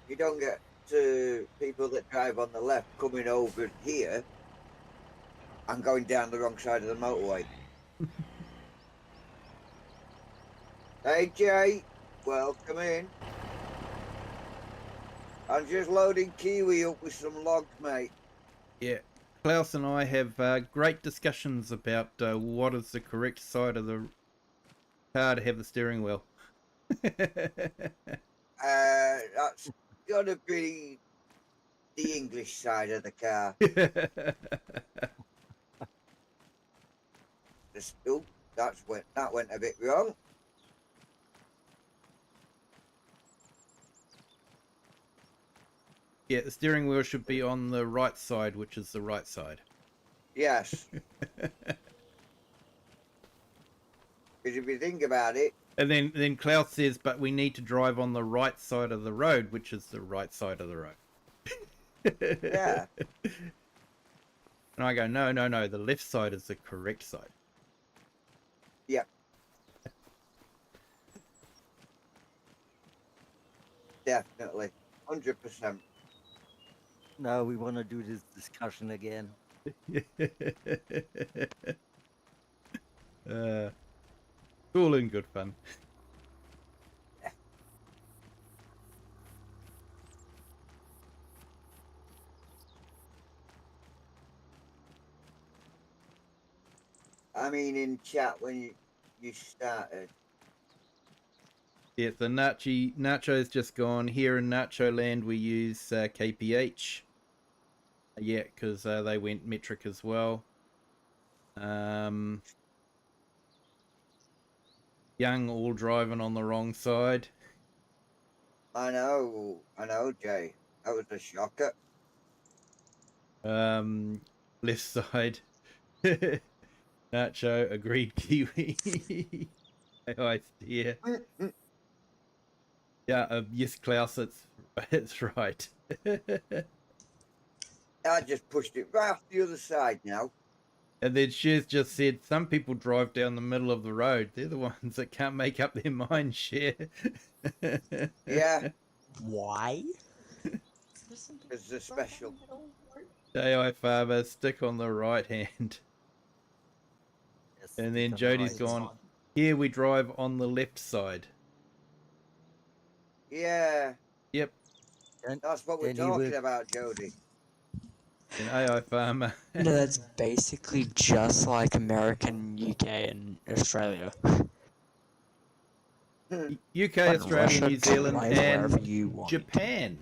You don't get to people that drive on the left coming over here and going down the wrong side of the motorway. Hey Jay, welcome in. I'm just loading Kiwi up with some logs, mate. Yeah. Klaus and I have great discussions about what is the correct side of the car to have the steering wheel. That's gotta be the English side of the car. Oh, that went a bit wrong. Yeah, the steering wheel should be on the right side, which is the right side. Yes. Because if you think about it. And then Klaus says, but we need to drive on the right side of the road, which is the right side of the road. Yeah. And I go, no, the left side is the correct side. Yep. Definitely. 100%. Now we want to do this discussion again. All in good fun. I mean, in chat when you started. Yeah, the Nacho's just gone. Here in Nacho Land, we use KPH. Yeah, because they went metric as well. Young all driving on the wrong side. I know, Jay. That was a shocker. Left side. Nacho agreed Kiwi. I steer. Yeah, yes, Klaus, it's right. I just pushed it right off the other side now. And then Shez just said, some people drive down the middle of the road. They're the ones that can't make up their mind, Cher. Yeah. Why? Because they're special. AI Farmer, stick on the right hand. Yes, And then on the Jody's right gone, side. here we drive on the left side. Yeah. Yep. That's what we're talking about, Jody. And AI Farmer. No, that's basically just like American, UK, and Australia. UK, But Australia, Russia, New Zealand, drive wherever and you want. Japan.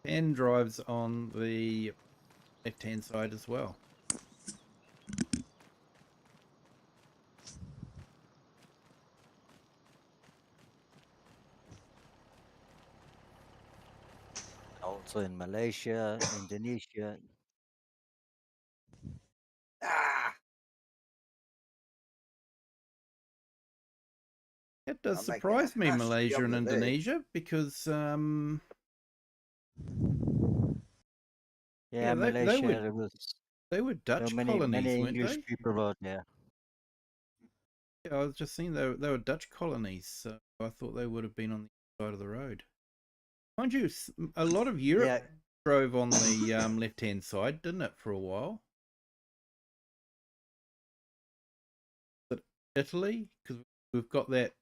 Japan drives on the left-hand side as well. also in Malaysia, Indonesia. Ah, It does I'm making a surprise me, hash Malaysia job and of this. Indonesia, because Yeah, yeah, Malaysia, there were were Dutch many colonies, weren't English they? people out there. Yeah, I was just seeing they were Dutch colonies, so I thought they would have been on the side of the road. Mind you, a lot of Europe Yeah, drove on the left-hand side, didn't it, for a while? But Italy, because we've got that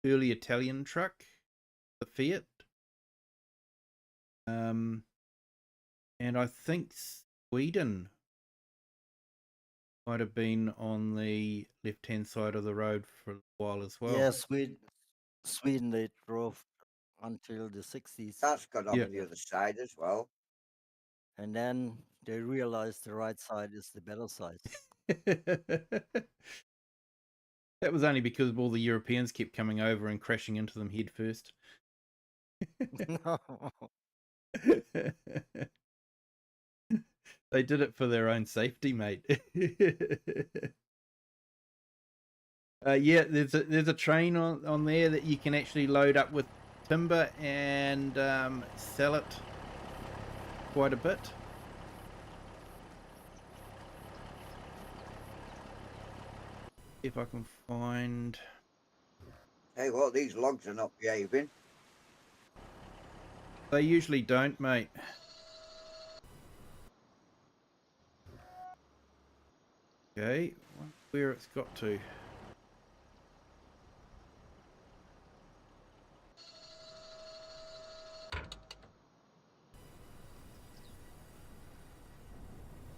early Italian truck, the Fiat. And I think Sweden might have been on the left-hand side of the road for a while as well. Yeah, Sweden, they drove until the 60s. that's got off Yeah. the other side as well. And then they realized the right side is the better side. That was only because all the Europeans kept coming over and crashing into them head first. No. They did it for their own safety, mate. Yeah, there's a train on there that you can actually load up with timber and sell it quite a bit. If I can find. Hey, what? These logs are not behaving. They usually don't, mate. Okay, where it's got to.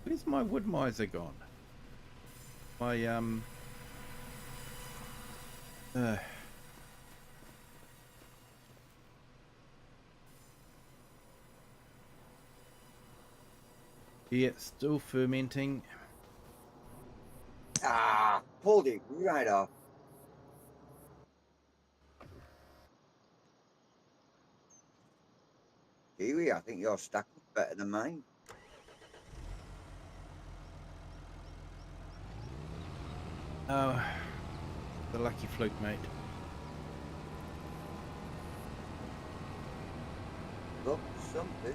Where's my wood miser gone? My yeah, still fermenting. Ah, pulled it right off. Kiwi, I think your stack is better than mine. Oh, the lucky fluke, mate. Look, something.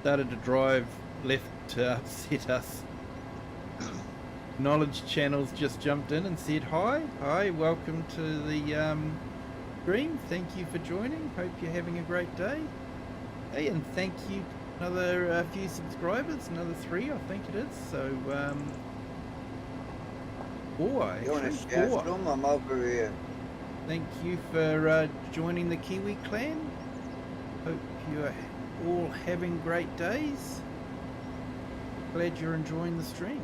Started to drive left to upset us. Knowledge Channels just jumped in and said hi. Hi, welcome to the stream. Thank you for joining. Hope you're having a great day. Hey, and thank you another few subscribers, another 3, I think it is. So 4 You want actually. to share 4. some? I'm over here. Thank you for joining the Kiwi clan. Hope you're all having great days. Glad you're enjoying the stream.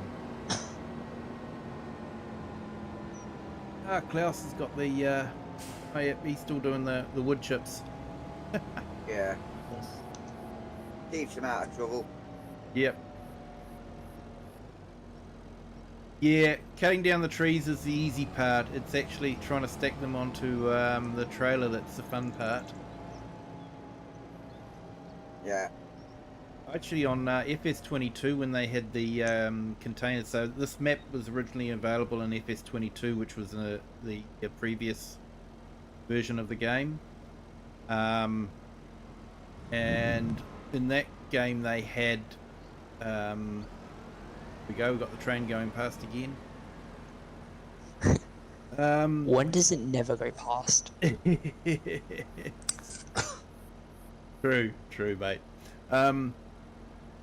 Klaus has got the oh yeah, he's still doing the wood chips. Yeah. Keeps him out of trouble. Yep. Yeah, cutting down the trees is the easy part. It's actually trying to stack them onto the trailer that's the fun part. Yeah. Actually, on FS22 when they had the containers, so this map was originally available in FS22, which was the previous version of the game, and in that game they had we got the train going past again. When does it never go past? True, mate.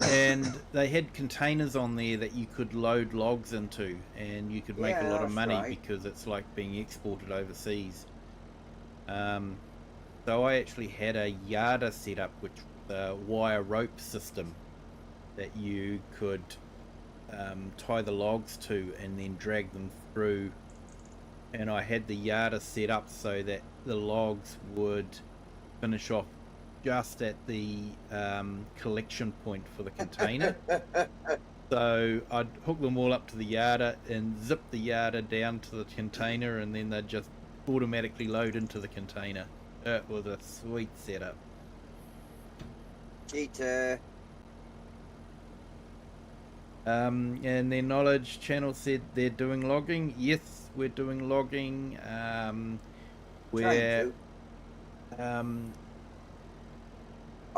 And they had containers on there that you could load logs into, and you could make a lot of money because it's like being exported overseas. So I actually had a yarda set up, which was a wire rope system that you could tie the logs to and then drag them through. And I had the yarda set up so that the logs would finish off just at the collection point for the container. So I'd hook them all up to the yarda and zip the yarda down to the container, and then they'd just automatically load into the container. It was a sweet setup. Cheater. And their knowledge channel said they're doing logging. Yes, we're doing logging. We're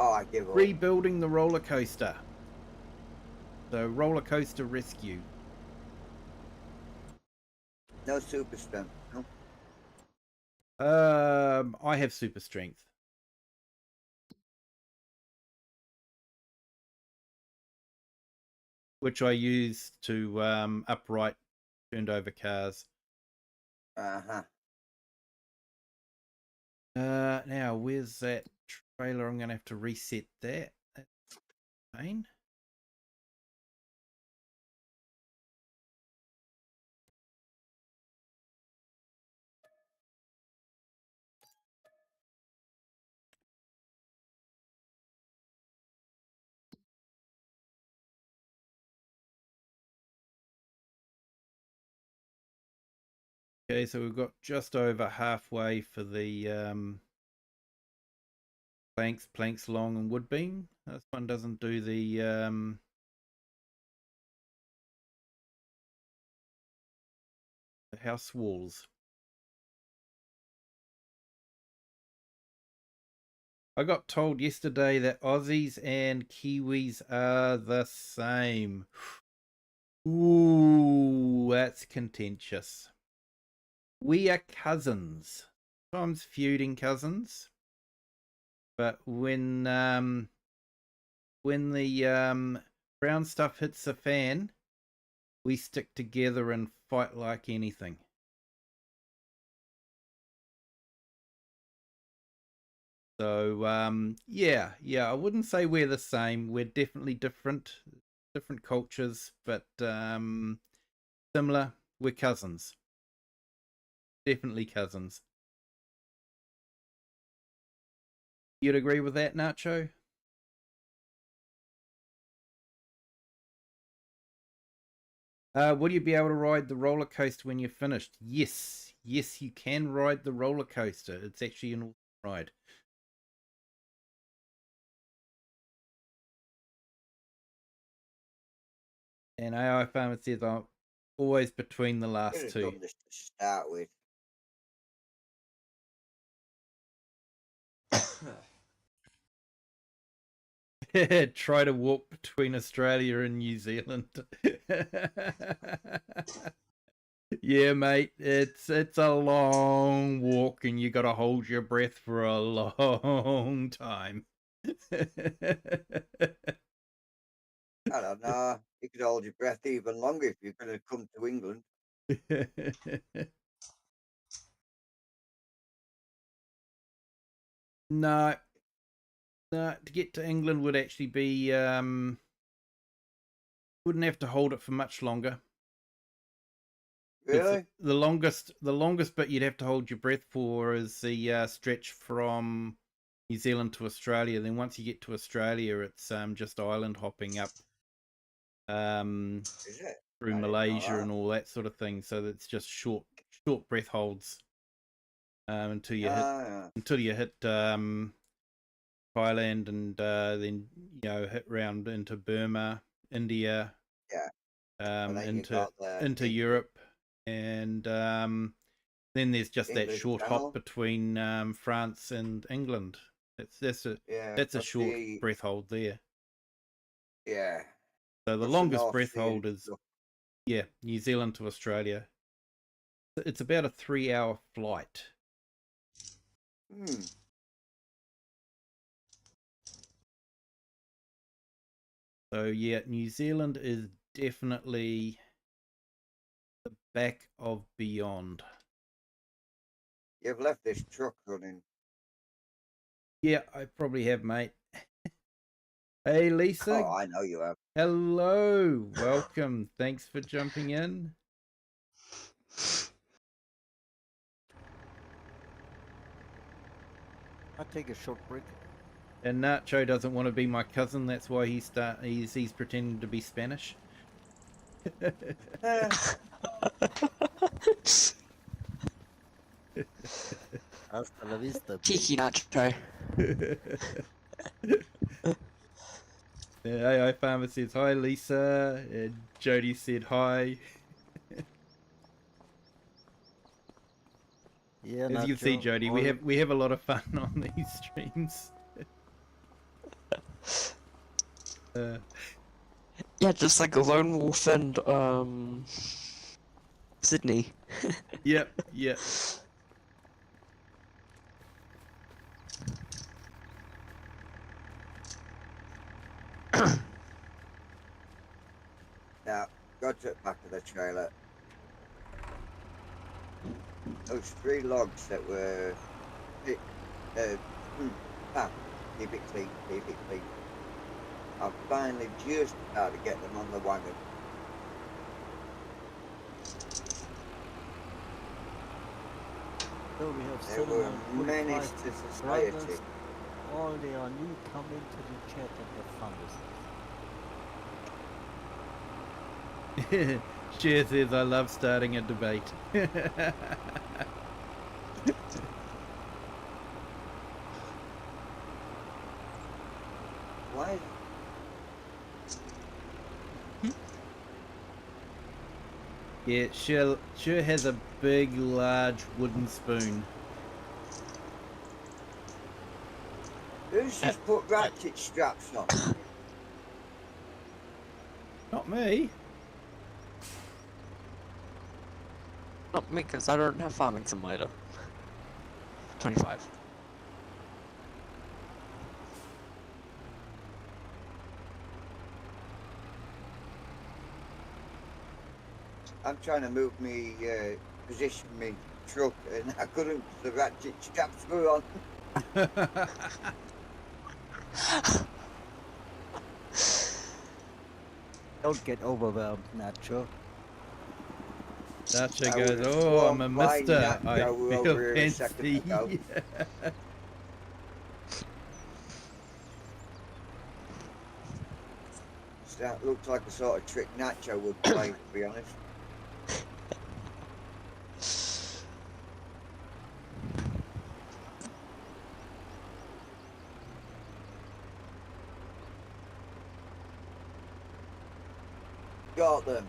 Oh, I give up. rebuilding the roller coaster. So roller coaster rescue. No super strength. No. I have super strength. Which I use to upright turned over cars. Uh-huh. Now where's that trailer? I'm gonna have to reset that. That's pain. Okay, so we've got just over halfway for the planks long and wood beam. This one doesn't do the house walls. I got told yesterday that Aussies and Kiwis are the same. Ooh, that's contentious. We are cousins. Sometimes feuding cousins. But when the brown stuff hits the fan, we stick together and fight like anything. So yeah, I wouldn't say we're the same. We're definitely different cultures, but similar. We're cousins. Definitely cousins. You'd agree with that, Nacho? Will you be able to ride the roller coaster when you're finished? Yes, you can ride the roller coaster. It's actually an awesome ride. And AI Farmer says I'm always between the last two. Done this to start with. Try to walk between Australia and New Zealand. Yeah, mate, it's a long walk and you got to hold your breath for a long time. I don't know. You could hold your breath even longer if you're going to come to England. No, to get to England would actually be wouldn't have to hold it for much longer. Really? The longest bit you'd have to hold your breath for is the stretch from New Zealand to Australia. Then once you get to Australia, it's just island hopping up Is it? through Malaysia and all that sort of thing. So it's just short breath holds until you hit Thailand and then hit round into Burma, India, into Europe, and then there's just that short hop between France and England. That's a short breath hold there. Yeah. So the longest breath hold is New Zealand to Australia. It's about a 3-hour flight. So yeah, New Zealand is definitely the back of beyond. You've left this truck running. Yeah, I probably have, mate. Hey, Lisa. Oh, I know you have. Hello. Welcome. Thanks for jumping in. I'll take a short break. And Nacho doesn't want to be my cousin. That's why he's pretending to be Spanish. Hasta la vista, Cheeky baby. Nacho. AI Farmer says hi, Lisa. Jody said hi. Yeah, As you can see, Nacho. Jody, we have a lot of fun on these streams. Yeah, just like a lone wolf and Sydney. Yep, yep. Now, got to the back of the trailer. Those 3 logs that were keep it clean, keep it clean. I've finally just started to get them on the wagon. So we have They were a Silverrun menace 45 to society. brothers. All they are new, come into the chat and have fun with us. Cher says I love starting a debate. Why? Yeah, Cher has a big, large wooden spoon. Who's just put ratchet straps on? Not me. Not me, because I don't have Farming Simulator. 25. I'm trying to move me position me truck and I couldn't because the ratchet straps were on. Don't get overwhelmed, Nacho. Nacho I goes, was oh, I'm a swamped by mister. I Nacho feel over here a second fancy. ago. That looks like a sort of trick Nacho would play, to be honest. Got them.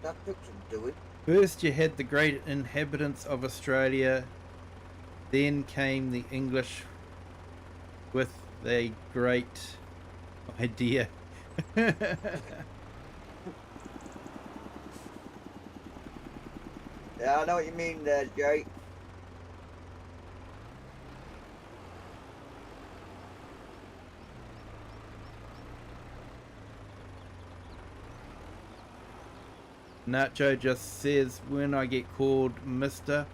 That took some doing. First you had the great inhabitants of Australia, then came the English with a great idea. Yeah, I know what you mean there, Jay. Nacho just says, when I get called Mister,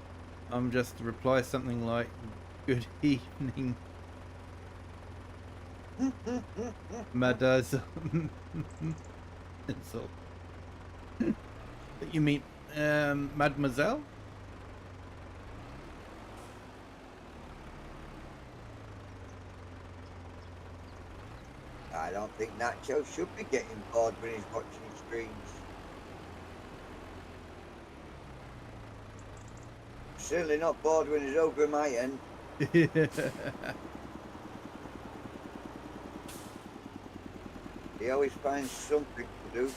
I'm just to reply something like, good evening. Mademoiselle. Insult. You mean, Mademoiselle? I don't think Nacho should be getting bored when he's watching streams. Certainly not bored when he's over my end. He always finds something to do.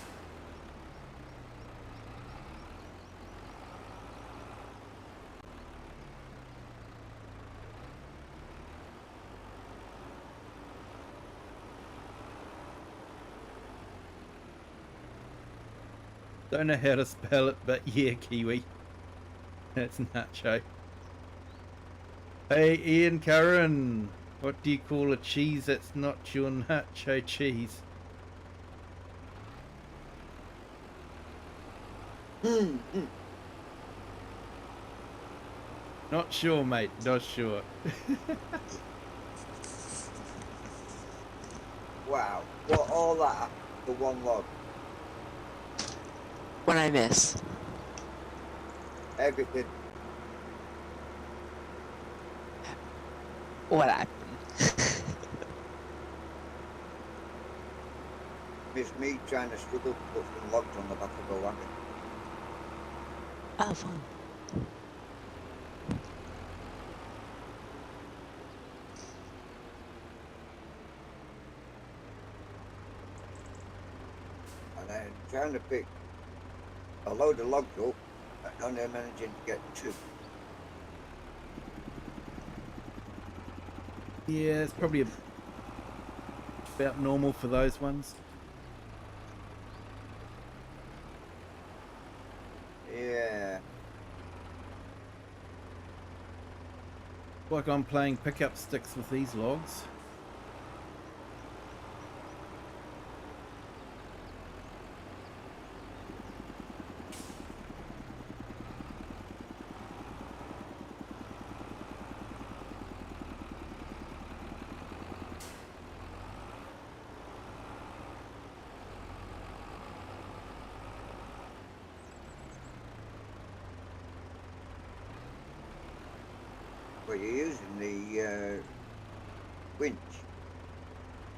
Don't know how to spell it, but yeah, Kiwi. That's Nacho. Hey, Ian Curran. What do you call a cheese that's not your nacho cheese? Not sure, mate. Not sure. Wow. What all that for one log? When I miss. Everything. What happened? It's me trying to struggle to put some logs on the back of the wagon. Oh, fun. And I'm trying to pick a load of logs up, and only managing to get 2. Yeah, it's probably about normal for those ones. Yeah. Like I'm playing pickup sticks with these logs. Well, you're using the winch.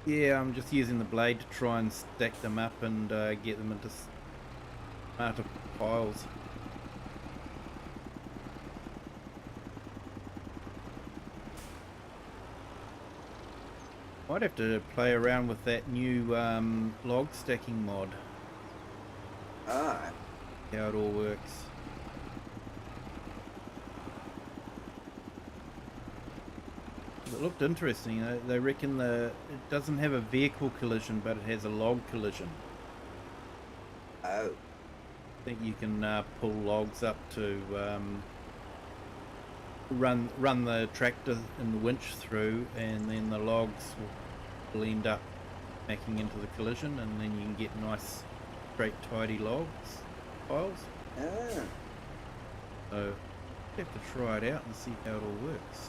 Yeah, I'm just using the blade to try and stack them up and get them into smarter piles. Might have to play around with that new log stacking mod. Ah. How it all works. It looked interesting. They reckon it doesn't have a vehicle collision, but it has a log collision. Oh. I think you can pull logs up to run the tractor and the winch through, and then the logs will end up backing into the collision, and then you can get nice, straight, tidy piles. Ah. So you have to try it out and see how it all works.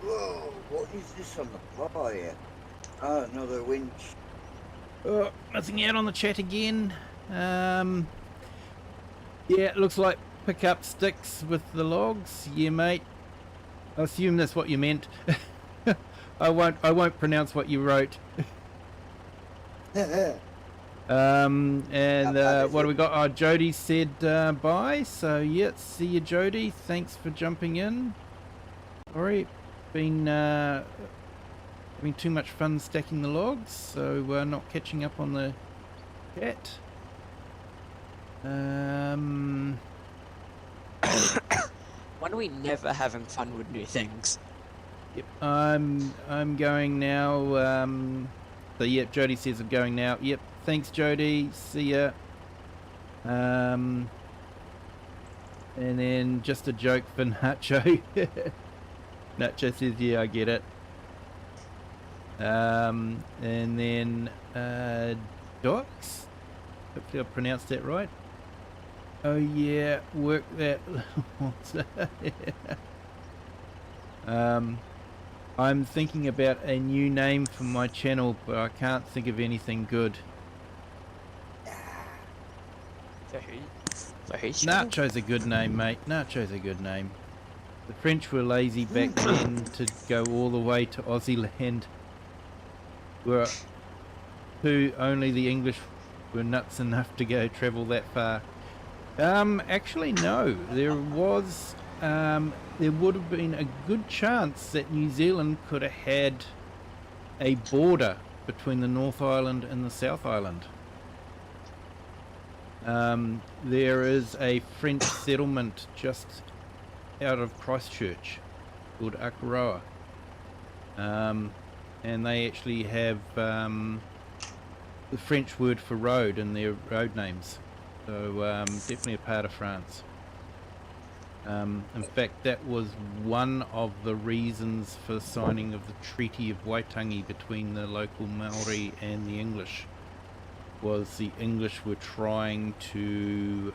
Whoa, what is this on the floor here? Oh, another winch. Oh, missing out on the chat again. Yeah, it looks like pick up sticks with the logs. Yeah, mate. I assume that's what you meant. I won't pronounce what you wrote. And what do we got? Oh, Jody said bye. So yeah, see you, Jody. Thanks for jumping in. Alright, been having too much fun stacking the logs, so not catching up on the chat. When are we never having fun with new things? Yep, I'm going now. So yep, Jody says I'm going now. Yep, thanks, Jody. See ya. And then just a joke for Nacho. Nacho says, yeah, I get it. And then Docs, hopefully I pronounced that right. Oh yeah, work that. I'm thinking about a new name for my channel, but I can't think of anything good. Nacho's a good name, mate. Nacho's a good name. The French were lazy back then to go all the way to Aussie land. Only the English were nuts enough to go travel that far. Actually no. There would have been a good chance that New Zealand could have had a border between the North Island and the South Island. There is a French settlement just out of Christchurch, called Akaroa. And they actually have the French word for road in their road names. So definitely a part of France. In fact, that was one of the reasons for the signing of the Treaty of Waitangi between the local Māori and the English. Was the English were trying to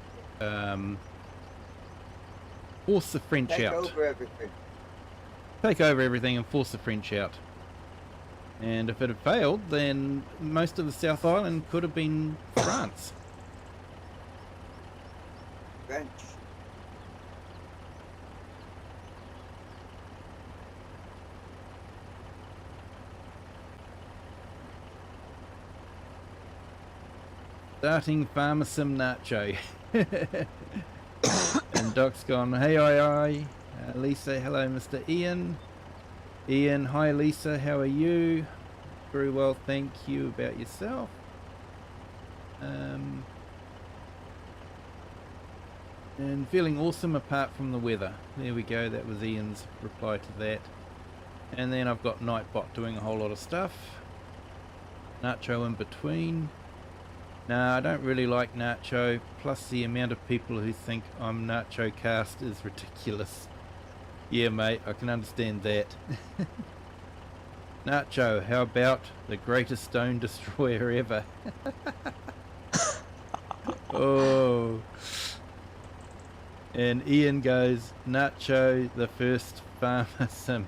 force the French Take out. over everything. Take over everything and force the French out. And if it had failed, then most of the South Island could have been France. French. Starting Farmer Sim Nacho. And Doc's gone, hey, aye. Lisa, hello, Mr. Ian. Ian, hi, Lisa, how are you? Very well, thank you. About yourself? And feeling awesome apart from the weather. There we go, that was Ian's reply to that. And then I've got Nightbot doing a whole lot of stuff. Nacho in between. No, I don't really like Nacho, plus the amount of people who think I'm Nacho cast is ridiculous. Yeah, mate, I can understand that. Nacho, how about the greatest stone destroyer ever? Oh. And Ian goes, Nacho, the first farmer sim.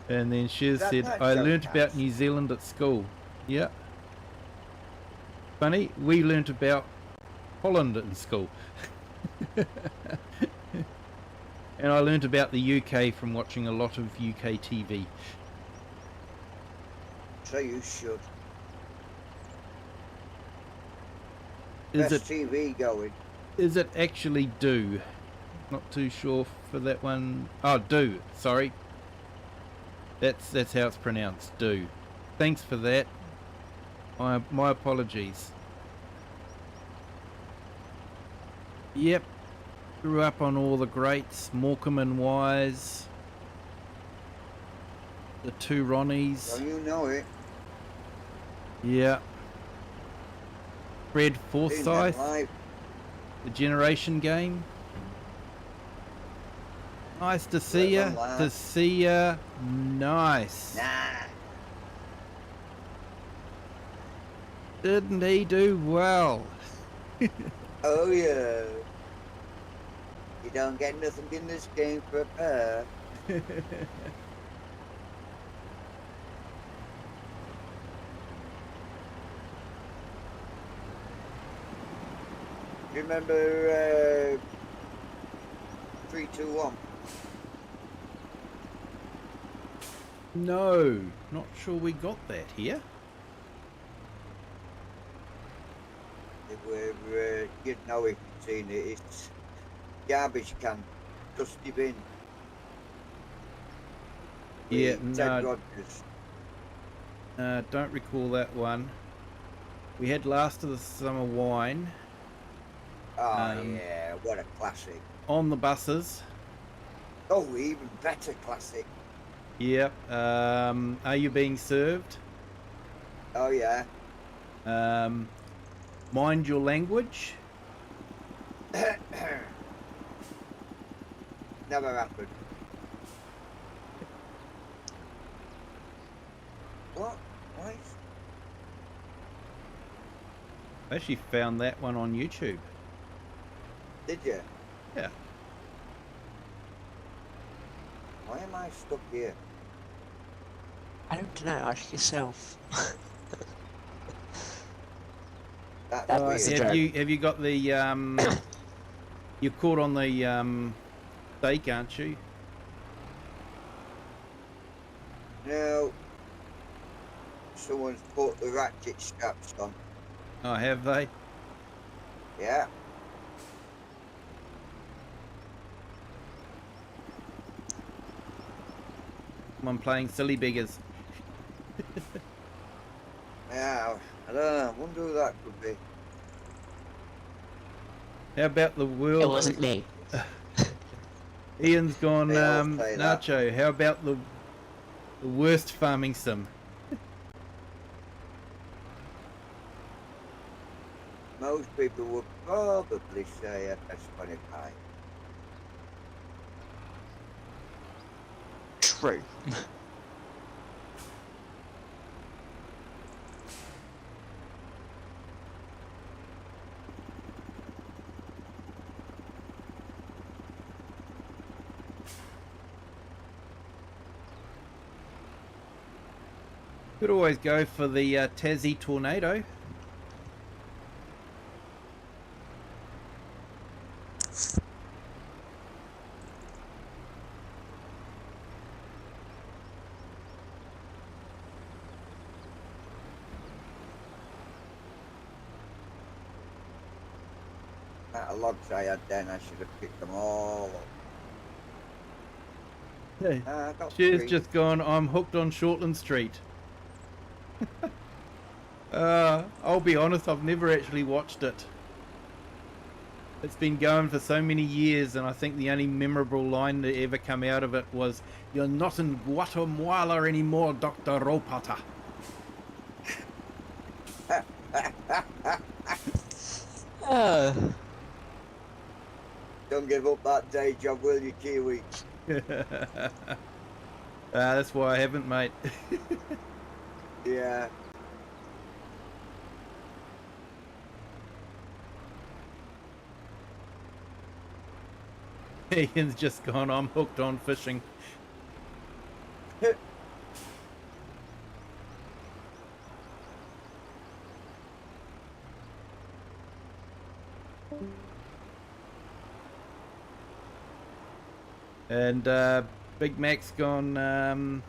And then Shiz said, I learnt about New Zealand at school. Yeah. Funny, we learnt about Holland in school. And I learnt about the UK from watching a lot of UK TV. So you should. Is Best it TV going. is it actually do? Not too sure for that one. Oh, do. Sorry. That's how it's pronounced. Do. Thanks for that. My apologies. Yep. Grew up on all the greats. Morecambe and Wise. The two Ronnies. So you know it. Yeah. Fred Seen them Forsyth. live. The Generation Game. Nice to see ya. To see ya. Nice. Nah. Didn't he do well? Oh yeah. You don't get nothing in this game for a pair. You remember 3, 2, 1? No, not sure we got that here. You'd know if you'd seen it. It's garbage can, dusty bin. Yeah, With Ted no, Rogers. don't recall that one. We had Last of the Summer Wine Oh yeah, what a classic. on the buses. Oh, even better classic. Yep. Are You Being Served? Oh yeah. Mind Your Language. Never happened. What? What? I actually found that one on YouTube. Did you? Yeah. Why am I stuck here? I don't know, ask yourself. That's That weird. was a Have joke. you got the you're caught on the stake, aren't you? No. Someone's put the ratchet straps on. Oh, have they? Yeah. I'm playing silly beggars. Yeah. I don't know. I wonder who that could be. How about the world? It wasn't me. Ian's gone, Hey, I'll say that. Nacho, how about the worst farming sim? Most people would probably say FS25. True. Could always go for the Tassie Tornado. That logs I had then, I should have picked them all up. Hey, I got she's 3. just gone, I'm hooked on Shortland Street. I'll be honest, I've never actually watched it. It's been going for so many years, and I think the only memorable line that ever come out of it was, "You're not in Guatemala anymore, Dr. Ropata." Don't give up that day job, will you, Kiwi? That's why I haven't, mate. Yeah. Ian's just gone, I'm hooked on fishing. And Big Mac's gone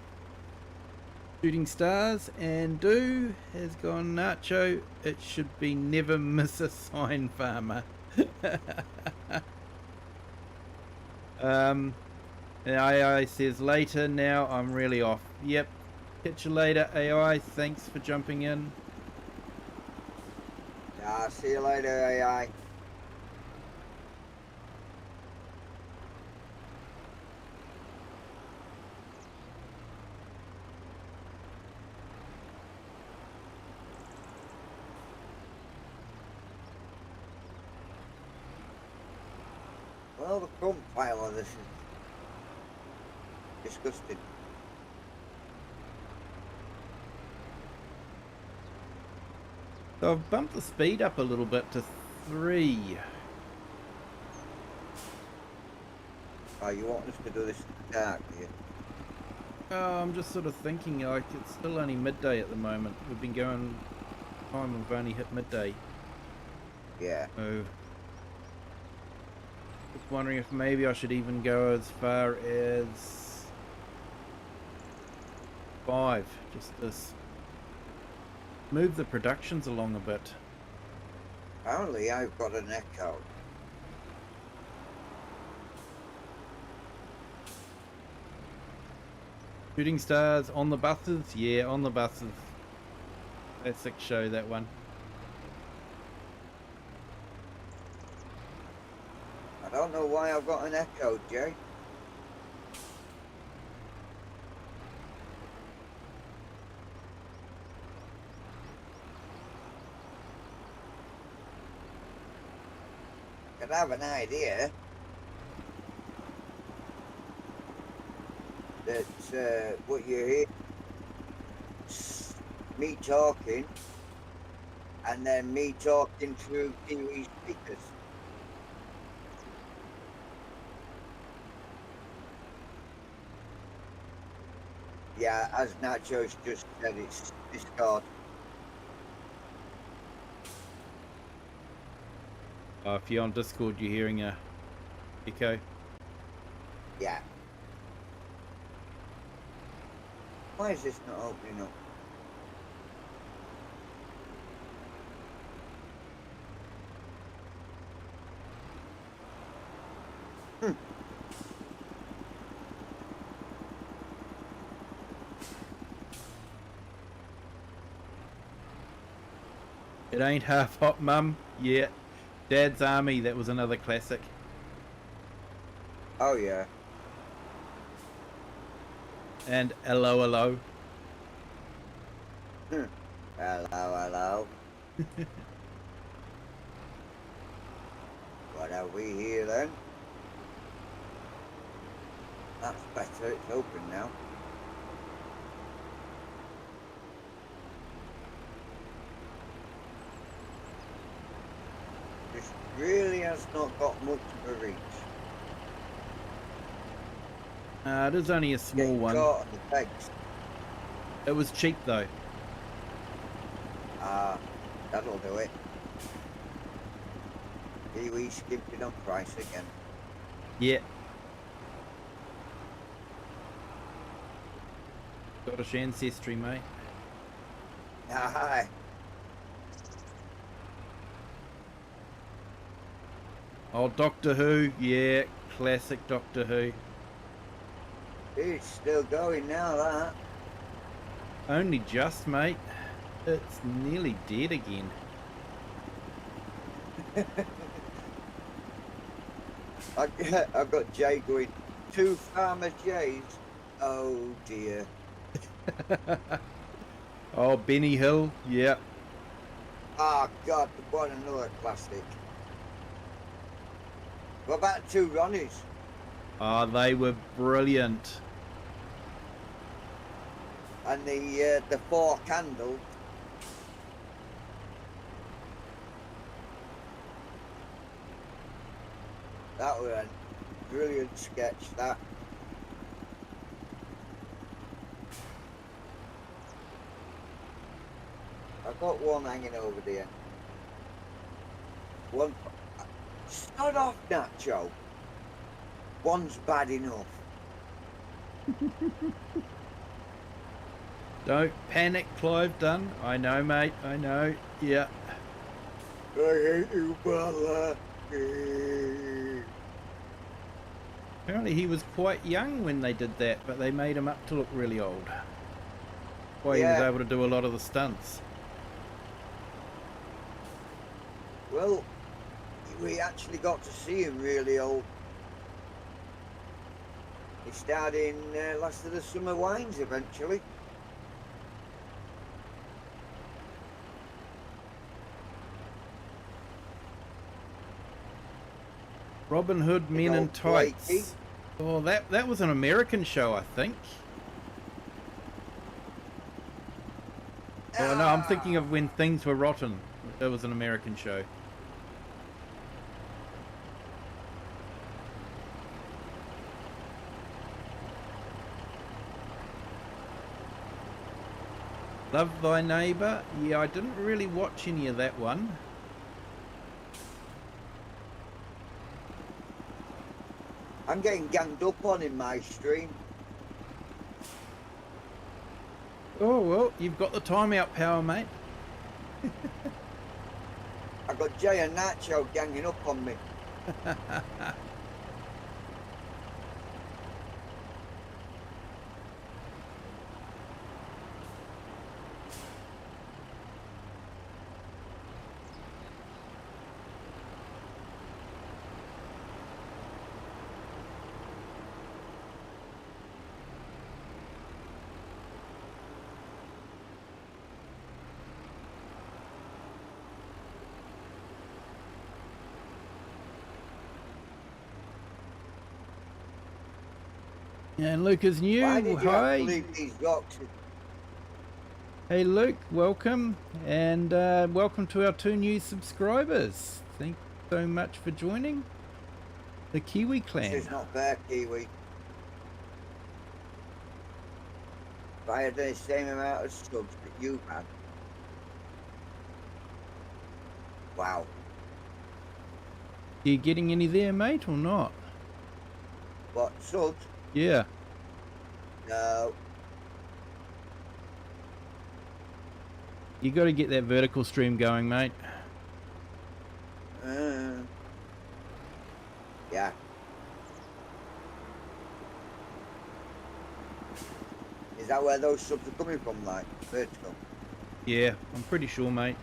shooting stars, and Do has gone Nacho. It should be never miss a sign, farmer. And AI says later. Now I'm really off. Yep. Catch you later, AI. Thanks for jumping in. Yeah, see you later, AI. Well, the front pile of this is disgusting. So I've bumped the speed up a little bit to 3. Oh, you want us to do this in the dark, do you? Oh, I'm just sort of thinking, like, it's still only midday at the moment. We've been going time, we've only hit midday. Yeah. So just wondering if maybe I should even go as far as 5, just to move the productions along a bit. Apparently I've got an echo. Shooting stars on the buses? Yeah, on the buses. Classic show, that one. I don't know why I've got an echo, Jay. I have an idea that what you hear is me talking and then me talking through Kiwi speakers. Yeah, as Nacho's just said, it's Discord. If you're on Discord, you're hearing a echo. Yeah. Why is this not opening up? It ain't half hot, mum. Yeah. Dad's Army, that was another classic. Oh yeah. And hello, hello. Hello, hello. What have we here then? That's better, it's open now. This really has not got much of a reach. It is only a small Getting one. caught on the pegs. It was cheap though. That'll do it. Kiwi skimping on price again. Yeah. Scottish ancestry, mate. Aye. Oh, Doctor Who. Yeah, classic Doctor Who. It's still going now, that. Only just, mate. It's nearly dead again. I've got Jay going, 2 farmer Jays. Oh dear. Oh, Benny Hill. Yeah. Oh God, what another classic. What about 2 Ronnies? Oh, they were brilliant. And the 4 candles. That was a brilliant sketch, that. I've got one hanging over there. One. Start off, Nacho. One's bad enough. Don't panic, Clive Dunn. I know, mate. I know. Yeah. I hate you, brother. Apparently he was quite young when they did that, but they made him up to look really old. Why he was Yeah. able to do a lot of the stunts. Well, we actually got to see him really old. He starred in Last of the Summer Wines eventually. Robin Hood, Men in old Blakey. Tights. Oh, that was an American show, I think. Oh no, I'm thinking of When Things Were Rotten. That was an American show. Love Thy Neighbour. Yeah, I didn't really watch any of that one. I'm getting ganged up on in my stream. Oh well, you've got the timeout power, mate. I've got Jay and Nacho ganging up on me. And Luke is new. Why did you have Hi. to leave these rocks? Hey Luke, welcome. And welcome to our 2 new subscribers. Thank you so much for joining the Kiwi clan. This is not fair, Kiwi. If I had the same amount of subs that you had. Wow. You getting any there, mate, or not? What, subs? Yeah. No. You got to get that vertical stream going, mate. Yeah. Is that where those subs are coming from, like, vertical? Yeah, I'm pretty sure, mate.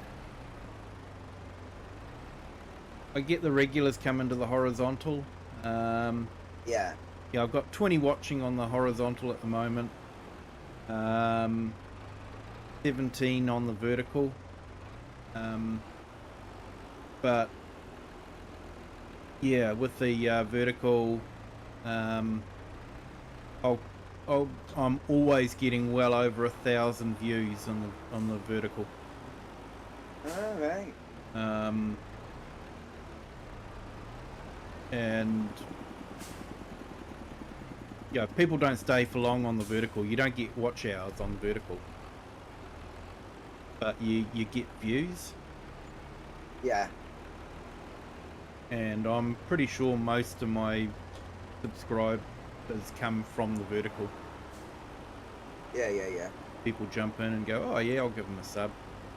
I get the regulars coming to the horizontal. Yeah. Yeah, I've got 20 watching on the horizontal at the moment. 17 on the vertical. But yeah, with the vertical, I'm always getting well over 1,000 views on the vertical. All right. And yeah, people don't stay for long on the vertical. You don't get watch hours on the vertical, but you get views. Yeah. And I'm pretty sure most of my subscribers come from the vertical. Yeah. People jump in and go, oh yeah, I'll give them a sub,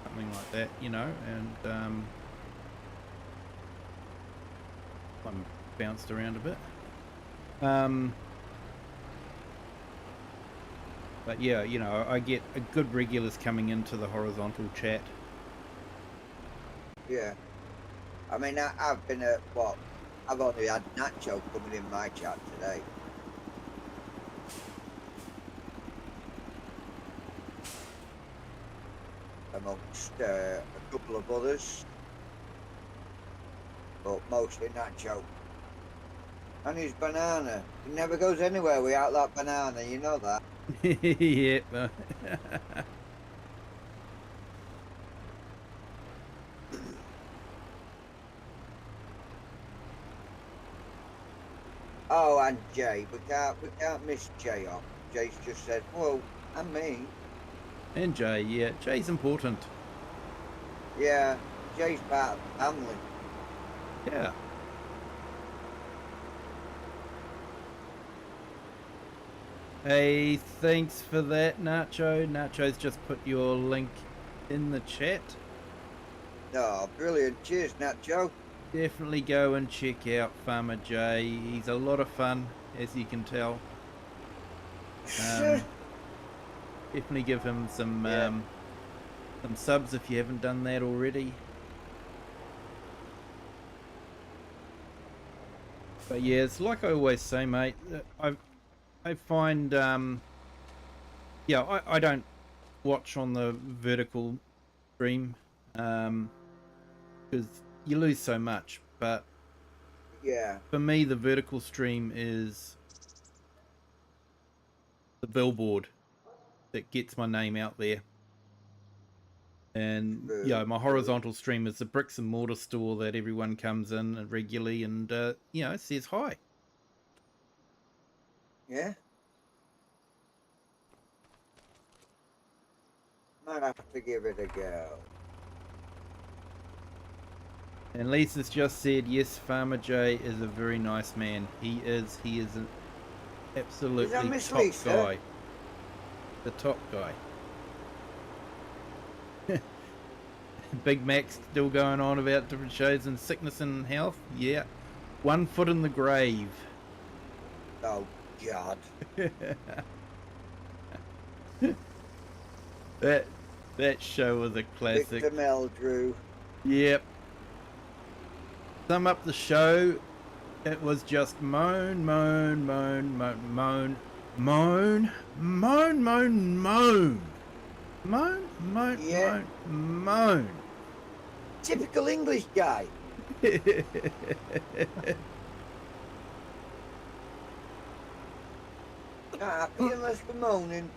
something like that, you know. And I'm bounced around a bit. But yeah, you know, I get a good regulars coming into the horizontal chat. Yeah. I mean, I've been at what? I've only had Nacho coming in my chat today. Amongst a couple of others. But mostly Nacho. And his banana. He never goes anywhere without that banana, you know that. Yep. Oh, and Jay. We can't miss Jay off. Jay's just said, well, and me. And Jay, yeah. Jay's important. Yeah, Jay's part of the family. Yeah. Hey, thanks for that, Nacho. Nacho's just put your link in the chat. Oh, brilliant. Cheers, Nacho. Definitely go and check out Farmer Jay. He's a lot of fun, as you can tell. Definitely give him some subs if you haven't done that already. But yeah, it's like I always say, mate. I find yeah, I don't watch on the vertical stream because you lose so much. But yeah, for me, the vertical stream is the billboard that gets my name out there. And yeah, my horizontal stream is the bricks and mortar store that everyone comes in regularly and you know, says hi. Yeah. Might have to give it a go. And Lisa's just said, yes, Farmer Jay is a very nice man. He is an absolutely top Lisa? guy. The top guy. Big Mac's still going on about different shows and sickness and health. Yeah. 1 foot in the grave. Oh, God. That show was a classic. Victor Meldrew. Yep. Sum up the show. It was just moan, moan, moan, moan, moan, moan, moan, moan, moan. Moan, moan, Yeah. moan, moan. Typical English guy. Not happy unless we're moaning.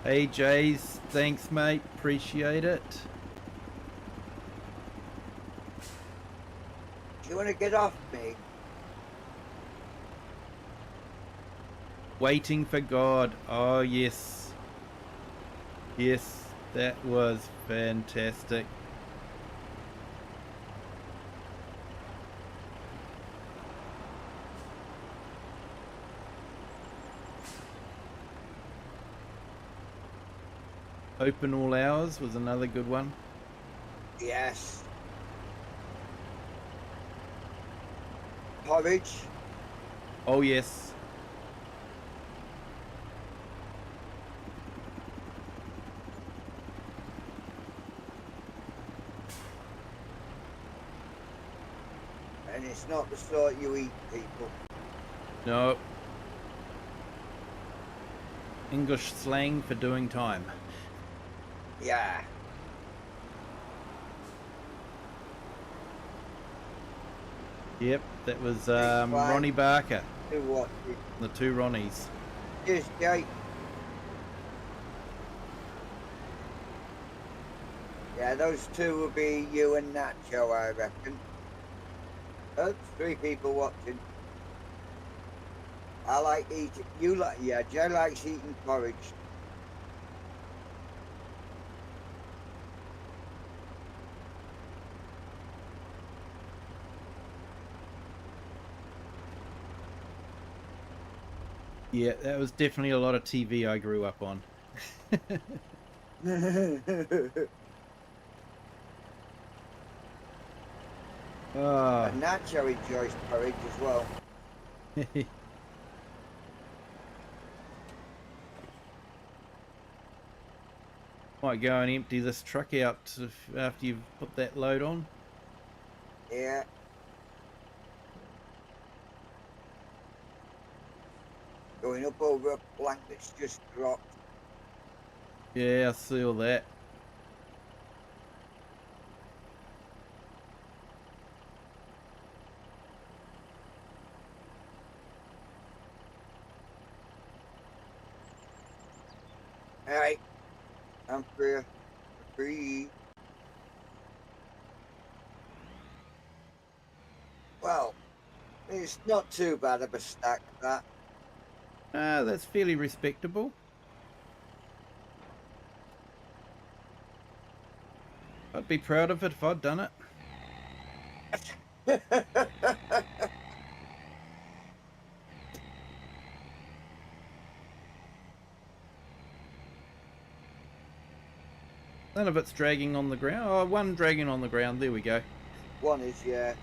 Hey Jays, thanks mate, appreciate it. Do you want to get off me? Waiting for God. Oh yes. Yes, that was fantastic. Open all hours was another good one. Yes. porridge. Oh yes. And it's not the sort you eat, people. No. English slang for doing time. Yeah. Yep, that was fine. Ronnie Barker. Do what? The two Ronnies. Cheers, Jake. Yeah, those two will be you and Nacho, I reckon. Oh, 3 people watching. I like eating. You like, yeah, Joe likes eating porridge. Yeah, that was definitely a lot of TV I grew up on. Oh. And Nacho enjoys porridge as well. Might go and empty this truck out after you've put that load on. Yeah. Going up over a plank that's just dropped. Yeah, I see all that. Alright. I'm free. Free. Well, it's not too bad of a stack, that. That's fairly respectable. I'd be proud of it if I'd done it. None of it's dragging on the ground. Oh, one dragging on the ground. There we go. One is, yeah.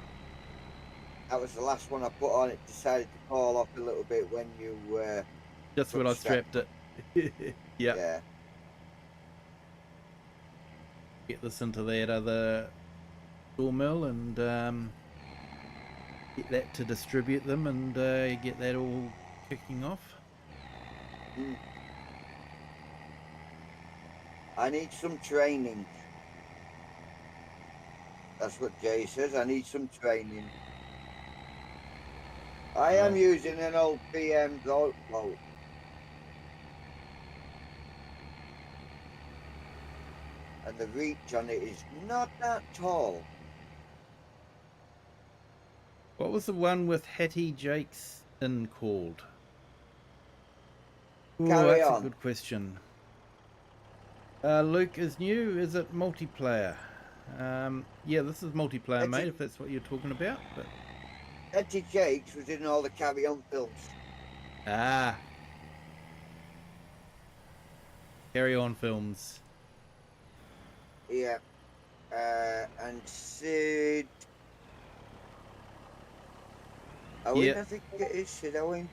That was the last one I put on. It decided to fall off a little bit when you... Just when I strapped it. Yep. Yeah. Get this into that other sawmill and get that to distribute them and get that all kicking off. Mm. I need some training. That's what Jay says. I need some training. I am using an old PM boat. And the reach on it is not that tall. What was the one with Hattie Jakeson called? Oh, Carry that's on. a good question. Luke is new. Is it multiplayer? Yeah, this is multiplayer, mate, if that's what you're talking about. But Eddie Jakes was in all the Carry On films. Ah. Carry On films. Yeah. And Sid... Owen, Yeah. I think it is. Sid Owen.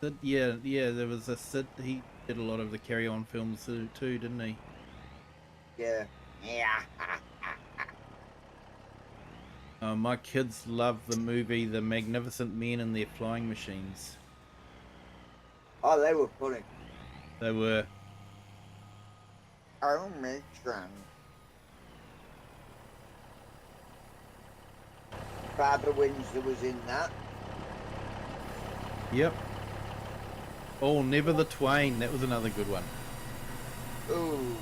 Sid, yeah, there was a Sid. He did a lot of the Carry On films too, didn't he? Yeah. Yeah. My kids love the movie The Magnificent Men and Their Flying Machines. Oh, they were funny. They were. Oh, matron. Barbara Windsor was in that. Yep. Oh, Never the Twain. That was another good one. Ooh.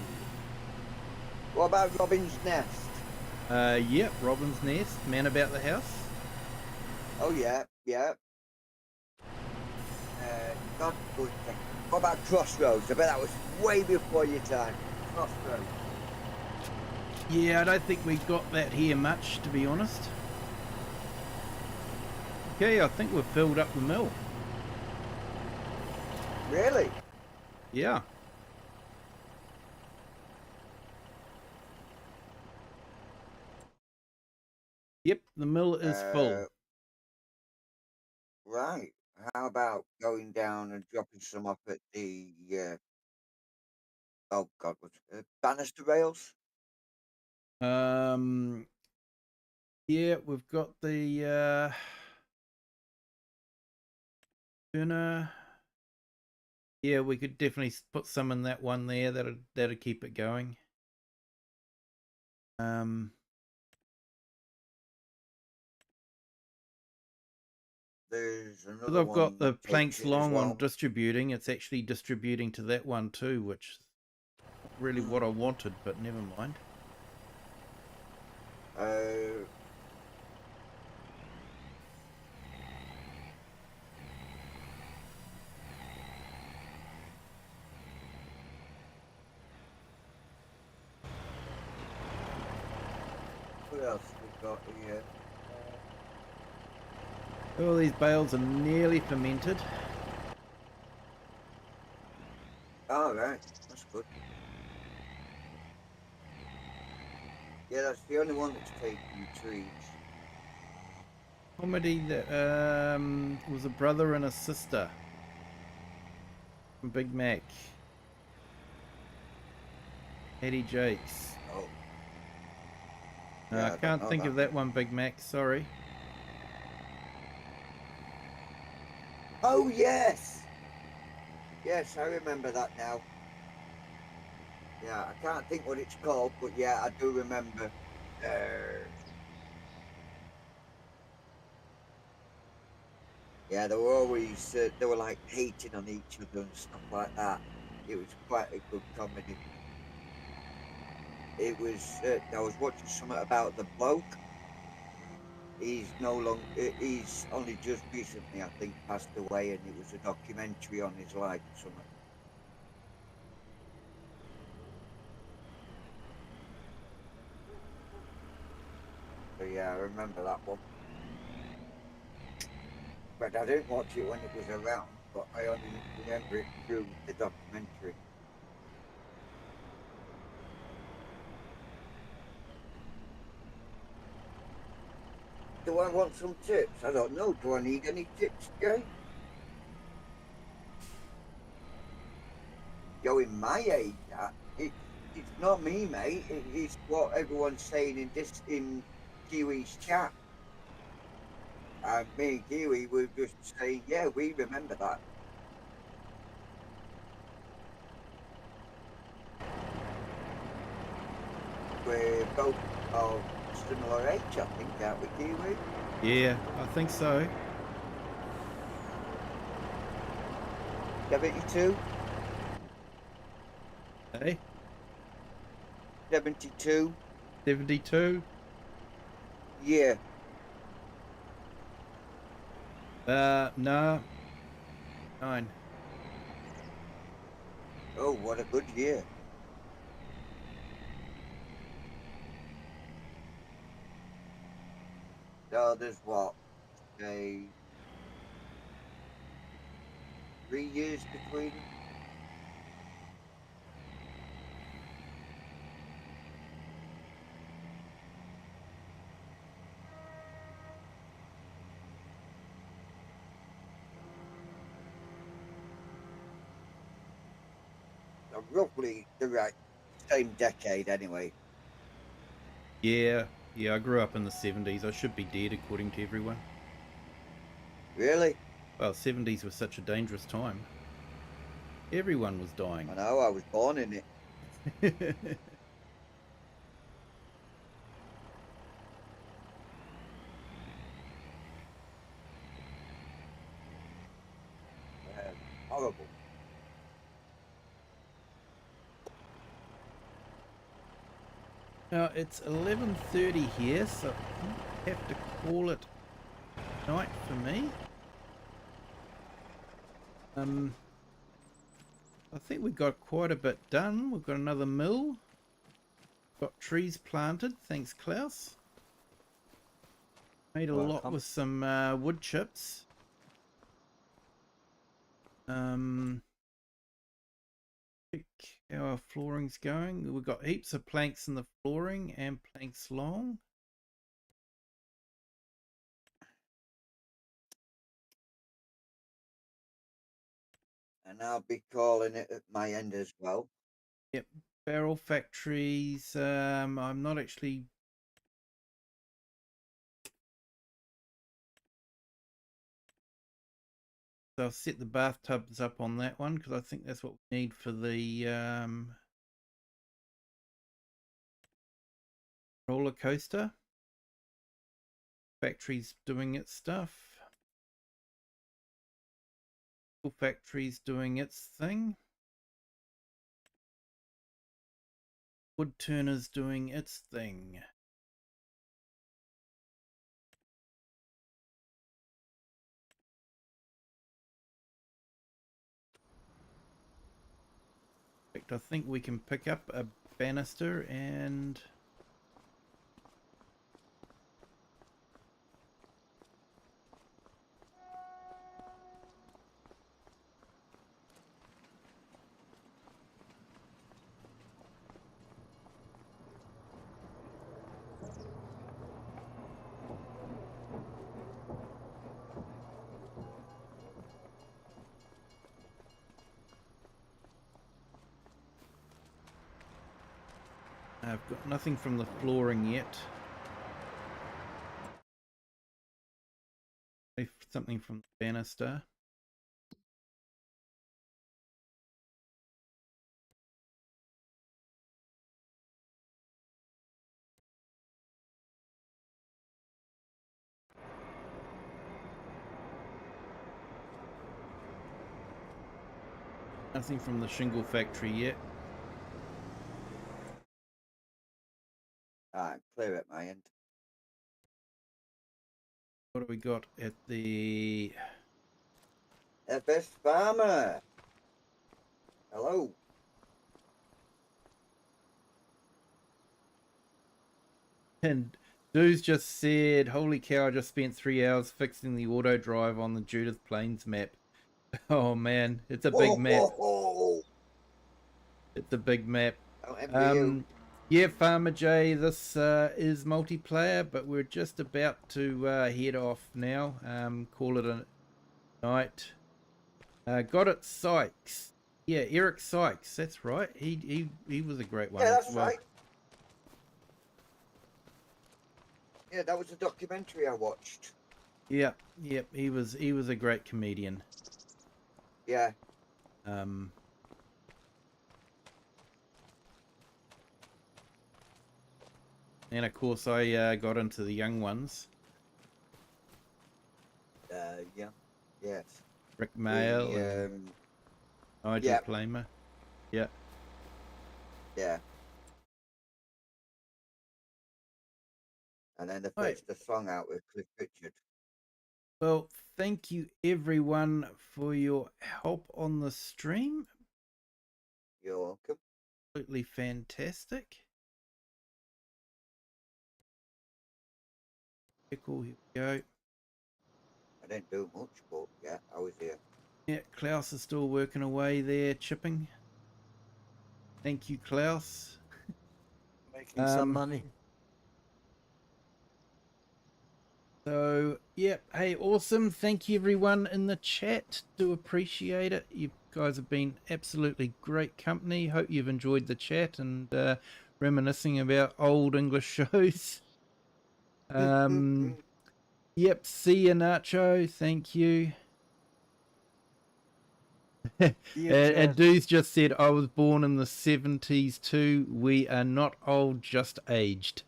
What about Robin's Nest? Yep. Robin's Nest. Man About the House. Oh, yeah, yeah. Not good thing. What about Crossroads? I bet that was way before your time. Crossroads. Yeah, I don't think we got that here much, to be honest. Okay, I think we've filled up the mill. Really? Yeah. Yep, the mill is full. Right. How about going down and dropping some off at the oh God, what's banister rails? Yeah, we've got the burner. Yeah, we could definitely put some in that one there. That'll keep it going. There's Because another I've got one the that takes planks it as long on well. distributing. It's actually distributing to that one too, which is not really what I wanted, but never mind. What else we got here? All these bales are nearly fermented. Oh, right. That's good. Yeah, that's the only one that's taking trees. Comedy that was a brother and a sister from Big Mac. Eddie Jakes. Oh. No, Yeah, I I don't can't know think that of that one, Big Mac. Sorry. Oh, yes! Yes, I remember that now. Yeah, I can't think what it's called, but yeah, I do remember. Yeah, they were always, they were like hating on each other and stuff like that. It was quite a good comedy. It was, I was watching something about the bloke. He's no longer, he's only just recently, I think, passed away, and it was a documentary on his life or something. So yeah, I remember that one. But I didn't watch it when it was around, but I only remember it through the documentary. Do I want some tips? I don't know. Do I need any tips, Jay? Showing my age, it's not me, mate. It's what everyone's saying in Kiwi's chat. And me and Kiwi were just saying, yeah, we remember that. We're both of similar age, I think, aren't we, Kiwi? Yeah, I think so. 72? Hey, 72? 72. Yeah. No. 9. Oh, what a good year. So there's what? A 3 years between them? Roughly the right same decade anyway. Yeah, I grew up in the 70s. I should be dead according to everyone. Really? Well, 70s was such a dangerous time. Everyone was dying. I know, I was born in it. Horrible. Now it's 11:30 here, so I have to call it night for me. I think we got quite a bit done. We've got another mill. Got trees planted. Thanks, Klaus. Made a lot Welcome. with some wood chips. Check how our flooring's going. We've got heaps of planks in the flooring and planks long. And I'll be calling it at my end as well. Yep. Barrel factories. I'm not actually. So I'll set the bathtubs up on that one because I think that's what we need for the roller coaster. Factory's doing its stuff. Factory's doing its thing. Wood turner's doing its thing. In fact, I think we can pick up a banister and I've got nothing from the flooring yet. Something from the banister. Nothing from the shingle factory yet. Clear at my end. What do we got at the FS Farmer? Hello. And Dude's just said, holy cow, I just spent 3 hours fixing the auto drive on the Judith Plains map. Oh man, it's a big map. It's a big map. Yeah, Farmer J, this is multiplayer, but we're just about to head off now. Call it a night. Got it, Sykes. Yeah, Eric Sykes. That's right. He was a great one. Yeah, that's as well. right. Yeah, that was a documentary I watched. Yeah, yep. He was a great comedian. Yeah. And of course, I got into the young ones. Yeah. Yes. Rick Mail and Nigel Plamer. Yeah. Yeah. And then they fetched the song out with Cliff Richard. Well, thank you everyone for your help on the stream. You're welcome. Absolutely fantastic. Cool, here we go. I didn't do much, but yeah, I was here. Yeah, Klaus is still working away there, chipping. Thank you, Klaus. Making some money. So, yeah, hey, awesome. Thank you, everyone in the chat. Do appreciate it. You guys have been absolutely great company. Hope you've enjoyed the chat and reminiscing about old English shows. Yep, see you, Nacho. Thank you. And Dude's just said, I was born in the 70s too. We are not old, just aged.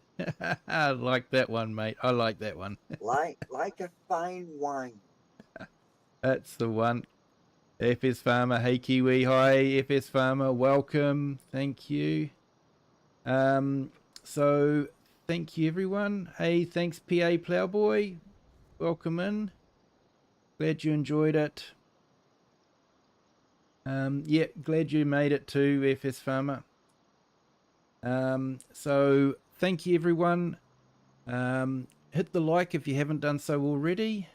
I like that one, mate. I like that one. like a fine wine. That's the one. FS Farmer, hey Kiwi, hi FS Farmer, welcome, thank you. So thank you everyone. Hey, thanks PA Plowboy, welcome in. Glad you enjoyed it. Yeah, glad you made it too, FS Farmer. So thank you everyone. Hit the like if you haven't done so already.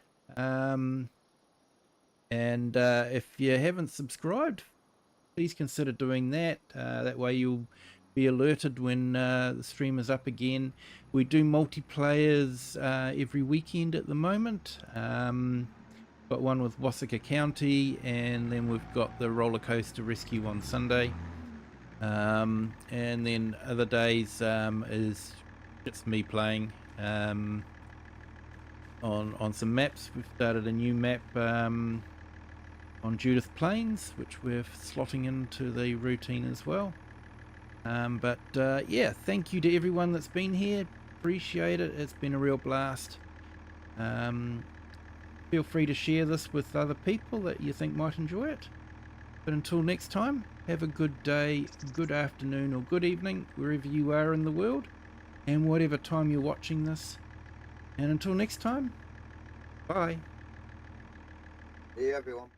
And if you haven't subscribed, please consider doing that. That way you'll be alerted when the stream is up again. We do multiplayers every weekend at the moment. got one with Wassaka County, and then we've got the Rollercoaster Rescue on Sunday. And then other days is just me playing on some maps. We've started a new map on Judith Plains, which we're slotting into the routine as well. Yeah, thank you to everyone that's been here. Appreciate it. It's been a real blast. Feel free to share this with other people that you think might enjoy it. But until next time, have a good day, good afternoon, or good evening, wherever you are in the world, and whatever time you're watching this. And until next time, bye. See you, everyone.